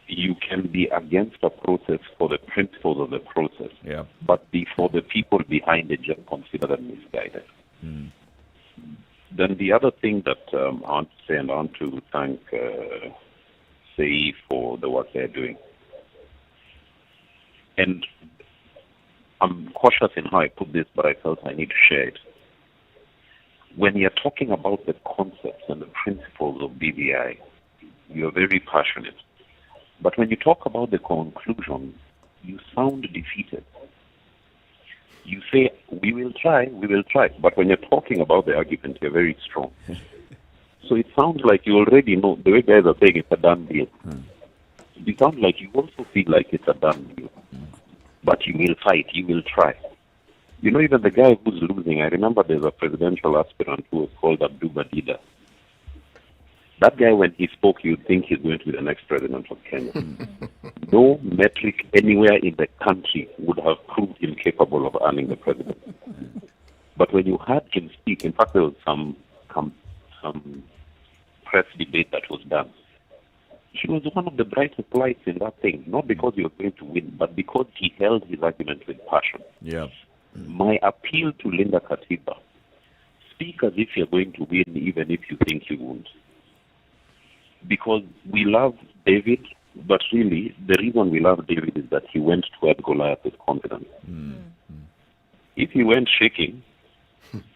You can be against a process for the principles of the process, but be for the people behind it just consider them misguided. Then the other thing that I want to say, and I want to thank Sei for the work they're doing. And I'm cautious in how I put this, but I felt I need to share it. When you're talking about the concepts and the principles of BBI, you're very passionate. But when you talk about the conclusion, you sound defeated. You say, we will try. But when you're talking about the argument, you're very strong. So it sounds like you already know, the way guys are saying it's a done deal. It sounds like you also feel like it's a done deal. But you will fight, you will try. You know, even the guy who's losing, I remember there's a presidential aspirant who was called Abdu Badida. That guy, when he spoke, you'd think he's going to be the next president of Kenya. No metric anywhere in the country would have proved him capable of earning the presidency. But when you heard him speak, in fact, there was some press debate that was done. He was one of the brightest lights in that thing, not because he was going to win, but because he held his argument with passion. My appeal to Linda Katiba, speak as if you're going to win, even if you think you won't. Because we love David, but really, the reason we love David is that he went toward Goliath with confidence. If he went shaking,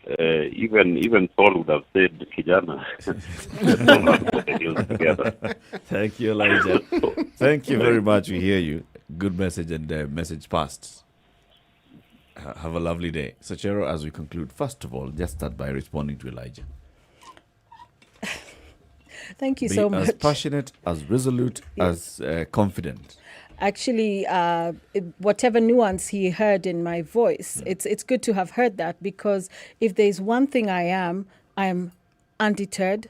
even Paul would have said, Kijana, put the heels together. Thank you, Elijah. Thank you very much. We hear you. Good message and message passed. Have a lovely day. Sachero, as we conclude, first of all, just start by responding to Elijah. Thank you so much. As passionate, as resolute, as confident. Actually, whatever nuance he heard in my voice, it's good to have heard that, because if there's one thing I am undeterred.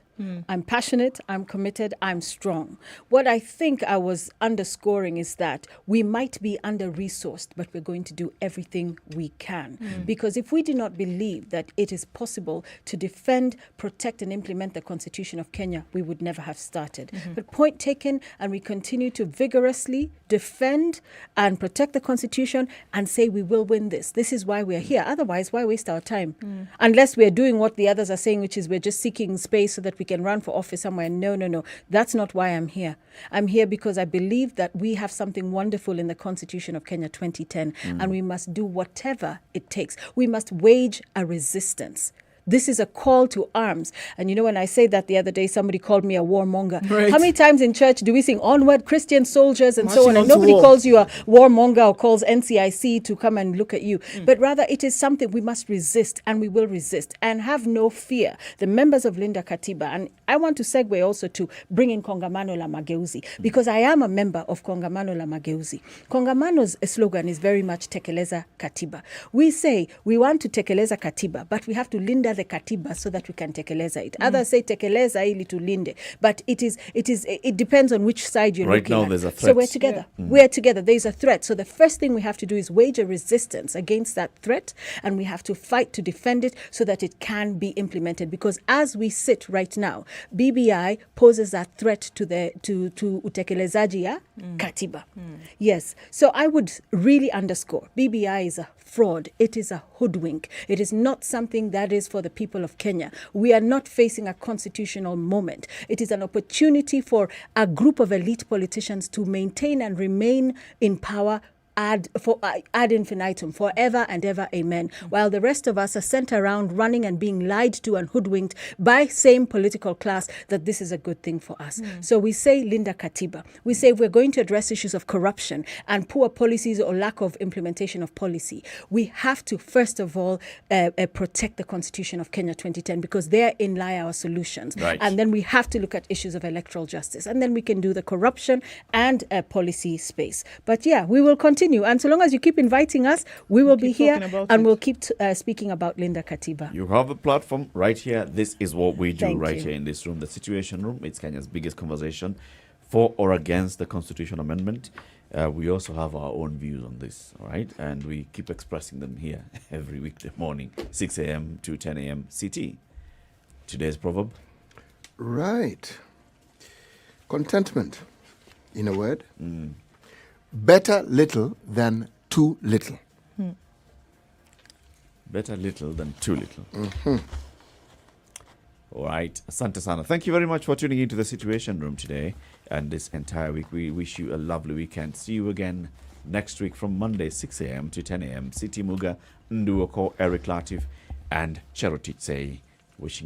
I'm passionate, I'm committed, I'm strong. What I think I was underscoring is that we might be under-resourced, but we're going to do everything we can. Because if we do not believe that it is possible to defend, protect, and implement the Constitution of Kenya, we would never have started. But point taken, and we continue to vigorously defend and protect the Constitution and say we will win this. This is why we're here. Otherwise, why waste our time? Unless we're doing what the others are saying, which is we're just seeking space so that we can run for office somewhere. No. That's not why I'm here. I'm here because I believe that we have something wonderful in the Constitution of Kenya 2010, and we must do whatever it takes. We must wage a resistance This is a call to arms. And you know, when I say that the other day, somebody called me a warmonger. Right. How many times in church do we sing onward Christian soldiers and so on? Marching And on to nobody war. calls you a warmonger or calls NCIC to come and look at you. But rather, it is something we must resist, and we will resist, and have no fear. The members of Linda Katiba, and I want to segue also to bring in Kongamano la Mageuzi, because I am a member of Kongamano la Mageuzi. Kongamano's slogan is very much Tekeleza Katiba. We say we want to Tekeleza Katiba, but we have to linda the Katiba so that we can Tekeleza it. Others say Tekeleza ili tulinde, but it depends on which side you're Right looking now, at. there's a So threat. we're together. We're together. There's a threat. So the first thing we have to do is wage a resistance against that threat, and we have to fight to defend it so that it can be implemented. Because as we sit right now, BBI poses that threat to utekelezaji ya Katiba. Yes. So I would really underscore, BBI is a fraud. It is a hoodwink. It is not something that is for the people of Kenya. We are not facing a constitutional moment. It is an opportunity for a group of elite politicians to maintain and remain in power ad infinitum, forever and ever, amen. While the rest of us are sent around running and being lied to and hoodwinked by same political class that this is a good thing for us. So we say Linda Katiba. We say if we're going to address issues of corruption and poor policies or lack of implementation of policy, we have to first of all protect the Constitution of Kenya 2010, because therein lie our solutions. Right. And then we have to look at issues of electoral justice, and then we can do the corruption and policy space. But yeah, we will continue. And so long as you keep inviting us, we will be here, and we'll keep speaking about Linda Katiba. You have a platform right here. This is what we do Thank right you. here in this room, the Situation Room. It's Kenya's biggest conversation for or against the Constitution Amendment. We also have our own views on this, all right? And we keep expressing them here every weekday morning, 6 a.m. to 10 a.m. CT. Today's proverb. Right. Contentment, in a word. Better little than too little. Better little than too little. All right. Asante sana. Thank you very much for tuning into the Situation Room today and this entire week. We wish you a lovely weekend. See you again next week from Monday, 6 a.m. to 10 a.m. City Muga, Nduoko, Eric Latif, and Cherotitse. Wishing you